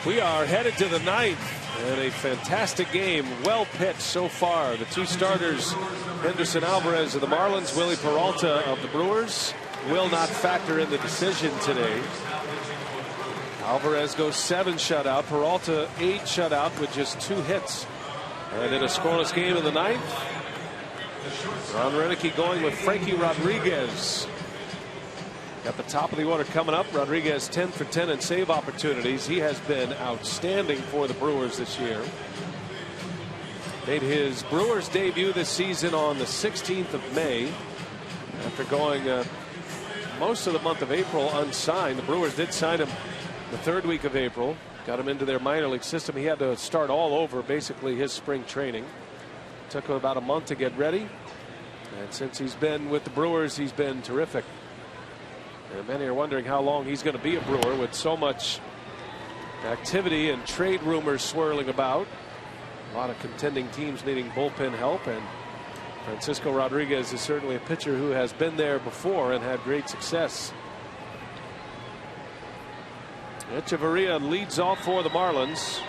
We are headed to the ninth, and a fantastic game, well pitched so far. The two starters, Henderson Alvarez of the Marlins, Willie Peralta of the Brewers, will not factor in the decision today. Alvarez goes 7 shutout, Peralta 8 shutout with just 2 hits. And in a scoreless game in the ninth, Ron Roenicke going with Frankie Rodriguez. At the top of the order coming up, Rodriguez 10 for 10 in save opportunities. He has been outstanding for the Brewers this year. Made his Brewers debut this season on the 16th of May. After going most of the month of April unsigned. The Brewers did sign him the 3rd week of April. Got him into their minor league system. He had to start all over basically his spring training. Took him about a month to get ready. And since he's been with the Brewers, he's been terrific. And many are wondering how long he's going to be a Brewer with so much activity and trade rumors swirling about. A lot of contending teams needing bullpen help, and Francisco Rodriguez is certainly a pitcher who has been there before and had great success. Echeverria leads off for the Marlins.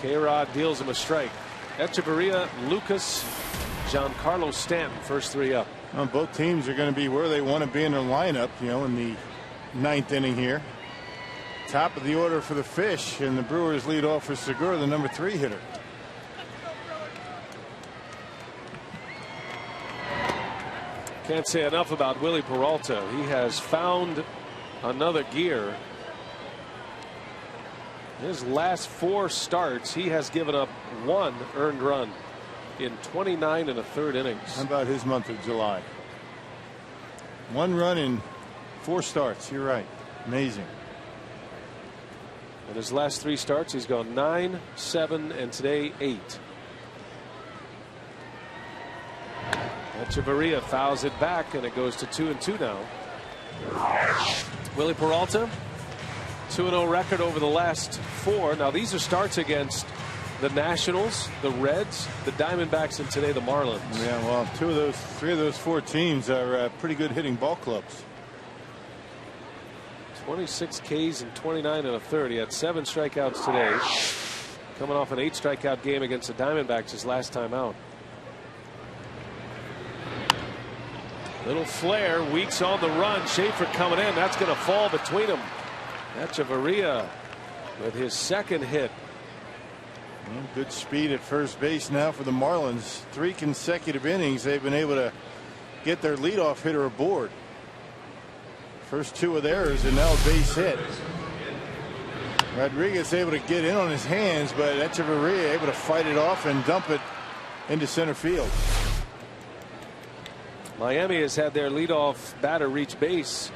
K-Rod deals him a strike. Echeverria, Lucas, Giancarlo Stanton, first 3 up. Well, both teams are going to be where they want to be in their lineup, you know, in the 9th inning here. Top of the order for the Fish, and the Brewers lead off for Segura, the number 3 hitter. Can't say enough about Willie Peralta. He has found another gear. His last 4 starts, he has given up 1 earned run in 29 1/3 innings. How about his month of July? 1 run in 4 starts. You're right. Amazing. In his last 3 starts, he's gone 9, 7, and today 8. Echeverria fouls it back, and it goes to 2-2 now. Willie Peralta, 2-0 record over the last 4. Now these are starts against the Nationals, the Reds, the Diamondbacks, and today the Marlins. Yeah, well, 3 of those 4 teams are pretty good hitting ball clubs. 26 Ks in 29 1/3. He had 7 strikeouts today. Coming off an 8 strikeout game against the Diamondbacks his last time out. Little flare, Weeks on the run. Schaefer coming in. That's going to fall between them. Echeverria with his 2nd hit. Well, good speed at first base now for the Marlins. 3 consecutive innings they've been able to get their leadoff hitter aboard. First 2 of theirs, and now a base hit. Rodriguez able to get in on his hands, but Echeverria able to fight it off and dump it into center field. Miami has had their leadoff batter reach base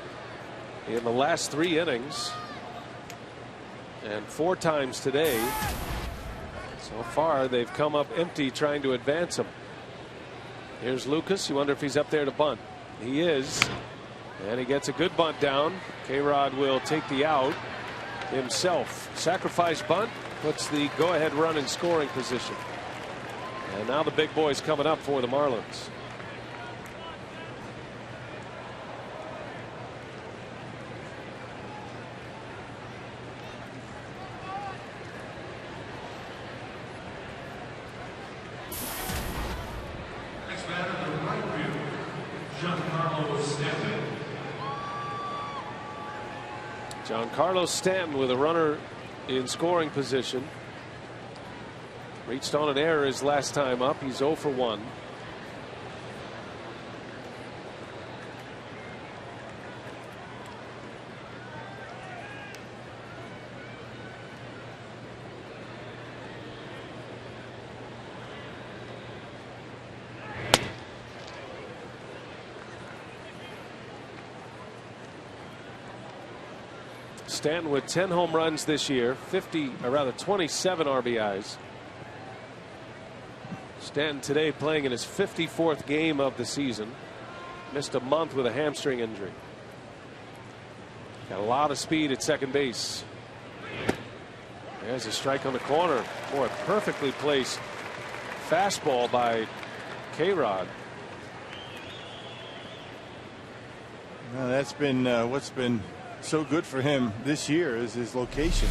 in the last 3 innings, and 4 times today. So far they've come up empty trying to advance him. Here's Lucas. You wonder if he's up there to bunt. He is, and he gets a good bunt down. K-Rod will take the out himself. Sacrifice bunt puts the go-ahead run in scoring position. And now the big boys coming up for the Marlins. Giancarlo Stanton with a runner in scoring position. Reached on an error his last time up. He's 0 for 1. Stanton with 10 home runs this year, 27 RBIs. Stanton today playing in his 54th game of the season. Missed a month with a hamstring injury. Got a lot of speed at second base. There's a strike on the corner. Boy, a perfectly placed fastball by K-Rod. Now that's been what's been so good for him this year is his location.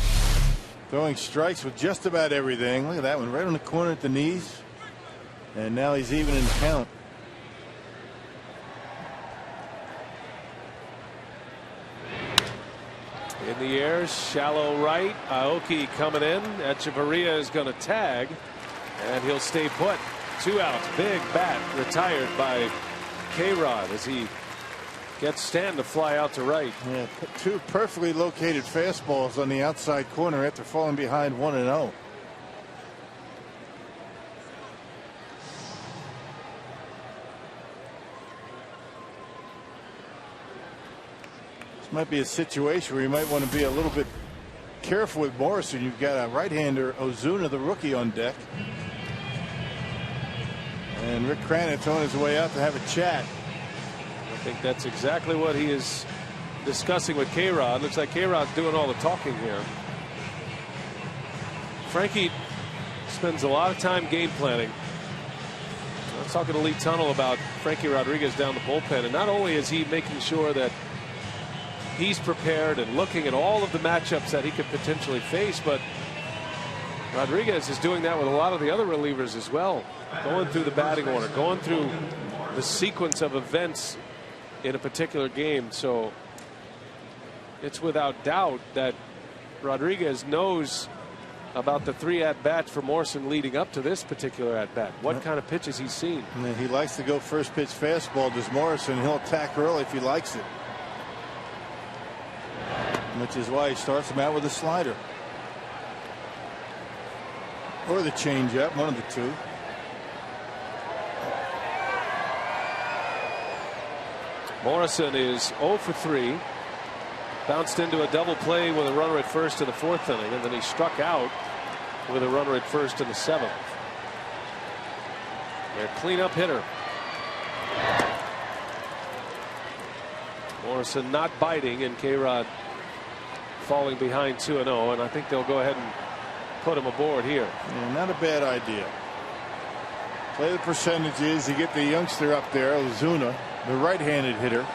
Throwing strikes with just about everything. Look at that one right on the corner at the knees. And now he's even in count. In the air, shallow right. Aoki coming in. Echeverria is going to tag, and he'll stay put. 2 outs. Big bat retired by K-Rod as he gets Stanton to fly out to right. Yeah, 2 perfectly located fastballs on the outside corner after falling behind 1-0. This might be a situation where you might want to be a little bit careful with Morrison. You've got a right-hander, Ozuna, the rookie, on deck. And Rick Kranitz on his way out to have a chat. I think that's exactly what he is discussing with K-Rod. Looks like K-Rod's doing all the talking here. Frankie spends a lot of time game planning. I was talking to Lee Tunnell about Frankie Rodriguez down the bullpen, and not only is he making sure that he's prepared and looking at all of the matchups that he could potentially face, but Rodriguez is doing that with a lot of the other relievers as well, going through the batting order, going through the sequence of events in a particular game. So it's without doubt that Rodriguez knows about the 3 at-bats for Morrison leading up to this particular at-bat. What kind of pitches he's seen. And he likes to go first pitch fastball. Does Morrison? He'll attack early if he likes it, which is why he starts him out with a slider or the changeup, one of the 2. Morrison is 0 for 3. Bounced into a double play with a runner at first in the 4th inning, and then he struck out with a runner at first in the 7th. Their cleanup hitter. Morrison not biting, and K-Rod falling behind 2-0, and I think they'll go ahead and put him aboard here. Yeah, not a bad idea. Play the percentages. You get the youngster up there, Ozuna, the right-handed hitter.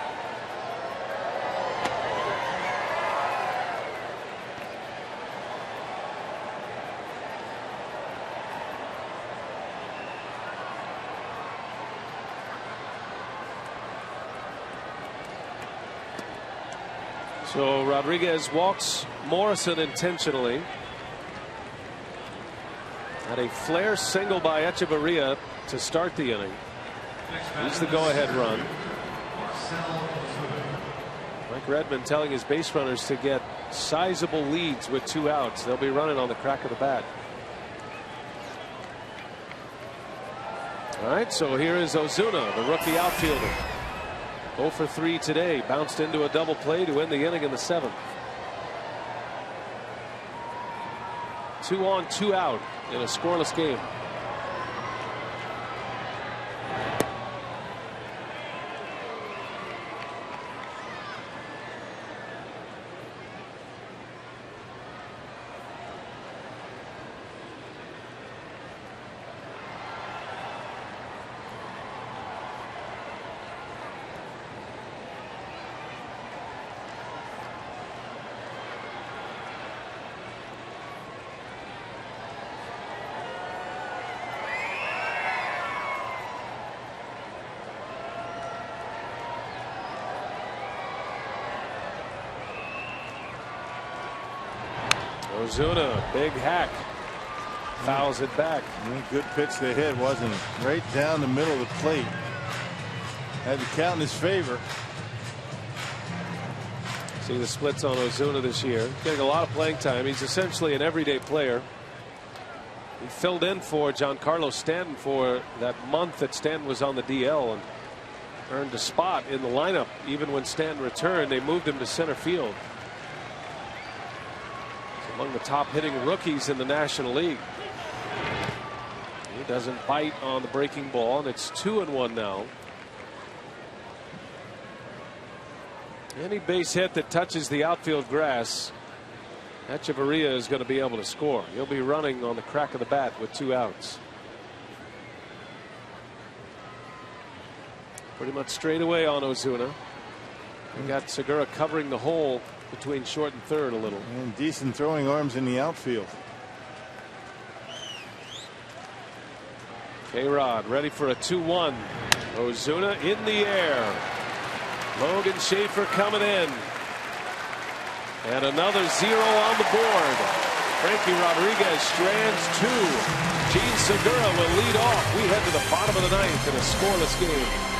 So Rodriguez walks Morrison intentionally. Had a flare single by Echeverria to start the inning. He's the go-ahead run. Mike Redmond telling his base runners to get sizable leads with 2 outs. They'll be running on the crack of the bat. All right, so here is Ozuna, the rookie outfielder. 0 for 3 today. Bounced into a double play to end the inning in the 7th. 2 on, 2 out in a scoreless game. Ozuna, big hack, fouls it back. Good pitch to hit, wasn't it? Right down the middle of the plate. Had the count in his favor. See the splits on Ozuna this year. Getting a lot of playing time. He's essentially an everyday player. He filled in for Giancarlo Stanton for that month that Stanton was on the DL and earned a spot in the lineup. Even when Stanton returned, they moved him to center field. Among the top hitting rookies in the National League. He doesn't bite on the breaking ball, and it's 2-1 now. Any base hit that touches the outfield grass Echeverria is going to be able to score. He'll be running on the crack of the bat with 2 outs. Pretty much straight away on Ozuna. We got Segura covering the hole between short and third a little. And decent throwing arms in the outfield. K-Rod ready for a 2-1. Ozuna in the air. Logan Schaefer coming in. And another 0 on the board. Frankie Rodriguez strands 2. Gene Segura will lead off. We head to the bottom of the 9th in a scoreless game.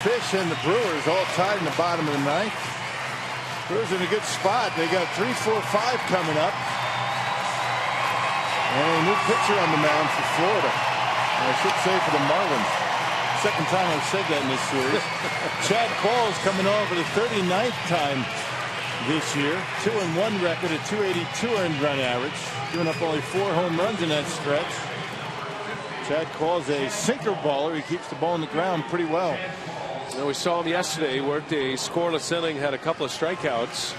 Fish and the Brewers all tied in the bottom of the 9th. Brewers in a good spot. They got 3, 4, 5 coming up. And a new pitcher on the mound for Florida. I should say for the Marlins. Second time I've said that in this series. Chad Qualls coming on for the 39th time this year. 2-1 record at .282 earned run average. Giving up only 4 home runs in that stretch. Chad Qualls a sinker baller. He keeps the ball on the ground pretty well. You know, we saw him yesterday. He worked a scoreless inning, had a couple of strikeouts.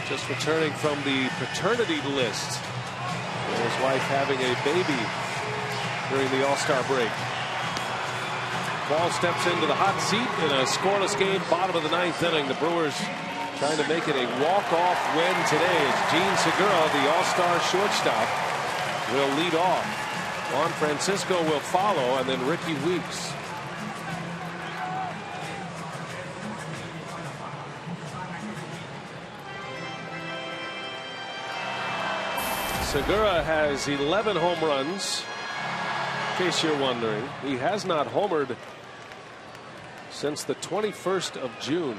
Just returning from the paternity list. His wife having a baby during the All-Star break. Ball steps into the hot seat in a scoreless game, bottom of the 9th inning. The Brewers trying to make it a walk-off win today as Gene Segura, the All-Star shortstop, will lead off. Juan Francisco will follow, and then Ricky Weeks. Segura has 11 home runs. In case you're wondering, he has not homered since the 21st of June.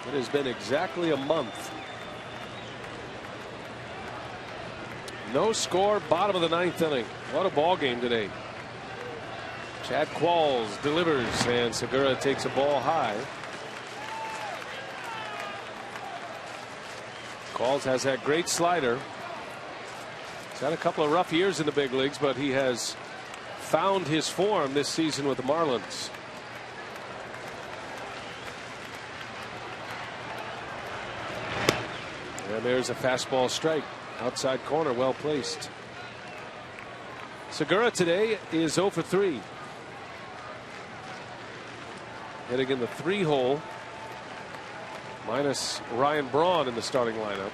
It has been exactly a month. No score, bottom of the 9th inning. What a ball game today. Chad Qualls delivers, and Segura takes a ball high. Qualls has that great slider. He's had a couple of rough years in the big leagues, but he has found his form this season with the Marlins. And there's a fastball strike. Outside corner, well placed. Segura today is 0 for 3. Hitting in the 3-hole. Minus Ryan Braun in the starting lineup.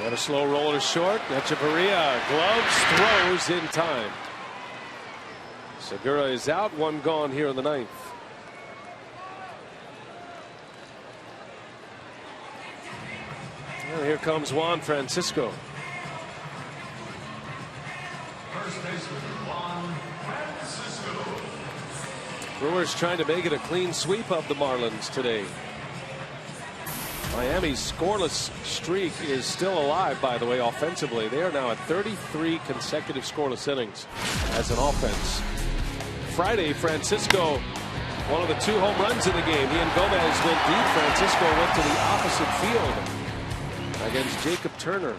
And a slow roller short. Echeverria gloves, throws in time. Segura is out, 1 gone here in the 9th. And here comes Juan Francisco. First baseman Juan Francisco. Brewers trying to make it a clean sweep of the Marlins today. Miami's scoreless streak is still alive, by the way, offensively. They are now at 33 consecutive scoreless innings as an offense. Friday, Francisco, one of the 2 home runs in the game. He and Gomez went deep. Francisco went to the opposite field against Jacob Turner.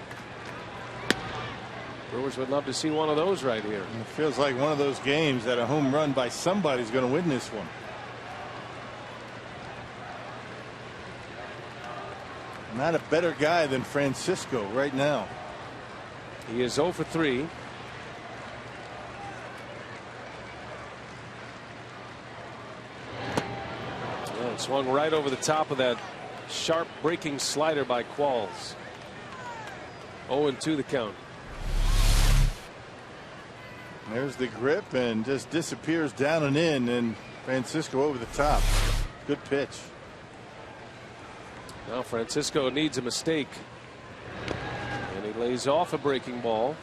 Brewers would love to see one of those right here. It feels like one of those games that a home run by somebody's going to win this one. Not a better guy than Francisco right now. He is 0 for 3. Yeah, swung right over the top of that sharp breaking slider by Qualls. 0-2 the count. There's the grip and just disappears down and in, and Francisco over the top. Good pitch. Now Francisco needs a mistake, and he lays off a breaking ball.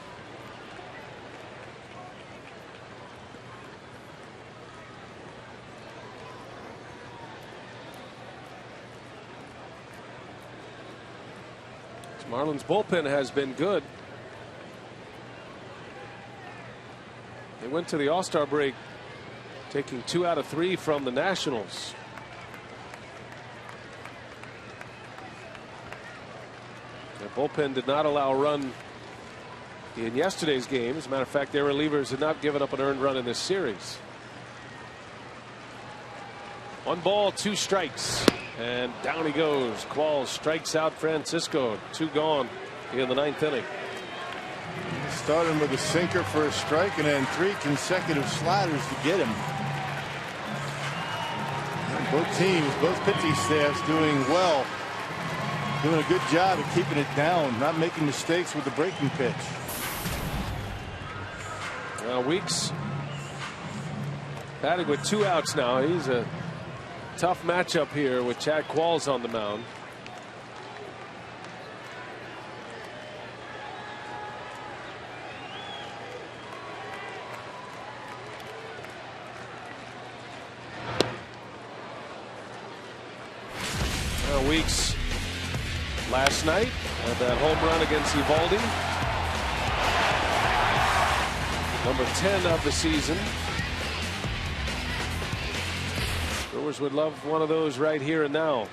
Marlins bullpen has been good. They went to the All-Star break taking 2 out of 3 from the Nationals. Their bullpen did not allow a run in yesterday's game. As a matter of fact, their relievers had not given up an earned run in this series. 1 ball, 2 strikes, and down he goes. Qualls strikes out Francisco. 2 gone in the 9th inning. Starting with a sinker for a strike and then 3 consecutive sliders to get him. And both teams, both pitching staffs doing well. Doing a good job of keeping it down, not making mistakes with the breaking pitch. Weeks batting with 2 outs now. He's a tough matchup here with Chad Qualls on the mound. Weeks last night had that home run against Eovaldi, number 10 of the season. Brewers would love one of those right here and now.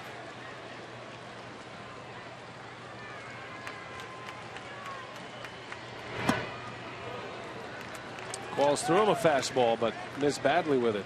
Qualls threw him a fastball, but missed badly with it.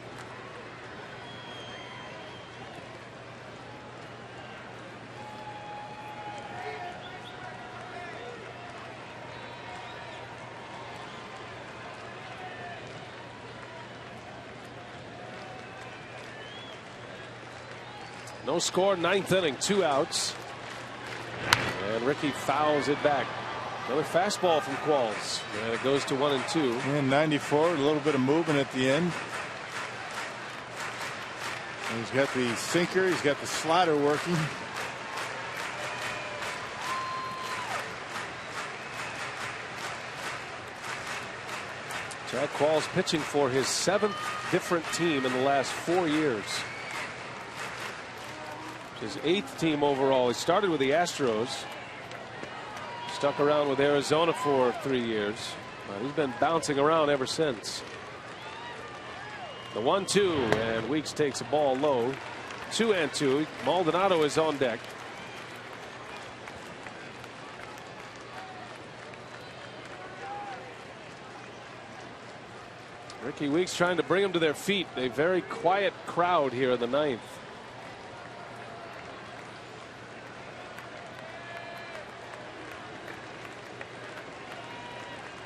No score, 9th inning, 2 outs. And Ricky fouls it back. Another fastball from Qualls. And it goes to 1-2. And 94, a little bit of movement at the end. And he's got the sinker, he's got the slider working. Chad Qualls pitching for his 7th different team in the last 4 years. His 8th team overall. He started with the Astros. Stuck around with Arizona for 3 years. He's been bouncing around ever since. The 1-2, and Weeks takes a ball low. 2-2. Maldonado is on deck. Ricky Weeks trying to bring them to their feet. A very quiet crowd here in the 9th.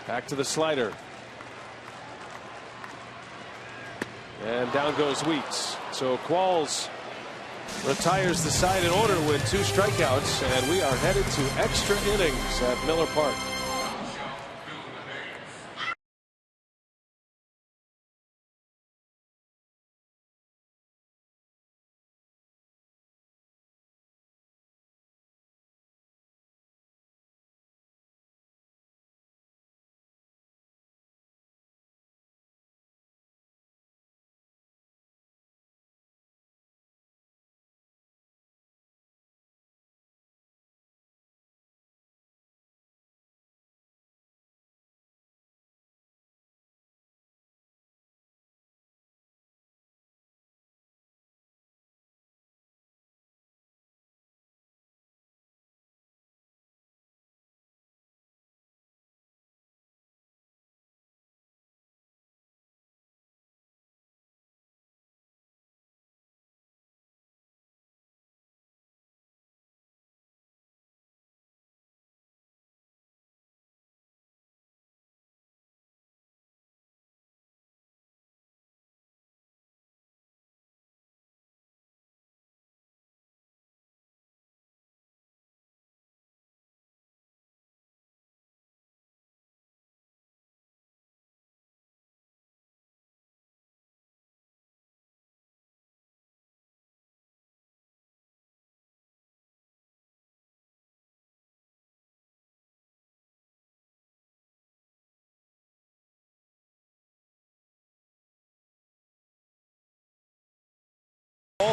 Back to the slider. And down goes Weeks. So Qualls retires the side in order with 2 strikeouts, and we are headed to extra innings at Miller Park.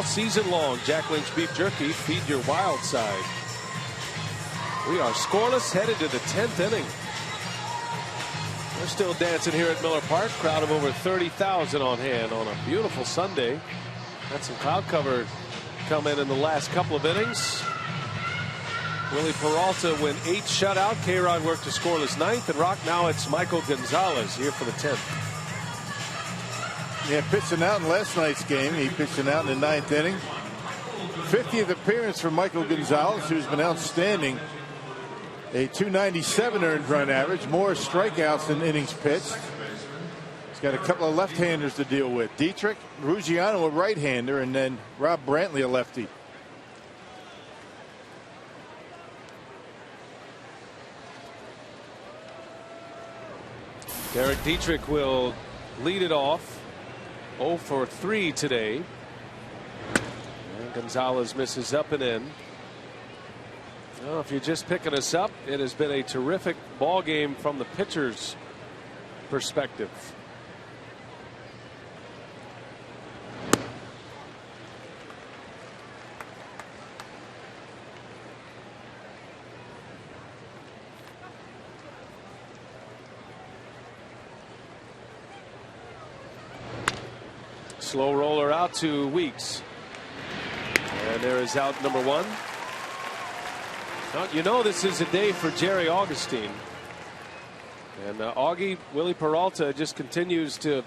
all season long. Jack Lynch Beef Jerky, feed your wild side. We are scoreless, headed to the 10th inning. We're still dancing here at Miller Park. Crowd of over 30,000 on hand on a beautiful Sunday. Had some cloud cover come in the last couple of innings. Willie Peralta went 8 shutout. K-Rod worked a scoreless 9th. And Rock, now it's Michael Gonzalez here for the 10th. Yeah, pitching out in last night's game. He pitched out in the 9th inning. 50th appearance for Michael Gonzalez, who's been outstanding. A .297 earned run average, more strikeouts than innings pitched. He's got a couple of left-handers to deal with. Dietrich, Ruggiano, a right-hander, and then Rob Brantley, a lefty. Derek Dietrich will lead it off. 0 for 3 today. And Gonzalez misses up and in. Well, if you're just picking us up, it has been a terrific ball game from the pitcher's perspective. Slow roller out to Weeks. And there is out number 1. Now, you know this is a day for Jerry Augustine. And Augie, Willie Peralta just continues to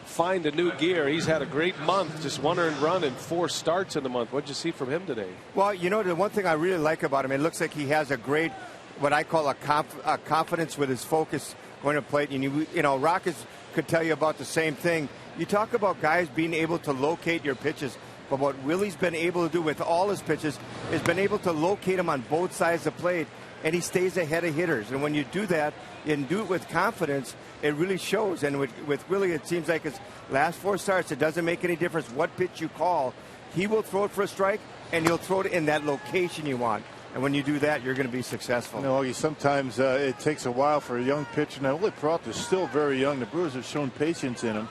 find a new gear. He's had a great month, just 1 earned run and 4 starts in the month. What did you see from him today? Well, you know, the one thing I really like about him, it looks like he has a great, what I call a confidence with his focus going to plate. And you know, Rockets could tell you about the same thing. You talk about guys being able to locate your pitches. But what Willie's been able to do with all his pitches is been able to locate them on both sides of the plate, and he stays ahead of hitters. And when you do that and do it with confidence, it really shows. And with Willie, it seems like his last 4 starts, it doesn't make any difference what pitch you call. He will throw it for a strike, and he'll throw it in that location you want. And when you do that, you're going to be successful. You know, Augie, sometimes it takes a while for a young pitcher. Now, Willie Peralta is still very young. The Brewers have shown patience in him.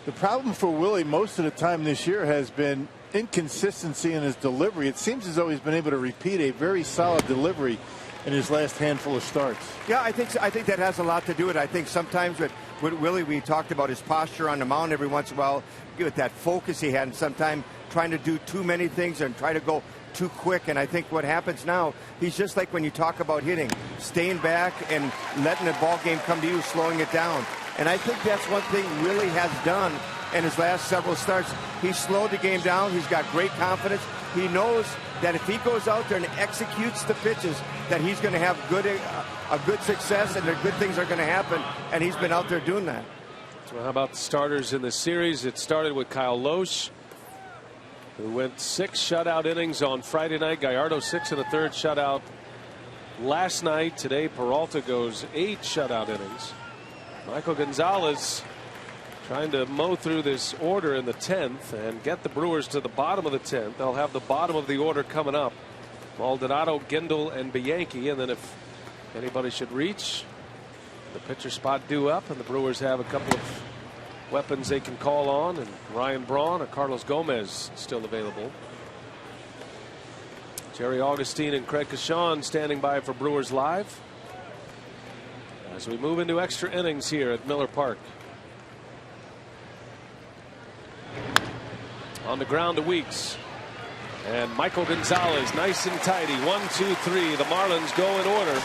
The problem for Willie most of the time this year has been inconsistency in his delivery. It seems as though he's been able to repeat a very solid delivery in his last handful of starts. Yeah, I think that has a lot to do with it. I think sometimes with Willie, we talked about his posture on the mound every once in a while, with that focus he had, and sometimes trying to do too many things and try to go too quick. And I think what happens now, he's just like when you talk about hitting, staying back and letting the ball game come to you, slowing it down. And I think that's one thing Willie has done in his last several starts. He slowed the game down. He's got great confidence. He knows that if he goes out there and executes the pitches, that he's going to have a good success and good things are going to happen. And he's been out there doing that. So how about the starters in the series? It started with Kyle Loesch, who went 6 shutout innings on Friday night. Gallardo 6 1/3 shutout last night. Today Peralta goes 8 shutout innings. Michael Gonzalez trying to mow through this order in the 10th and get the Brewers to the bottom of the 10th. They'll have the bottom of the order coming up. Maldonado, Gendel, and Bianchi. And then if anybody should reach, the pitcher spot due up, and the Brewers have a couple of weapons they can call on, and Ryan Braun or Carlos Gomez still available. Jerry Augustine and Craig Kashan standing by for Brewers Live as we move into extra innings here at Miller Park. On the ground to Weeks. And Michael Gonzalez, nice and tidy. 1, 2, 3. The Marlins go in order.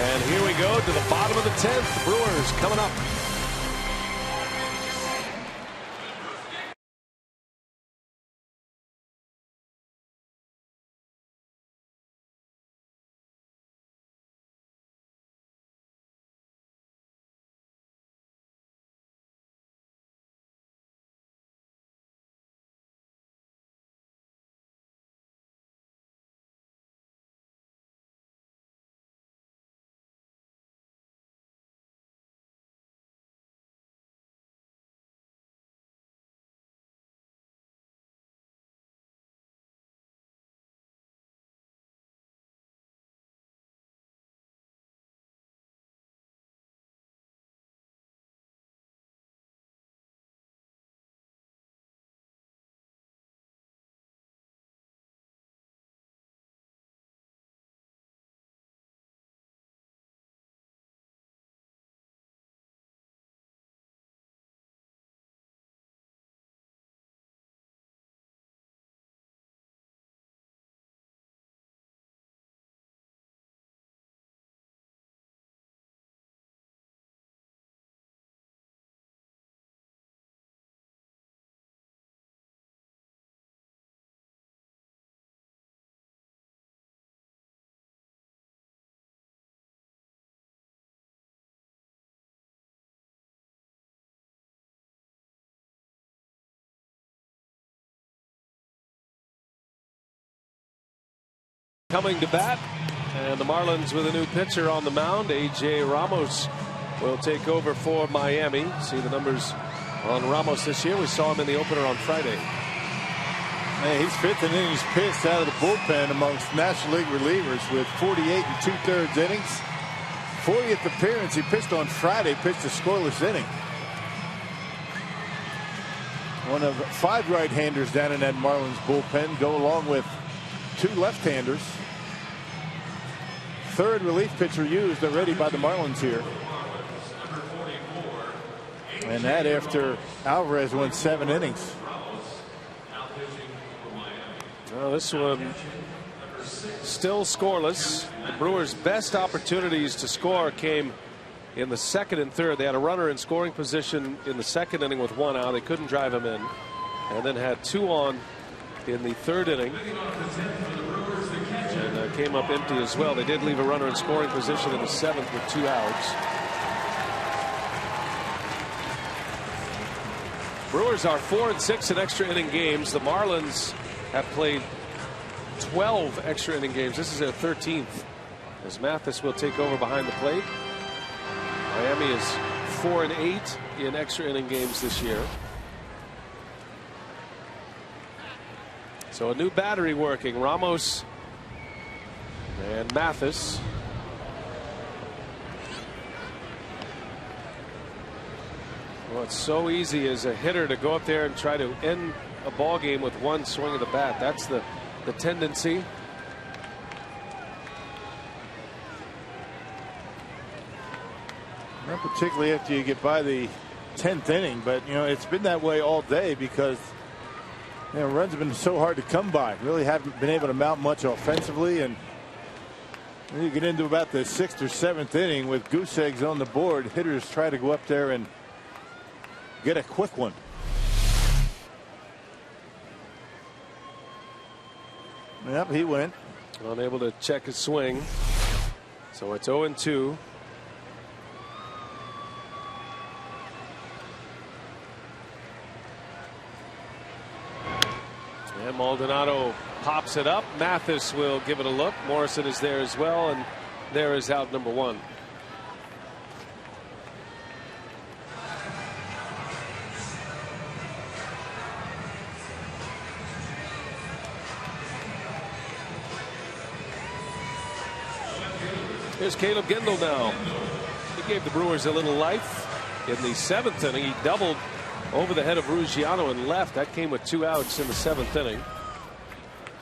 And here we go to the bottom of the 10th. The Brewers coming up. coming to bat. And the Marlins with a new pitcher on the mound. A.J. Ramos will take over for Miami. See the numbers on Ramos this year. We saw him in the opener on Friday. Man, he's 5th in innings pitched out of the bullpen amongst National League relievers with 48 2/3 innings. 40th appearance. He pitched on Friday, pitched a scoreless inning. One of 5 right-handers down in that Marlins bullpen, go along with 2 left-handers. 3rd relief pitcher used already by the Marlins here. And that after Alvarez went 7 innings. Well, this one still scoreless. The Brewers' best opportunities to score came in the 2nd and 3rd. They had a runner in scoring position in the 2nd inning with 1 out. They couldn't drive him in. And then had 2 on in the 3rd inning. And came up empty as well. They did leave a runner in scoring position in the 7th with 2 outs. Brewers are 4-6 in extra inning games. The Marlins have played 12 extra inning games. This is their 13th. As Mathis will take over behind the plate. Miami is 4-8 in extra inning games this year. So a new battery working. Ramos and Mathis. Well, it's so easy as a hitter to go up there and try to end a ball game with 1 swing of the bat. That's the tendency. Not particularly after you get by the 10th inning, but you know it's been that way all day because runs have been so hard to come by. Really haven't been able to mount much offensively, and when you get into about the 6th or 7th inning with goose eggs on the board, hitters try to go up there and get a quick one. Yep, he went. Unable to check his swing. So it's 0-2. And Maldonado pops it up. Mathis will give it a look. Morrison is there as well, and there is out number 1. Here's Caleb Gendel now. He gave the Brewers a little life in the 7th inning. He doubled over the head of Ruggiano and left. That came with 2 outs in the 7th inning.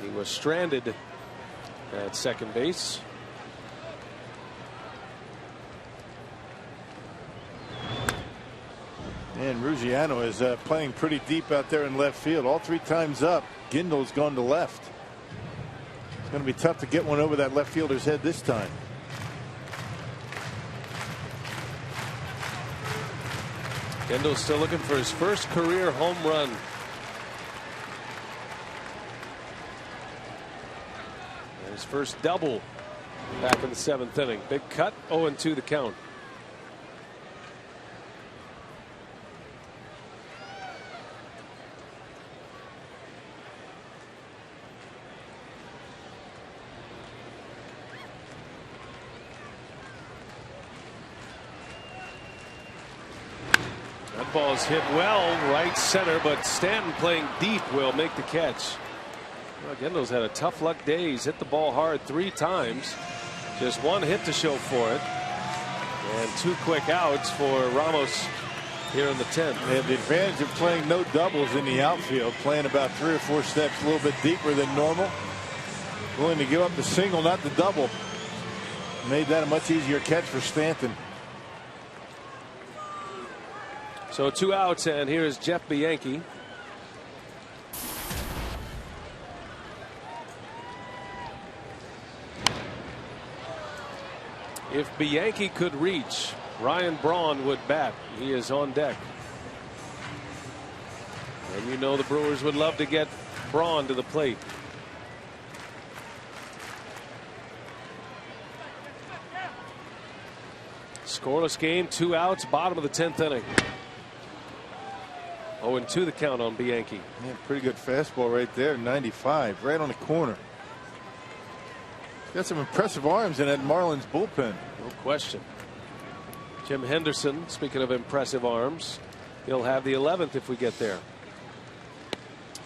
He was stranded at second base. And Ruggiano is playing pretty deep out there in left field. All 3 times up, Gendel's gone to left. It's going to be tough to get one over that left fielder's head this time. Gendel's still looking for his first career home run. And his first double back in the 7th inning. Big cut, 0-2 the count. Ball's hit well right center, but Stanton playing deep will make the catch. Well, Gendel's had a tough luck day. He's hit the ball hard 3 times. Just 1 hit to show for it. And 2 quick outs for Ramos here in the 10th. They have the advantage of playing no doubles in the outfield, playing about 3 or 4 steps a little bit deeper than normal. Willing to give up the single, not the double. Made that a much easier catch for Stanton. So 2 outs, and here is Jeff Bianchi. If Bianchi could reach, Ryan Braun would bat. He is on deck. And you know the Brewers would love to get Braun to the plate. Scoreless game, 2 outs, bottom of the 10th inning. 0-2 the count on Bianchi. Yeah, pretty good fastball right there, 95, right on the corner. Got some impressive arms in that Marlins bullpen. No question. Jim Henderson, speaking of impressive arms, he'll have the 11th if we get there.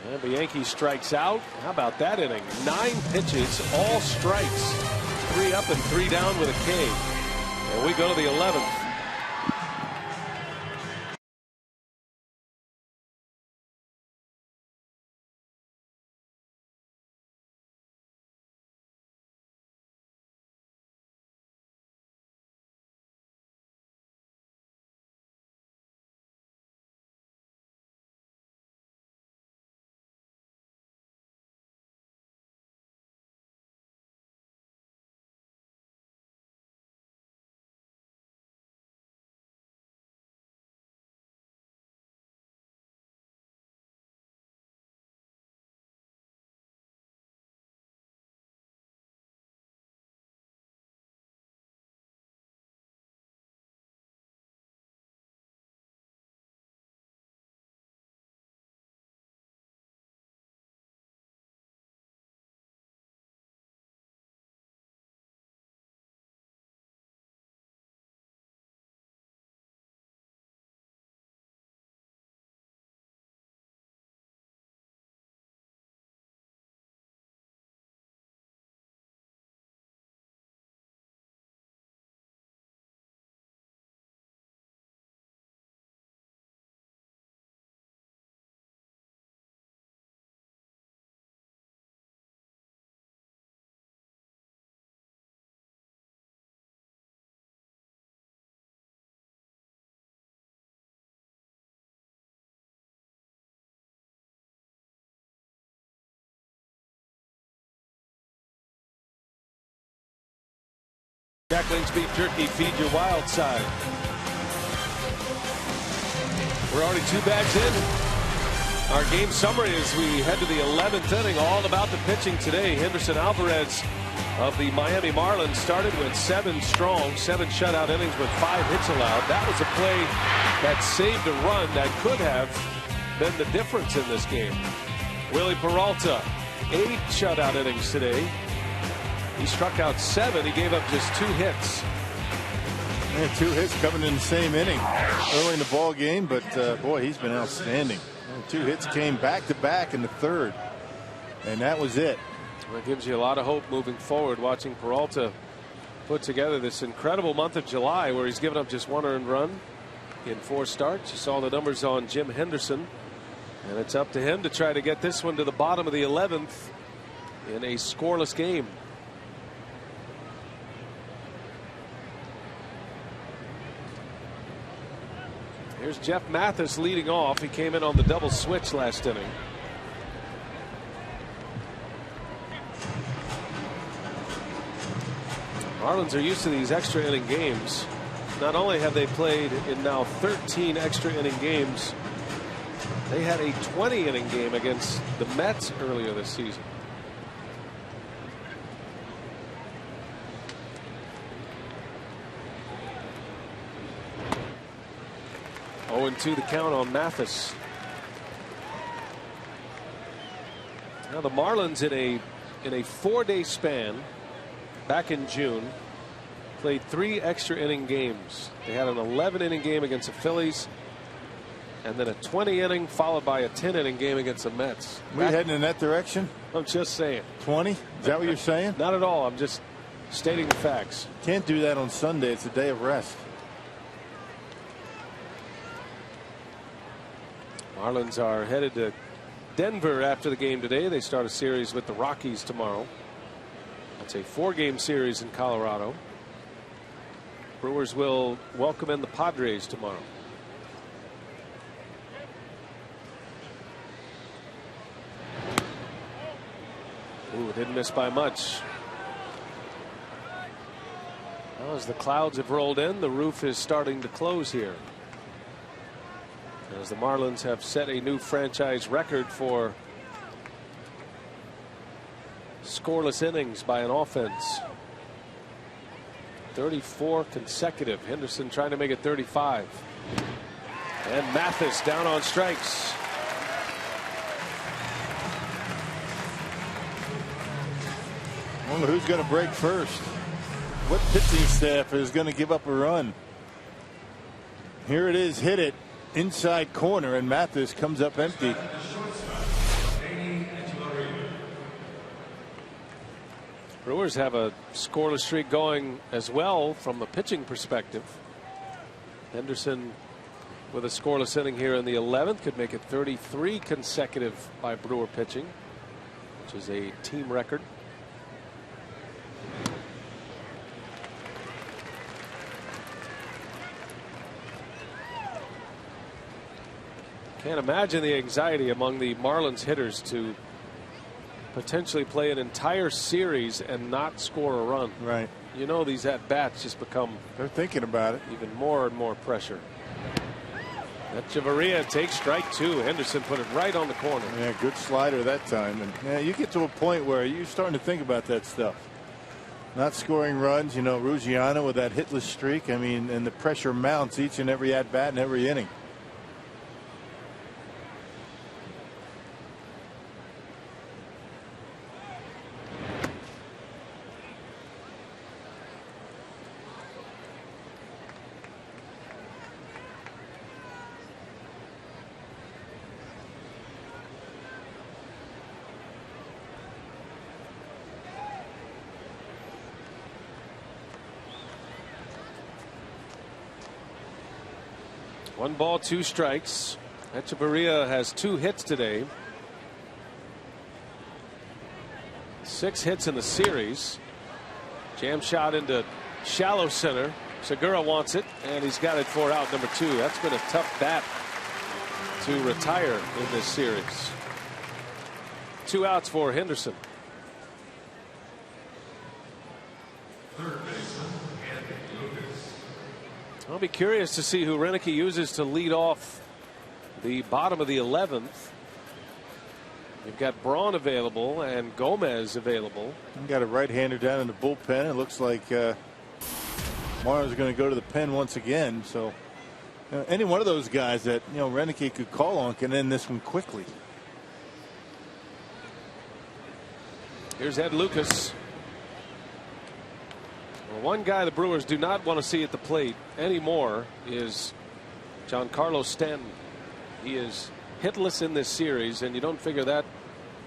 And Bianchi strikes out. How about that inning? 9 pitches, all strikes. 3 up and 3 down with a K. And we go to the 11th. Jack Link's Beef Jerky, feed your wild side. We're already 2 bags in. Our game summary as we head to the 11th inning. All about the pitching today. Henderson Alvarez of the Miami Marlins started with 7 strong, 7 shutout innings with 5 hits allowed. That was a play that saved a run that could have been the difference in this game. Willie Peralta, 8 shutout innings today. He struck out 7. He gave up just 2 hits. Man, 2 hits coming in the same inning early in the ball game, but boy, he's been outstanding. And 2 hits came back to back in the 3rd, and that was it. Well, it gives you a lot of hope moving forward, watching Peralta put together this incredible month of July where he's given up just 1 earned run in 4 starts. You saw the numbers on Jim Henderson, and it's up to him to try to get this one to the bottom of the 11th in a scoreless game. Here's Jeff Mathis leading off. He came in on the double switch last inning. Marlins are used to these extra inning games. Not only have they played in now 13 extra inning games, they had a 20 inning game against the Mets earlier this season. Oh, 0-2 the count on Mathis. Now the Marlins in a 4-day span back in June played 3 extra inning games. They had an 11 inning game against the Phillies and then a 20 inning followed by a 10 inning game against the Mets. We heading in that direction? I'm just saying. 20? Is that what you're saying? Not at all. I'm just stating the facts. Can't do that on Sunday. It's a day of rest. Marlins are headed to Denver after the game today. They start a series with the Rockies tomorrow. It's a 4-game series in Colorado. Brewers will welcome in the Padres tomorrow. Ooh, didn't miss by much. Well, as the clouds have rolled in, the roof is starting to close here, as the Marlins have set a new franchise record for scoreless innings by an offense. 34 consecutive. Henderson trying to make it 35. And Mathis down on strikes. I wonder who's going to break first. What pitching staff is going to give up a run? Here it is, hit it inside corner, and Mathis comes up empty. Brewers have a scoreless streak going as well from a pitching perspective. Henderson with a scoreless inning here in the 11th could make it 33 consecutive by Brewer pitching, which is a team record. Can't imagine the anxiety among the Marlins hitters to potentially play an entire series and not score a run. Right. You know, these at-bats just become, they're thinking about it, even more and more pressure. Echeverria takes strike 2. Henderson put it right on the corner. Yeah, good slider that time. And yeah, you get to a point where you're starting to think about that stuff. Not scoring runs, you know, Ruggiano with that hitless streak. I mean, and the pressure mounts each and every at-bat and every inning. One ball, 2 strikes. Echeverria has 2 hits today. 6 hits in the series. Jam shot into shallow center. Segura wants it, and he's got it for out number 2. That's been a tough bat to retire in this series. 2 outs for Henderson. I'll be curious to see who Renicky uses to lead off the bottom of the 11th. You've got Braun available and Gomez available. We've got a right-hander down in the bullpen. It looks like Morrow's going to go to the pen once again. So any one of those guys that Renicky could call on can end this one quickly. Here's Ed Lucas. Well, one guy the Brewers do not want to see at the plate anymore is Giancarlo Stanton. He is hitless in this series, and you don't figure that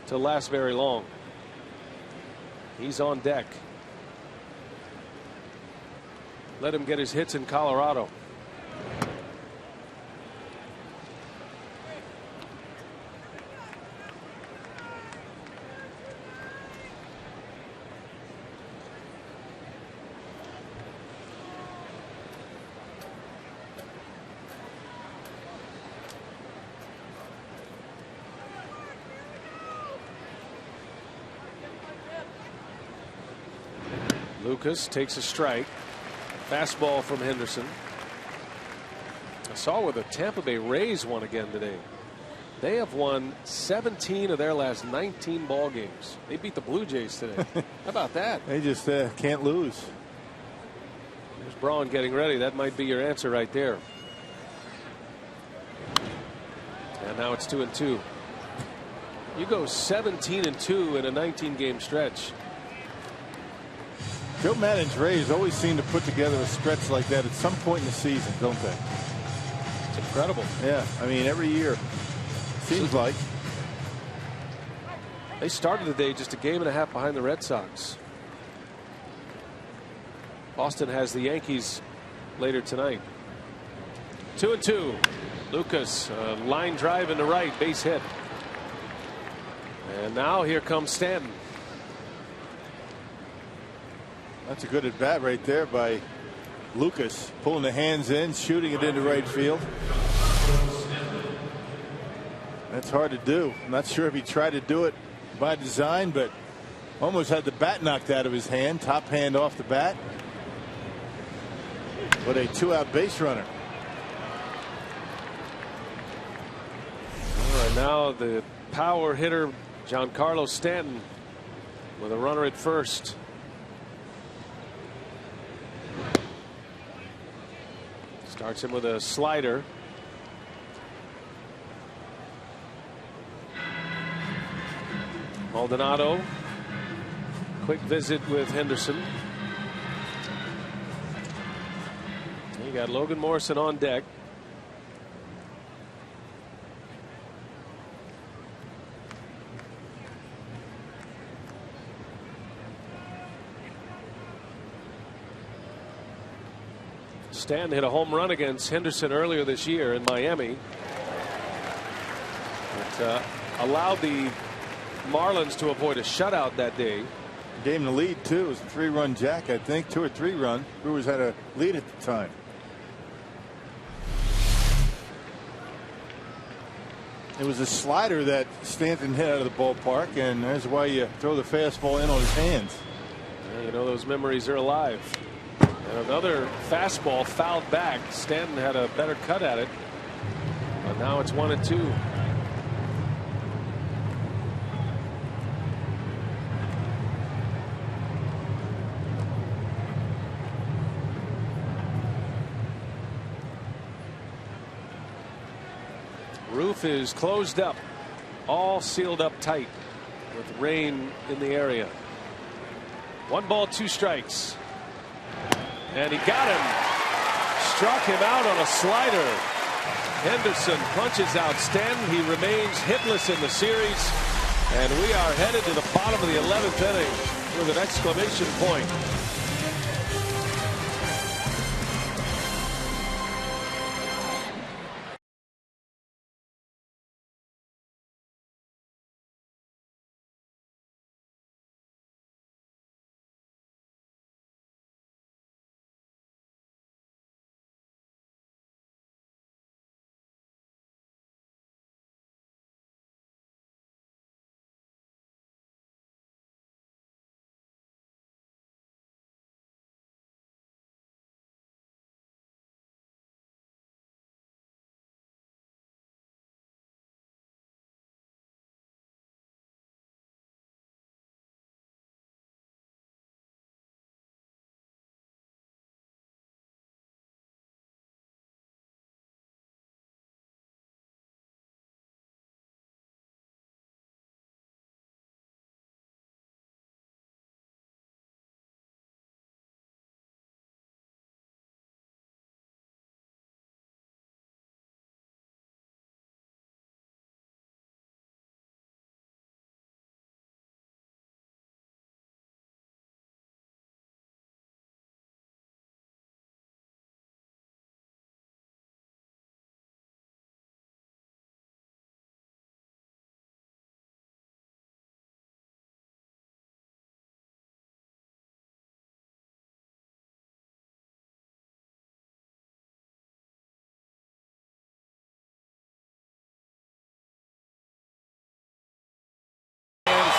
to last very long. He's on deck. Let him get his hits in Colorado. Lucas takes a strike. Fastball from Henderson. I saw where the Tampa Bay Rays won again today. They have won 17 of their last 19 ball games. They beat the Blue Jays today. How about that? They just can't lose. There's Braun getting ready. That might be your answer right there. And now it's 2-2. You go 17-2 in a 19-game stretch. Joe Maddon's Rays always seem to put together a stretch like that at some point in the season, don't they? It's incredible. Yeah, I mean, every year seems like. They started the day just a game and a half behind the Red Sox. Boston has the Yankees later tonight. 2-2. Lucas, line drive into right, base hit. And now here comes Stanton. That's a good at bat right there by Lucas, pulling the hands in, shooting it into right field. That's hard to do. I'm not sure if he tried to do it by design, but almost had the bat knocked out of his hand. Top hand off the bat. But a 2-out base runner. All right, now the power hitter Giancarlo Stanton with a runner at first. Starts him with a slider. Maldonado Quick visit with Henderson. You got Logan Morrison on deck. Stanton hit a home run against Henderson earlier this year in Miami. It allowed the Marlins to avoid a shutout that day. Gave him the lead too. It was a 3-run jack, I think, 2 or 3 run. Brewers had a lead at the time. It was a slider that Stanton hit out of the ballpark, and that's why you throw the fastball in on his hands. Yeah, you know, those memories are alive. And another fastball fouled back. Stanton had a better cut at it. But now it's 1-2. Roof is closed up, all sealed up tight with rain in the area. 1 ball, 2 strikes. And he got him. Struck him out on a slider. Henderson punches out Stanton. He remains hitless in the series. And we are headed to the bottom of the 11th inning with an exclamation point.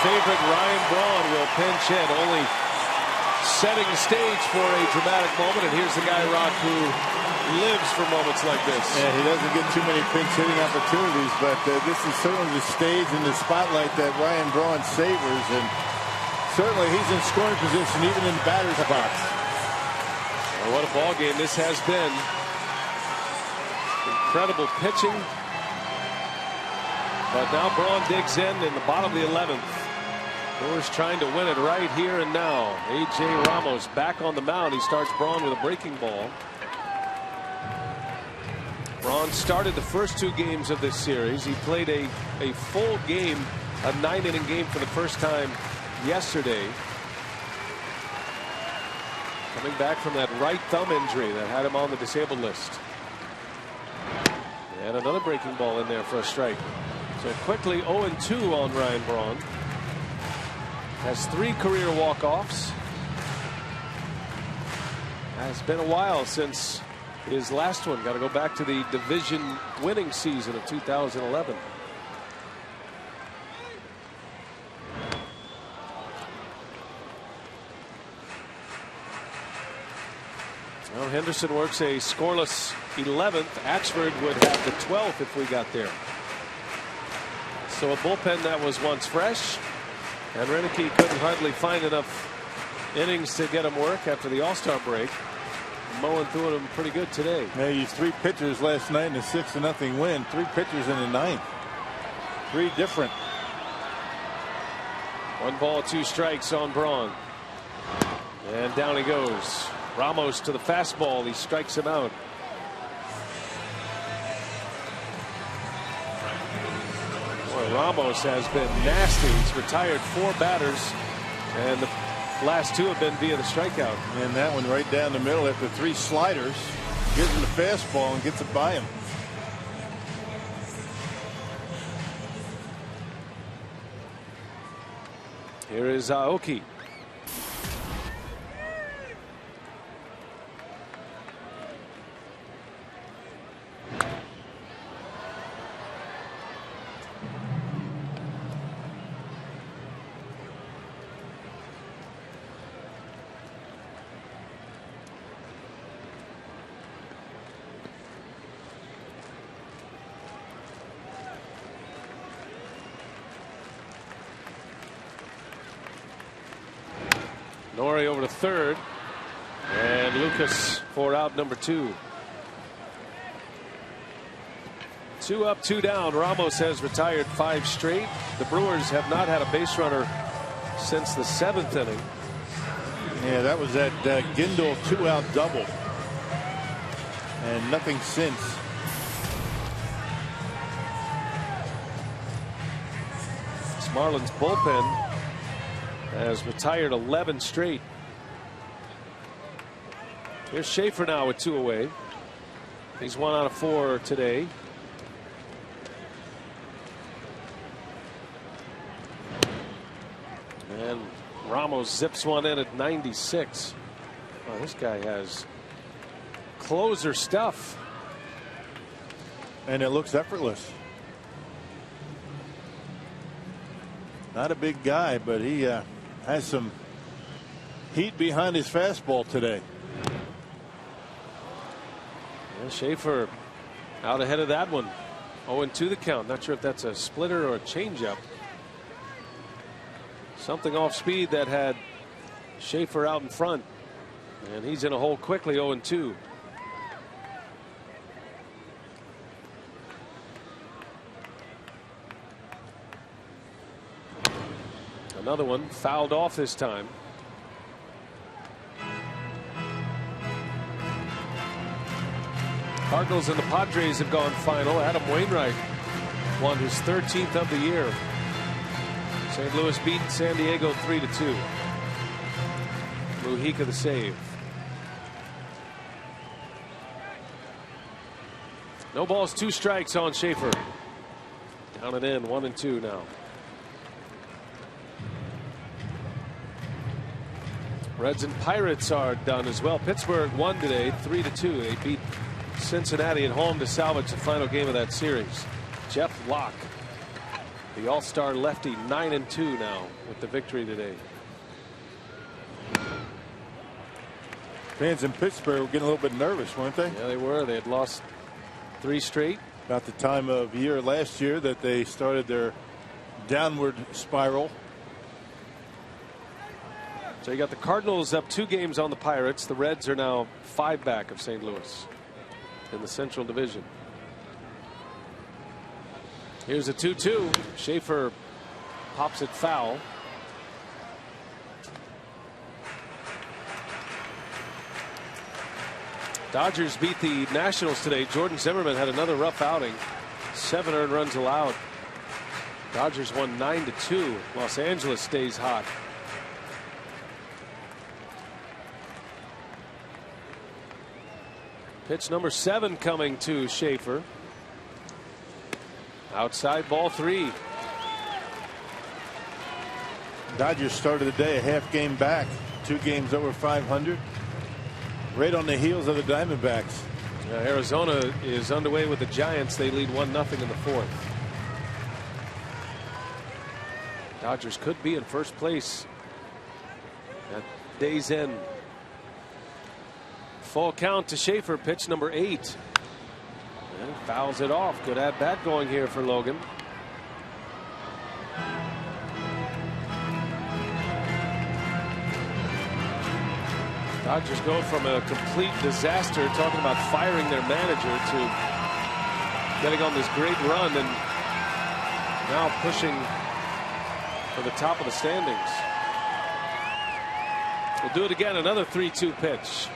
Favorite Ryan Braun will pinch hit, only setting stage for a dramatic moment. And here's the guy, Rock, who lives for moments like this. Yeah, he doesn't get too many pinch hitting opportunities, but this is certainly the stage and the spotlight that Ryan Braun savors. And certainly he's in scoring position even in the batter's box. Well, what a ball game this has been. Incredible pitching. But now Braun digs in the bottom of the 11th. Brewers trying to win it right here and now. A.J. Ramos back on the mound. He starts Braun with a breaking ball. Braun started the first 2 games of this series. He played a full game, a 9-inning game for the first time yesterday. Coming back from that right thumb injury that had him on the disabled list. And another breaking ball in there for a strike. So quickly 0-2 on Ryan Braun. Has 3 career walk-offs. It's been a while since his last one. Got to go back to the division winning season of 2011. Well, Henderson works a scoreless 11th. Axford would have the 12th if we got there. So a bullpen that was once fresh. And Renicky couldn't hardly find enough innings to get him work after the All-Star break. Mowing through him pretty good today. Yeah, he used 3 pitchers last night in a 6-0 win. 3 pitchers in the 9th. 3 different. 1 ball, 2 strikes on Braun. And down he goes. Ramos to the fastball. He strikes him out. Boy, Ramos has been nasty. He's retired 4 batters, and the last 2 have been via the strikeout. And that one right down the middle after 3 sliders. Gives him the fastball and gets it by him. Here is Aoki. Nori over to third, and Lucas for out number 2. 2 up, 2 down. Ramos has retired 5 straight. The Brewers have not had a base runner since the 7th inning. Yeah, that was that Gindel 2-out double, and nothing since. This Marlins bullpen has retired 11 straight. Here's Schaefer now with 2 away. He's 1 out of 4 today. And Ramos zips one in at 96. Oh, this guy has closer stuff. And it looks effortless. Not a big guy, but he has some heat behind his fastball today. Yeah, Schaefer out ahead of that one. 0-2 the count. Not sure if that's a splitter or a changeup. Something off speed that had Schaefer out in front. And he's in a hole quickly. 0-2. Another one fouled off this time. Cardinals and the Padres have gone final. Adam Wainwright won his 13th of the year. St. Louis beat San Diego 3-2. Mujica the save. No balls, 2 strikes on Schaefer. Down and in, 1-2 now. Reds and Pirates are done as well. Pittsburgh won today 3-2. They beat Cincinnati at home to salvage the final game of that series. Jeff Locke, the all-star lefty, 9-2 now with the victory today. Fans in Pittsburgh were getting a little bit nervous, weren't they? Yeah, they were. They had lost 3 straight. About the time of year last year that they started their downward spiral. So you got the Cardinals up 2 games on the Pirates. The Reds are now 5 back of St. Louis in the Central Division. Here's a 2-2. Schaefer pops it foul. Dodgers beat the Nationals today. Jordan Zimmerman had another rough outing. 7 earned runs allowed. Dodgers won 9-2. Los Angeles stays hot. Pitch number 7 coming to Schaefer. Outside, ball 3. Dodgers started the day a half game back. 2 games over 500. Right on the heels of the Diamondbacks. Arizona is underway with the Giants. They lead 1-0 in the 4th. Dodgers could be in first place at day's end. Full count to Schaefer. Pitch number 8. And he fouls it off. Good at bat going here for Logan. Dodgers go from a complete disaster, talking about firing their manager, to getting on this great run and now pushing for the top of the standings. We'll do it again. Another 3-2 pitch.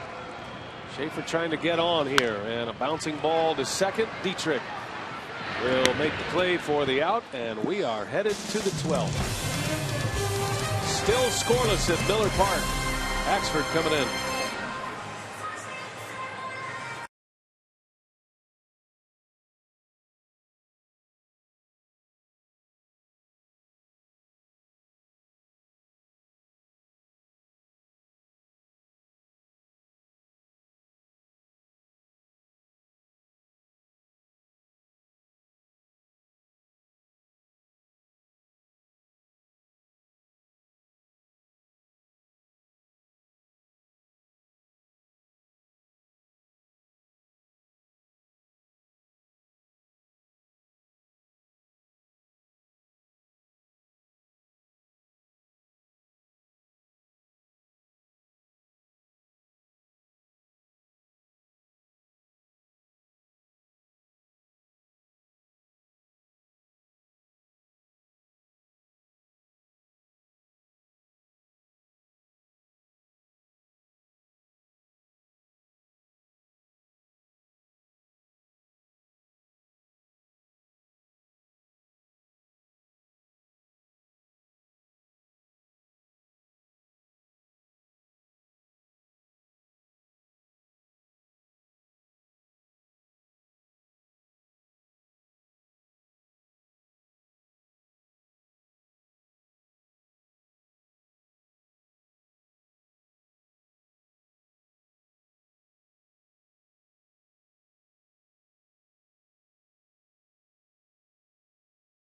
Schaefer trying to get on here, and a bouncing ball to second. Dietrich will make the play for the out, and we are headed to the 12th. Still scoreless at Miller Park. Axford coming in.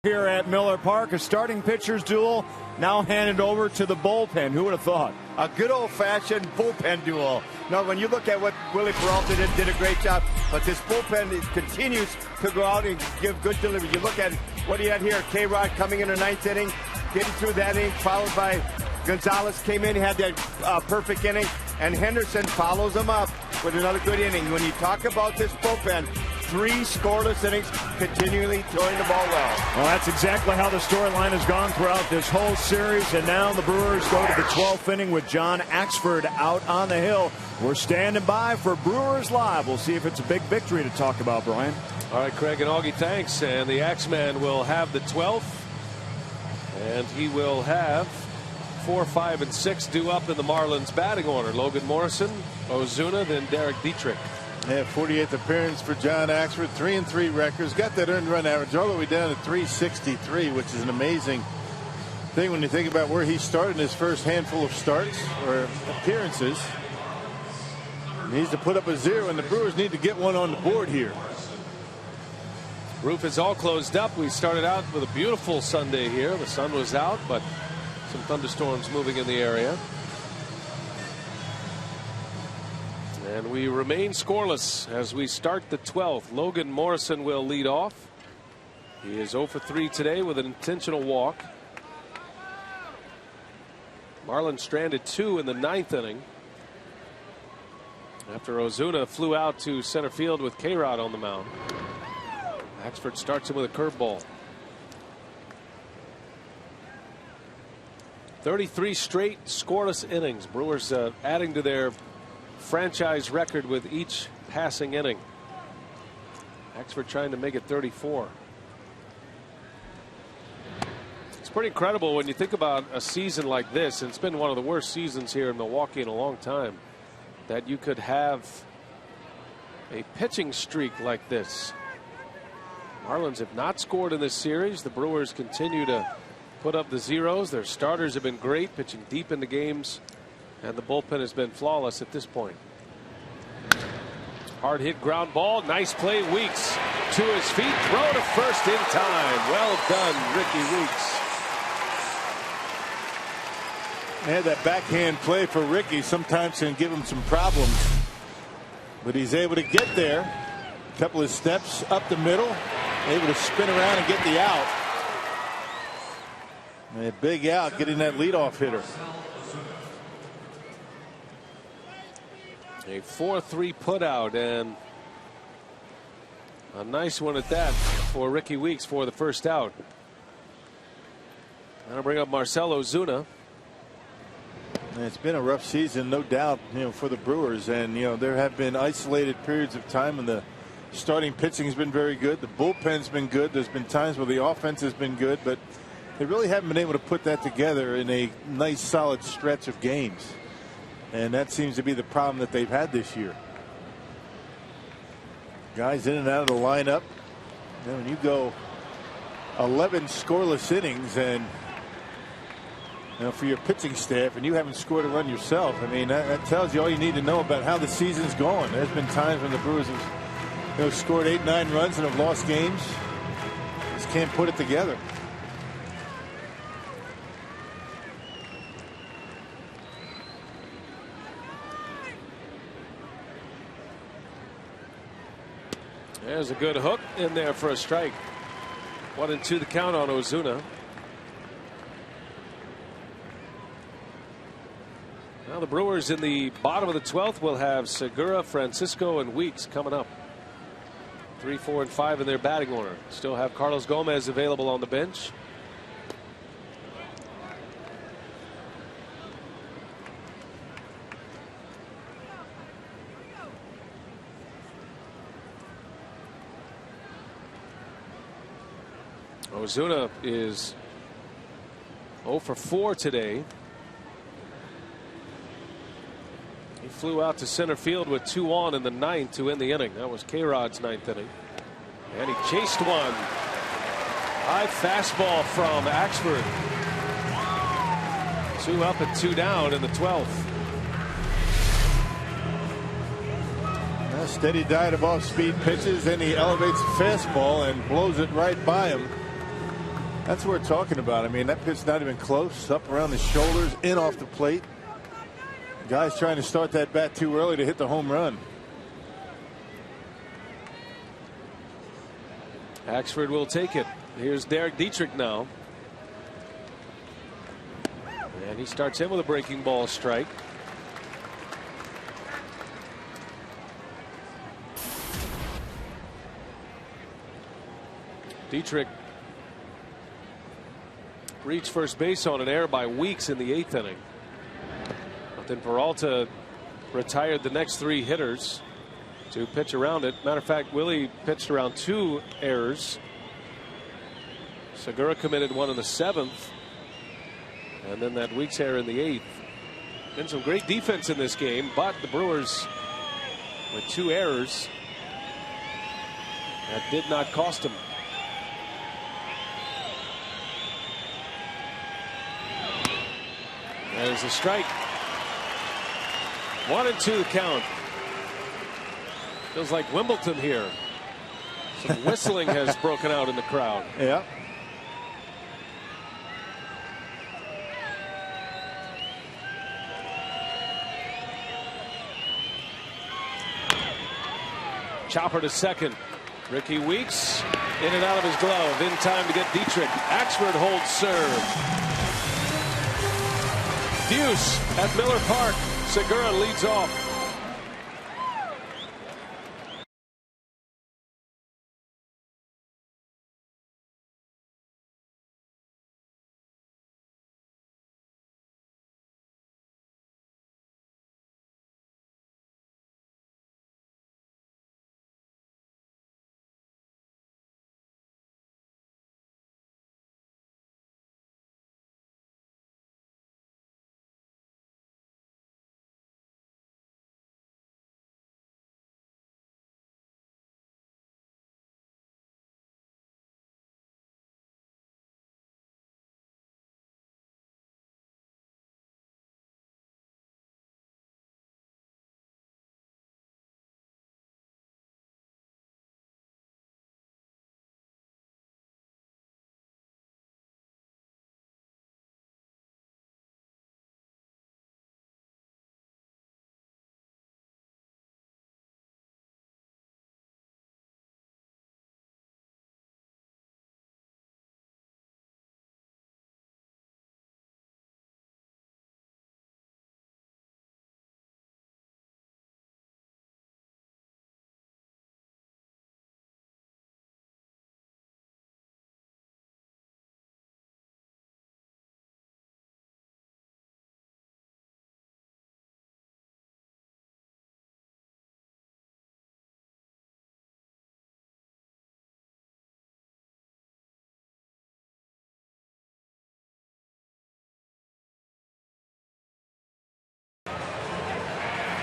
Here at Miller Park, a starting pitcher's duel now handed over to the bullpen. Who would have thought? A good old-fashioned bullpen duel. Now, when you look at what Willie Peralta did a great job, but this bullpen continues to go out and give good delivery. You look at what he had here. K-Rod coming in the 9th inning, getting through that inning, followed by Gonzalez came in, he had that perfect inning, and Henderson follows him up with another good inning. When you talk about this bullpen, 3 scoreless innings, continually throwing the ball well. Well, that's exactly how the storyline has gone throughout this whole series, and now the Brewers go to the 12th inning with John Axford out on the hill. We're standing by for Brewers Live. We'll see if it's a big victory to talk about, Brian. All right, Craig and Augie, thanks. And the Axeman will have the 12th, and he will have 4, 5, and 6 due up in the Marlins batting order. Logan Morrison, Ozuna, then Derek Dietrich. Yeah, 48th appearance for John Axford, 3-3 records. Got that earned run average all the way down to 363, which is an amazing thing when you think about where he started in his first handful of starts or appearances. He needs to put up a 0, and the Brewers need to get one on the board here. Roof is all closed up. We started out with a beautiful Sunday here. The sun was out, but some thunderstorms moving in the area. And we remain scoreless as we start the 12th. Logan Morrison will lead off. He is 0 for 3 today with an intentional walk. Marlins stranded 2 in the 9th inning after Ozuna flew out to center field with K-Rod on the mound. Axford starts him with a curveball. 33 straight scoreless innings. Brewers adding to their franchise record with each passing inning. Axford trying to make it 34. It's pretty incredible when you think about a season like this, and it's been one of the worst seasons here in Milwaukee in a long time, that you could have a pitching streak like this. Marlins have not scored in this series. The Brewers continue to put up the zeros. Their starters have been great, pitching deep into games, and the bullpen has been flawless at this point. Hard hit ground ball. Nice play. Weeks to his feet. Throw to first in time. Well done, Ricky Weeks. And that backhand play for Ricky sometimes can give him some problems, but he's able to get there. A couple of steps up the middle, able to spin around and get the out. And a big out, getting that leadoff hitter. A 4-3 putout, and a nice one at that for Ricky Weeks for the first out. That'll bring up Marcell Ozuna. And it's been a rough season, no doubt, for the Brewers. And, there have been isolated periods of time when the starting pitching has been very good. The bullpen's been good. There's been times where the offense has been good, but they really haven't been able to put that together in a nice, solid stretch of games. And that seems to be the problem that they've had this year. Guys in and out of the lineup. When you go 11 scoreless innings and for your pitching staff, and you haven't scored a run yourself, I mean, that tells you all you need to know about how the season's going. There's been times when the Brewers have scored 8-9 runs and have lost games. Just can't put it together. There's a good hook in there for a strike. 1-2 the count on Ozuna. Now the Brewers in the bottom of the 12th will have Segura, Francisco, and Weeks coming up. 3, 4, and 5 in their batting order. Still have Carlos Gomez available on the bench. Ozuna is 0 for 4 today. He flew out to center field with 2 on in the 9th to end the inning. That was K-Rod's 9th inning. And he chased one. High fastball from Axford. 2 up and 2 down in the 12th. A steady diet of off-speed pitches, then he elevates the fastball and blows it right by him. That's what we're talking about. I mean, that pitch not even close. Up around the shoulders, in off the plate. Guy's trying to start that bat too early to hit the home run. Axford will take it. Here's Derek Dietrich now. And he starts in with a breaking ball strike. Dietrich reached first base on an error by Weeks in the 8th inning. But then Peralta retired the next 3 hitters to pitch around it. Matter of fact, Willie pitched around 2 errors. Segura committed one in the 7th. And then that Weeks error in the 8th. Been some great defense in this game, but the Brewers with 2 errors. That did not cost them. There's a strike. 1-2 the count. Feels like Wimbledon here. Some whistling has broken out in the crowd. Yeah. Chopper to second. Ricky Weeks in and out of his glove in time to get Dietrich. Axford holds serve. Deuce at Miller Park. Segura leads off.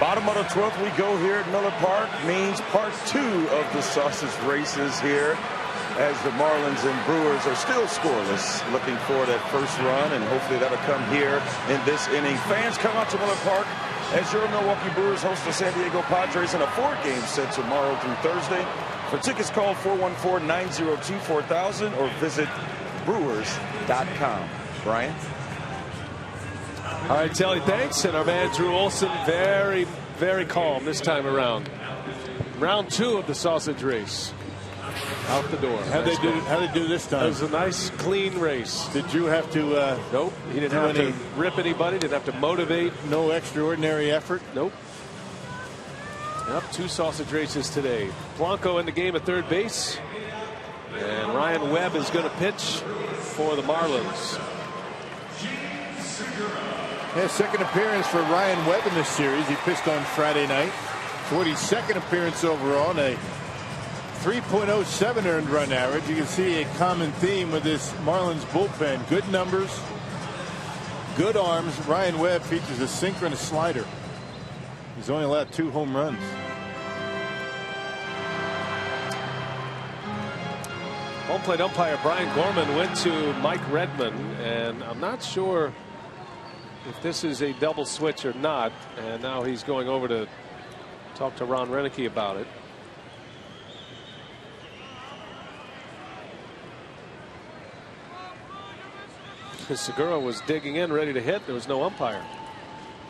Bottom of the 12th we go here at Miller Park. Means part 2 of the sausage races here, as the Marlins and Brewers are still scoreless, looking for that first run, and hopefully that'll come here in this inning. Fans, come out to Miller Park as your Milwaukee Brewers host the San Diego Padres in a 4-game set tomorrow through Thursday. For tickets, call 414-902-4000 or visit brewers.com. Brian? All right, Telly, thanks. And our man Drew Olson, very, very calm this time around. Round 2 of the sausage race. Out the door. How'd they do this time? It was a nice, clean race. Did Drew have to? Nope. He didn't have to rip anybody. Didn't have to motivate. No extraordinary effort. Nope. Yep, 2 sausage races today. Blanco in the game at third base, and Ryan Webb is going to pitch for the Marlins. Yeah, second appearance for Ryan Webb in this series. He pitched on Friday night. 42nd appearance overall, and a 3.07 earned run average. You can see a common theme with this Marlins bullpen. Good numbers, good arms. Ryan Webb features a sinker and a slider. He's only allowed 2 home runs. Home plate umpire Brian Gorman went to Mike Redmond, and I'm not sure if this is a double switch or not, and now he's going over to talk to Ron Renicky about it. Segura was digging in, ready to hit. There was no umpire.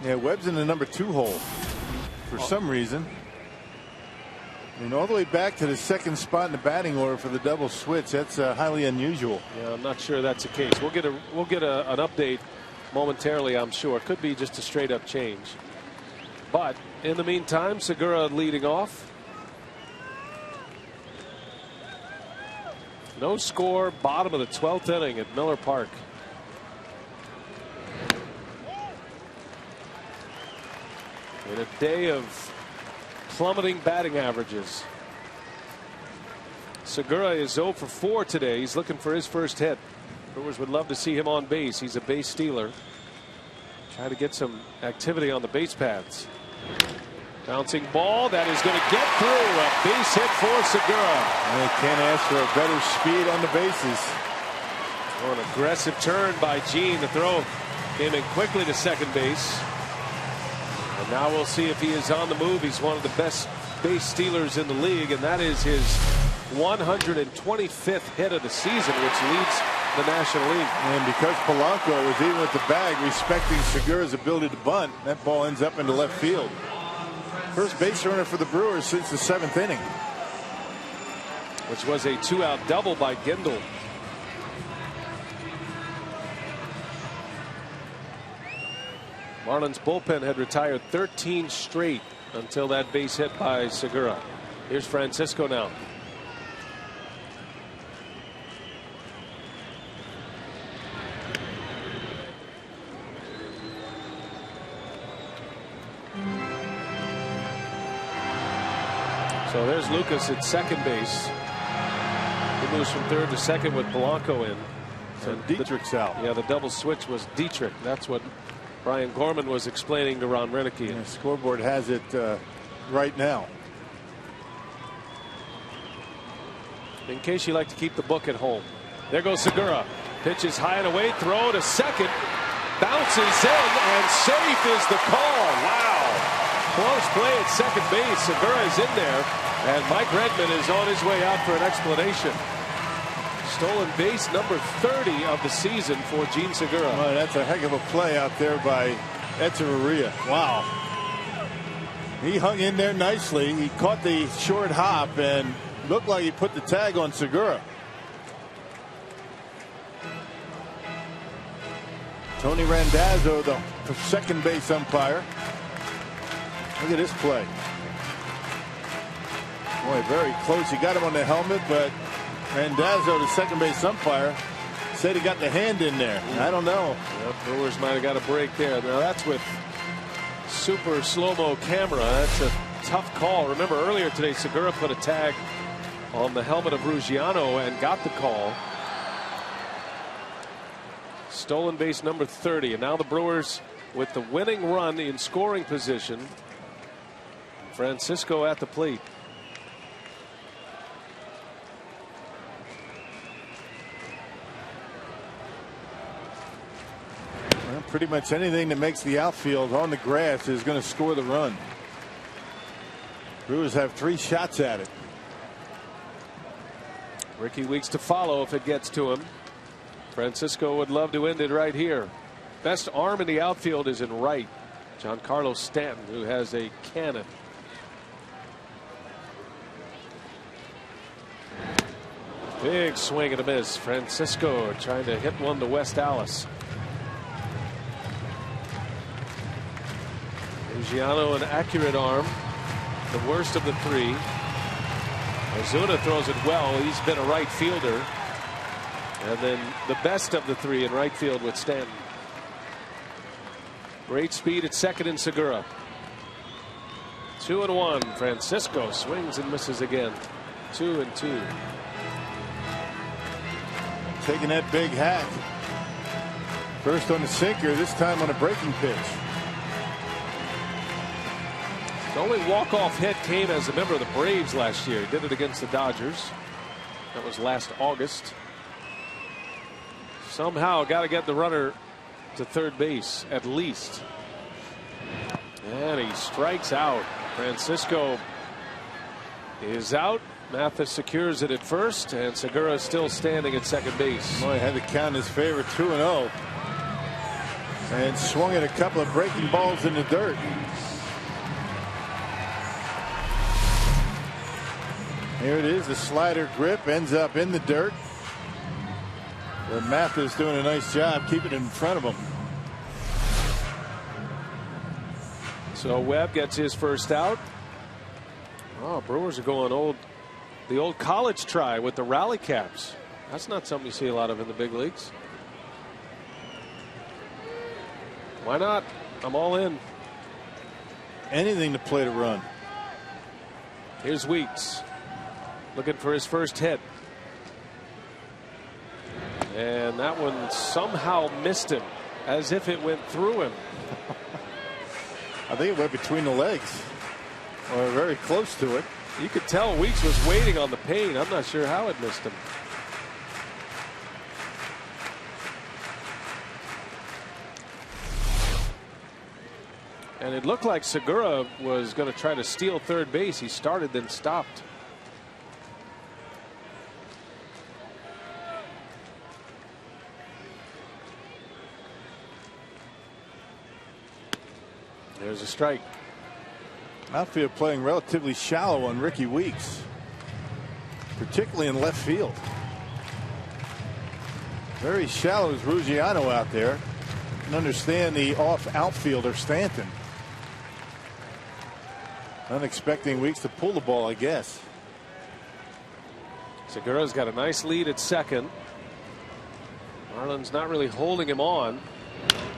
Yeah, Webb's in the number 2 hole for some reason. And all the way back to the second spot in the batting order for the double switch. That's highly unusual. Yeah, I'm not sure that's the case. We'll get an update momentarily, I'm sure. Could be just a straight up change. But in the meantime, Segura leading off. No score, bottom of the 12th inning at Miller Park. In a day of plummeting batting averages. Segura is 0 for 4 today. He's looking for his first hit. Brewers would love to see him on base. He's a base stealer. Try to get some activity on the base paths. Bouncing ball that is going to get through. A base hit for Segura. They can't ask for a better speed on the bases. Oh, an aggressive turn by Gene. The throw came in quickly to second base. And now we'll see if he is on the move. He's one of the best base stealers in the league, and that is his 125th hit of the season, which leads the National League. And because Polanco was even with the bag, respecting Segura's ability to bunt, that ball ends up into left field. First base runner for the Brewers since the 7th inning. Which was a 2-out double by Gendel. Marlins bullpen had retired 13 straight until that base hit by Segura. Here's Francisco now. So there's Lucas at second base. He moves from third to second with Polanco in. So Dietrich's out. Yeah, the double switch was Dietrich. That's what Brian Gorman was explaining to Ron Renicky. The scoreboard has it right now. In case you like to keep the book at home. There goes Segura. Pitch is high and away. Throw to second. Bounces in, and safe is the call. Wow. Close play at second base. Segura is in there, and Mike Redmond is on his way out for an explanation. Stolen base number 30 of the season for Gene Segura. Oh, that's a heck of a play out there by Echeverria. Wow. He hung in there nicely. He caught the short hop and looked like he put the tag on Segura. Tony Randazzo, the second base umpire. Look at this play. Boy, very close. He got him on the helmet, but Randazzo, the second base umpire, said he got the hand in there. I don't know. Yep, Brewers might have got a break there. Now that's with super slow-mo camera. That's a tough call. Remember earlier today, Segura put a tag on the helmet of Ruggiano and got the call. Stolen base number 30, and now the Brewers with the winning run in scoring position Francisco at the plate. Well, pretty much anything that makes the outfield on the grass is going to score the run. Brewers have 3 shots at it. Ricky Weeks to follow if it gets to him. Francisco would love to end it right here. Best arm in the outfield is in right. Giancarlo Stanton, who has a cannon. Big swing and a miss. Francisco trying to hit one to West Allis. Luciano, an accurate arm, the worst of the 3. Ozuna throws it well. He's been a right fielder. And then the best of the 3 in right field with Stanton. Great speed at second in Segura. 2-1. Francisco swings and misses again. 2-2. Taking that big hack. First on the sinker, this time on a breaking pitch. The only walk-off hit came as a member of the Braves last year. He did it against the Dodgers. That was last August. Somehow got to get the runner to third base at least. And he strikes out. Francisco is out. Mathis secures it at first, and Segura is still standing at second base. Well, he had to count his favorite 2-0. And swung at a couple of breaking balls in the dirt. Here it is. The slider grip ends up in the dirt. But Mathis doing a nice job keeping it in front of him. So Webb gets his first out. Oh, Brewers are going the old college try with the rally caps. That's not something you see a lot of in the big leagues. Why not? I'm all in. Anything to play to run. Here's Weeks looking for his first hit. And that one somehow missed him, as if it went through him. I think it went between the legs, or very close to it. You could tell Weeks was waiting on the pain. I'm not sure how it missed him. And it looked like Segura was going to try to steal third base. He started, then stopped. There's a strike. Outfield playing relatively shallow on Ricky Weeks, particularly in left field. Very shallow is Ruggiano out there. You can understand the off outfielder Stanton. Unexpecting Weeks to pull the ball, I guess. Segura's got a nice lead at second. Marlins not really holding him on.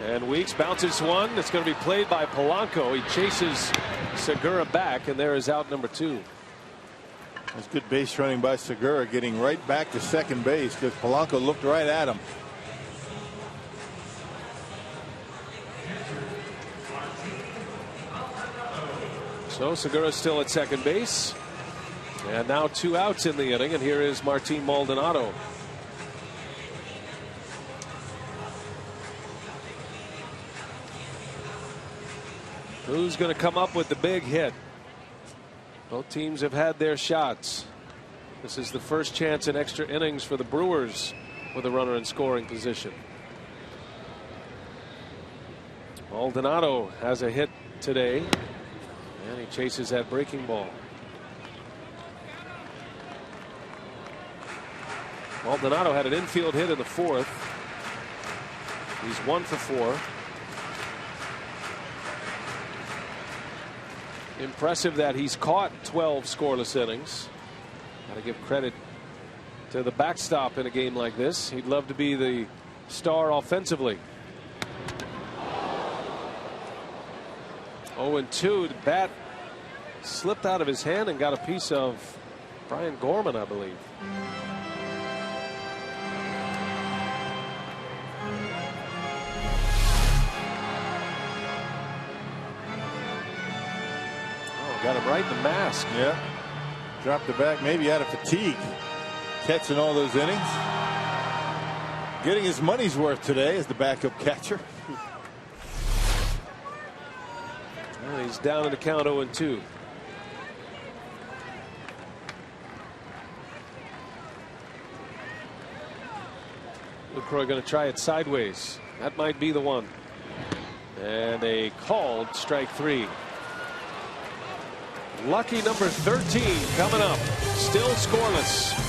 And Weeks bounces one. It's going to be played by Polanco. He chases Segura back, and there is out number 2. That's good base running by Segura, getting right back to second base because Polanco looked right at him. So Segura still at second base. And now 2 outs in the inning, and here is Martin Maldonado. Who's going to come up with the big hit? Both teams have had their shots. This is the first chance in extra innings for the Brewers with a runner in scoring position. Maldonado has a hit today, and he chases that breaking ball. Maldonado had an infield hit in the 4th. He's 1 for 4. Impressive that he's caught 12 scoreless innings. Got to give credit to the backstop in a game like this. He'd love to be the star offensively. 0-2. The bat slipped out of his hand and got a piece of Brian Gorman, I believe. Got him right in the mask. Yeah. Dropped the back, maybe out of fatigue. Catching all those innings. Getting his money's worth today as the backup catcher. Well, he's down in the count 0-2. Lucroy going to try it sideways. That might be the one. And a called strike 3. Lucky number 13 coming up. Still scoreless.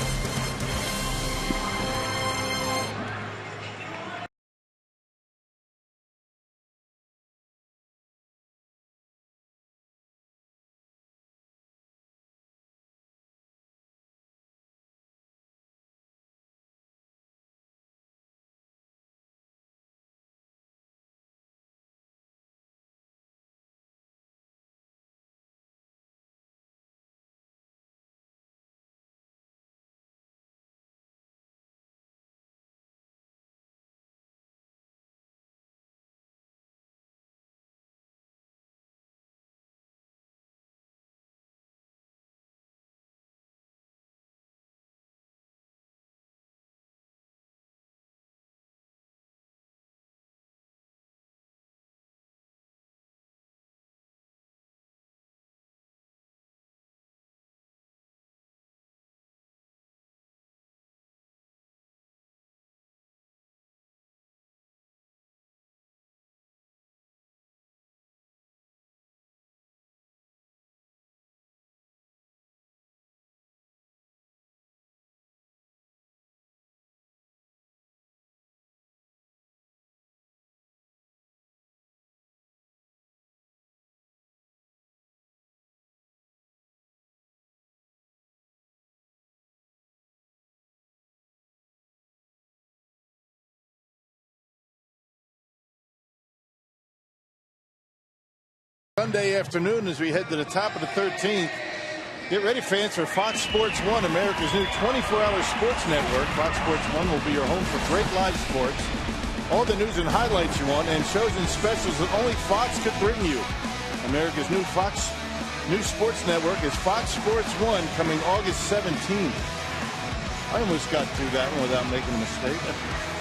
Sunday afternoon as we head to the top of the 13th. Get ready, fans, for Fox Sports 1, America's new 24-hour sports network. Fox Sports 1 will be your home for great live sports, all the news and highlights you want, and shows and specials that only Fox could bring you. America's new sports network is Fox Sports 1, coming August 17th. I almost got through that one without making a mistake.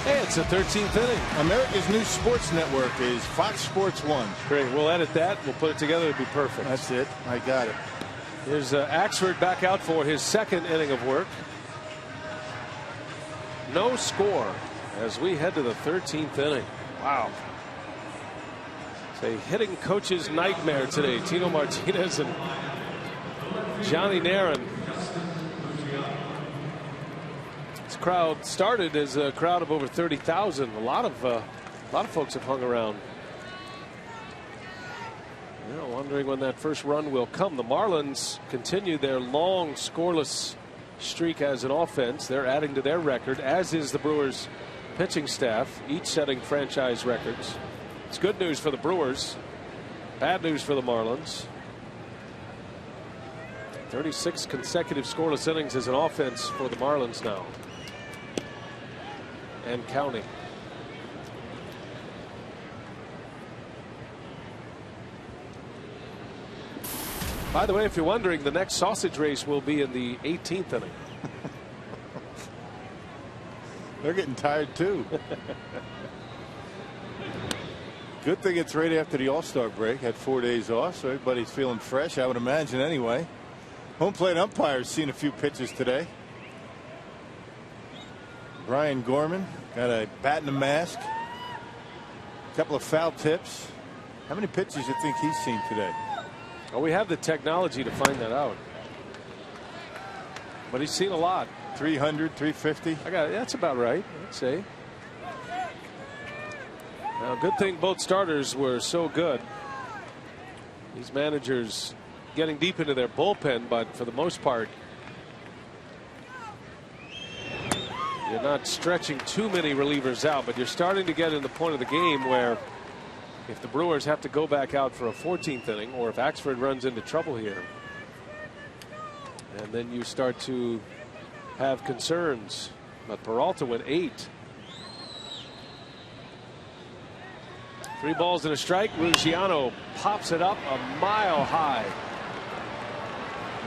Hey, it's the 13th inning. America's new sports network is Fox Sports 1. Great. We'll edit that. We'll put it together. It'll be perfect. That's it. I got it. Here's Axford back out for his second inning of work. No score as we head to the 13th inning. Wow. It's a hitting coach's nightmare today. Tino Martinez and Johnny Naron. This crowd started as a crowd of over 30,000. A lot of folks have hung around. You know, wondering when that first run will come. The Marlins continue their long scoreless streak as an offense. They're adding to their record, as is the Brewers pitching staff, each setting franchise records. It's good news for the Brewers, bad news for the Marlins. 36 consecutive scoreless innings as an offense for the Marlins now, and counting. By the way, if you're wondering, the next sausage race will be in the 18th inning. They're getting tired too. Good thing it's right after the All-Star break. Had 4 days off, so everybody's feeling fresh, I would imagine anyway. Home plate umpires seen a few pitches today. Brian Gorman got a bat in the mask. A couple of foul tips. How many pitches do you think he's seen today? Well, we have the technology to find that out. But he's seen a lot. 300, 350. That's about right, I'd say. Now, good thing both starters were so good. These managers getting deep into their bullpen, but for the most part, you're not stretching too many relievers out, but you're starting to get in the point of the game where if the Brewers have to go back out for a 14th inning, or if Axford runs into trouble here, and then you start to have concerns. But Peralta went 8. 3 balls and a strike. Ruggiano pops it up a mile high.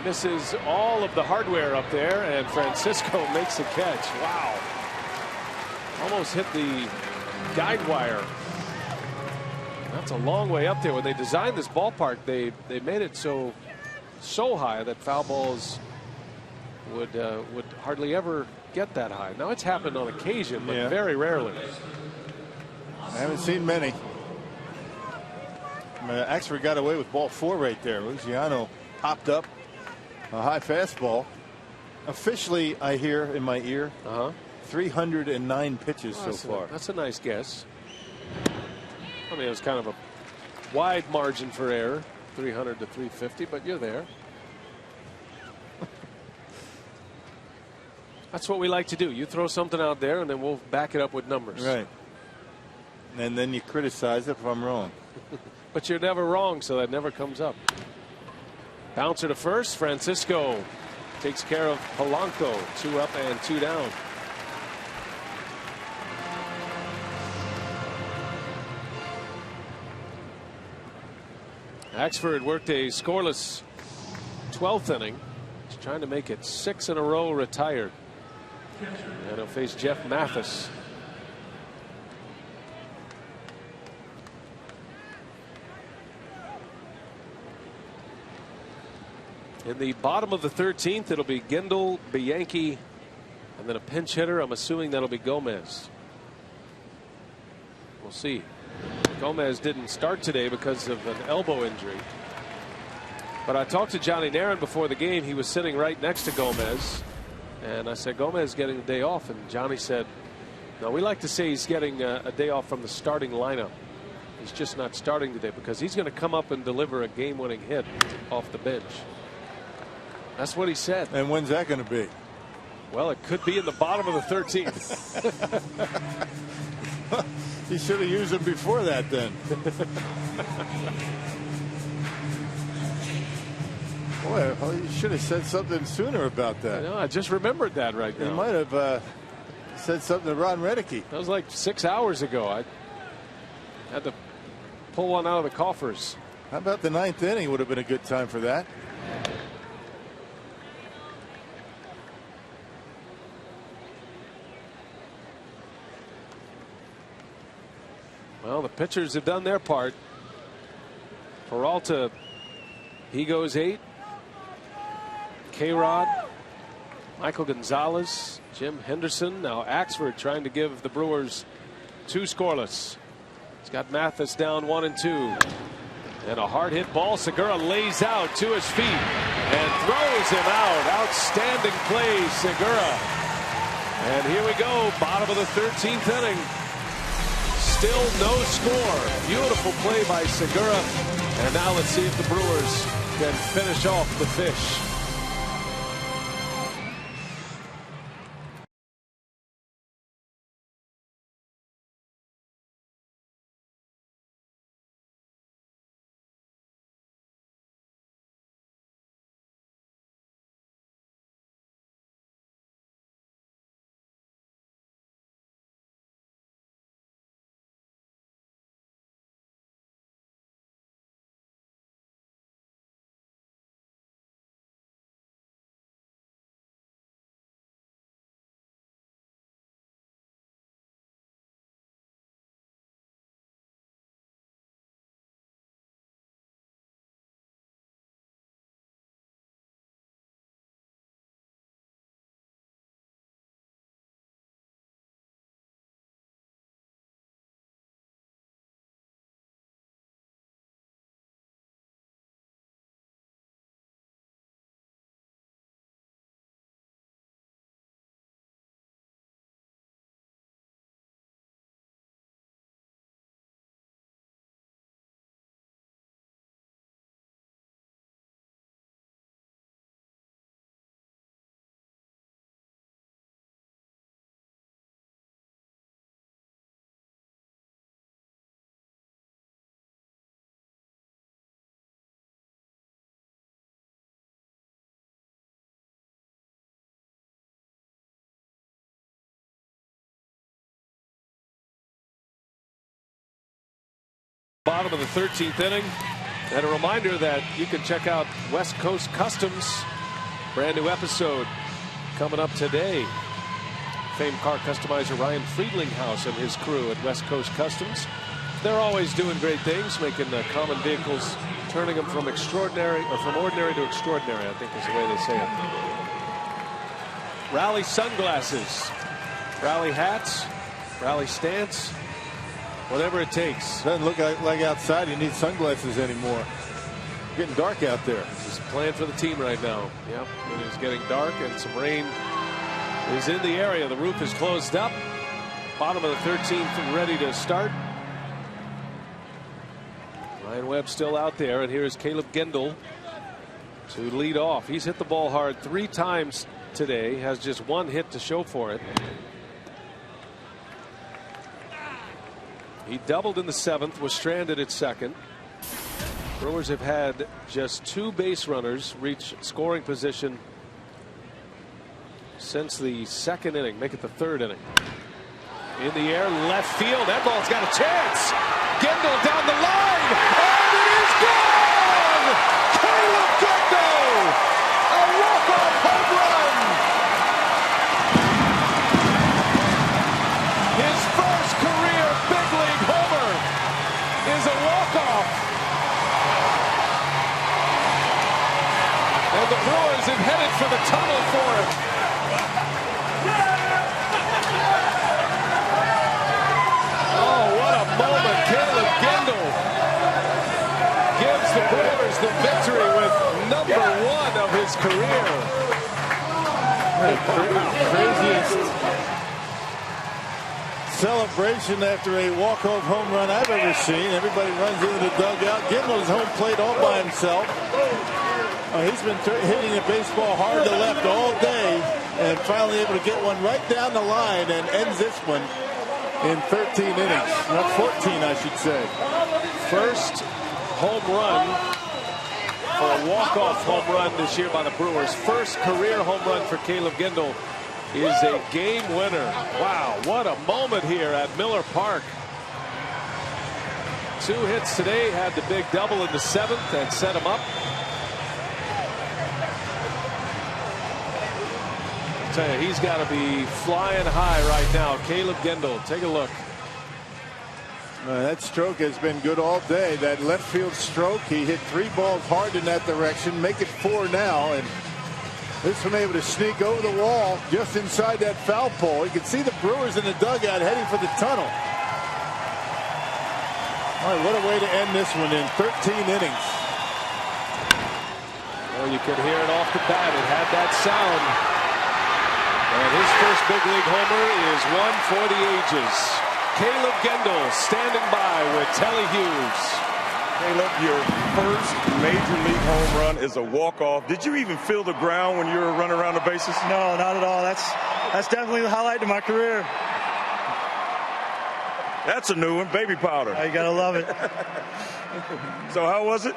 Misses all of the hardware up there, and Francisco makes a catch. Wow. Almost hit the guide wire. That's a long way up there. When they designed this ballpark, they made it so high that foul balls would hardly ever get that high. Now it's happened on occasion, but very rarely. I haven't seen many. Axford got away with ball 4 right there. Luciano popped up a high fastball. Officially, I hear in my ear, 309 pitches so far. That's a nice guess. I mean, it was kind of a wide margin for error, 300 to 350, but you're there. That's what we like to do. You throw something out there, and then we'll back it up with numbers. Right. And then you criticize it if I'm wrong. But you're never wrong, so that never comes up. Bouncer to first. Francisco takes care of Polanco. 2 up and 2 down. Axford worked a scoreless 12th inning. He's trying to make it 6 in a row retired. And he'll face Jeff Mathis. In the bottom of the 13th, it'll be Gendel, Bianchi, and then a pinch hitter. I'm assuming that'll be Gomez. We'll see. Gomez didn't start today because of an elbow injury. But I talked to Johnny Naron before the game. He was sitting right next to Gomez. And I said, Gomez is getting a day off. And Johnny said, no, we like to say he's getting a day off from the starting lineup. He's just not starting today because he's going to come up and deliver a game-winning hit off the bench. That's what he said. And when's that going to be? Well, it could be in the bottom of the 13th. He should have used him before that then. Boy, you should have said something sooner about that. I know, I just remembered that right now. You might have said something to Ron Reddicke. That was like 6 hours ago. I had to pull one out of the coffers. How about the 9th inning? Would have been a good time for that. Well, the pitchers have done their part. Peralta, he goes 8. K-Rod, Michael Gonzalez, Jim Henderson. Now Axford trying to give the Brewers 2 scoreless. He's got Mathis down 1 and 2. And a hard hit ball. Segura lays out to his feet and throws him out. Outstanding play, Segura. And here we go, bottom of the 13th inning. Still no score. Beautiful play by Segura. And now let's see if the Brewers can finish off the Fish. Bottom of the 13th inning. And a reminder that you can check out West Coast Customs. Brand new episode coming up today. Famed car customizer Ryan Friedlinghaus and his crew at West Coast Customs. They're always doing great things, making common vehicles, turning them from extraordinary or from ordinary to extraordinary, I think is the way they say it. Rally sunglasses, rally hats, rally stance, whatever it takes. Doesn't look like outside you need sunglasses anymore. Getting dark out there. This is playing for the team right now. Yep, it is getting dark and some rain is in the area. The roof is closed up. Bottom of the 13th ready to start. Ryan Webb still out there, and here's Caleb Gendel to lead off. He's hit the ball hard 3 times today, has just 1 hit to show for it. He doubled in the 7th, was stranded at second. Brewers have had just 2 base runners reach scoring position since the 2nd inning, make it the 3rd inning. In the air, left field, that ball's got a chance. Gendel down the line, and it is gone! Caleb Gendel, a walk-off home run! His first career big league homer is a walk-off. And the Brewers have headed for the tunnel for it. Oh, what a moment. Caleb Gendel gives the Brewers the victory with number 1 of his career. Craziest celebration after a walk-off home run I've ever seen. Everybody runs into the dugout. Gendel's home plate all by himself. He's been hitting the baseball hard to left all day and finally able to get one right down the line and ends this one in 13 innings. Not 14, I should say. First home run for a walk-off home run this year by the Brewers. First career home run for Caleb Gendel is a game winner. Wow, what a moment here at Miller Park. 2 hits today, had the big double in the 7th and set him up. I'll tell you, he's got to be flying high right now. Caleb Gendel, take a look. That stroke has been good all day. That left field stroke, he hit 3 balls hard in that direction, make it 4 now, and this one able to sneak over the wall just inside that foul pole. You can see the Brewers in the dugout heading for the tunnel. All right, what a way to end this one in 13 innings. Well, you could hear it off the bat. It had that sound. And his first big league homer is one for the ages. Caleb Gendel standing by with Telly Hughes. Caleb, your first major league home run is a walk-off. Did you even feel the ground when you were running around the bases? No, not at all. That's definitely the highlight of my career. That's a new one, baby powder. You gotta love it. So how was it?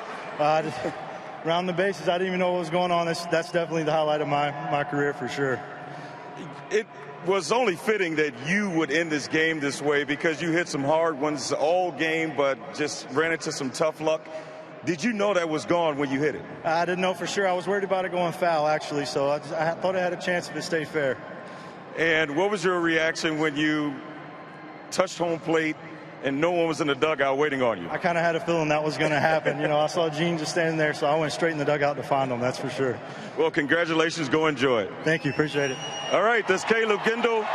Around the bases, I didn't even know what was going on. That's definitely the highlight of my career for sure. It was only fitting that you would end this game this way because you hit some hard ones all game, but just ran into some tough luck. Did you know that was gone when you hit it? I didn't know for sure. I was worried about it going foul, actually, so I thought I had a chance if it stayed fair. And what was your reaction when you touched home plate and no one was in the dugout waiting on you? I kind of had a feeling that was going to happen. You know, I saw Gene just standing there, so I went straight in the dugout to find him, that's for sure. Well, congratulations. Go enjoy it. Thank you. Appreciate it. All right, that's Caleb Gendel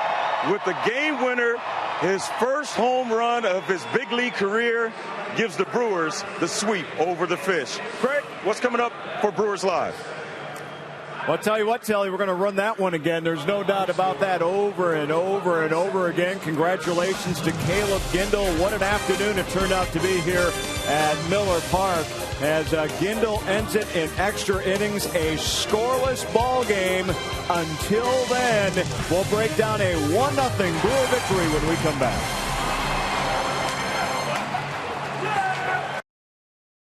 with the game winner. His first home run of his big league career gives the Brewers the sweep over the Fish. Craig, what's coming up for Brewers Live? Well, I'll tell you what, Telly, we're going to run that one again. There's no doubt about that, over and over and over again. Congratulations to Caleb Gendel. What an afternoon it turned out to be here at Miller Park as Gendel ends it in extra innings, a scoreless ball game. Until then, we'll break down a 1-0 Brewer victory when we come back.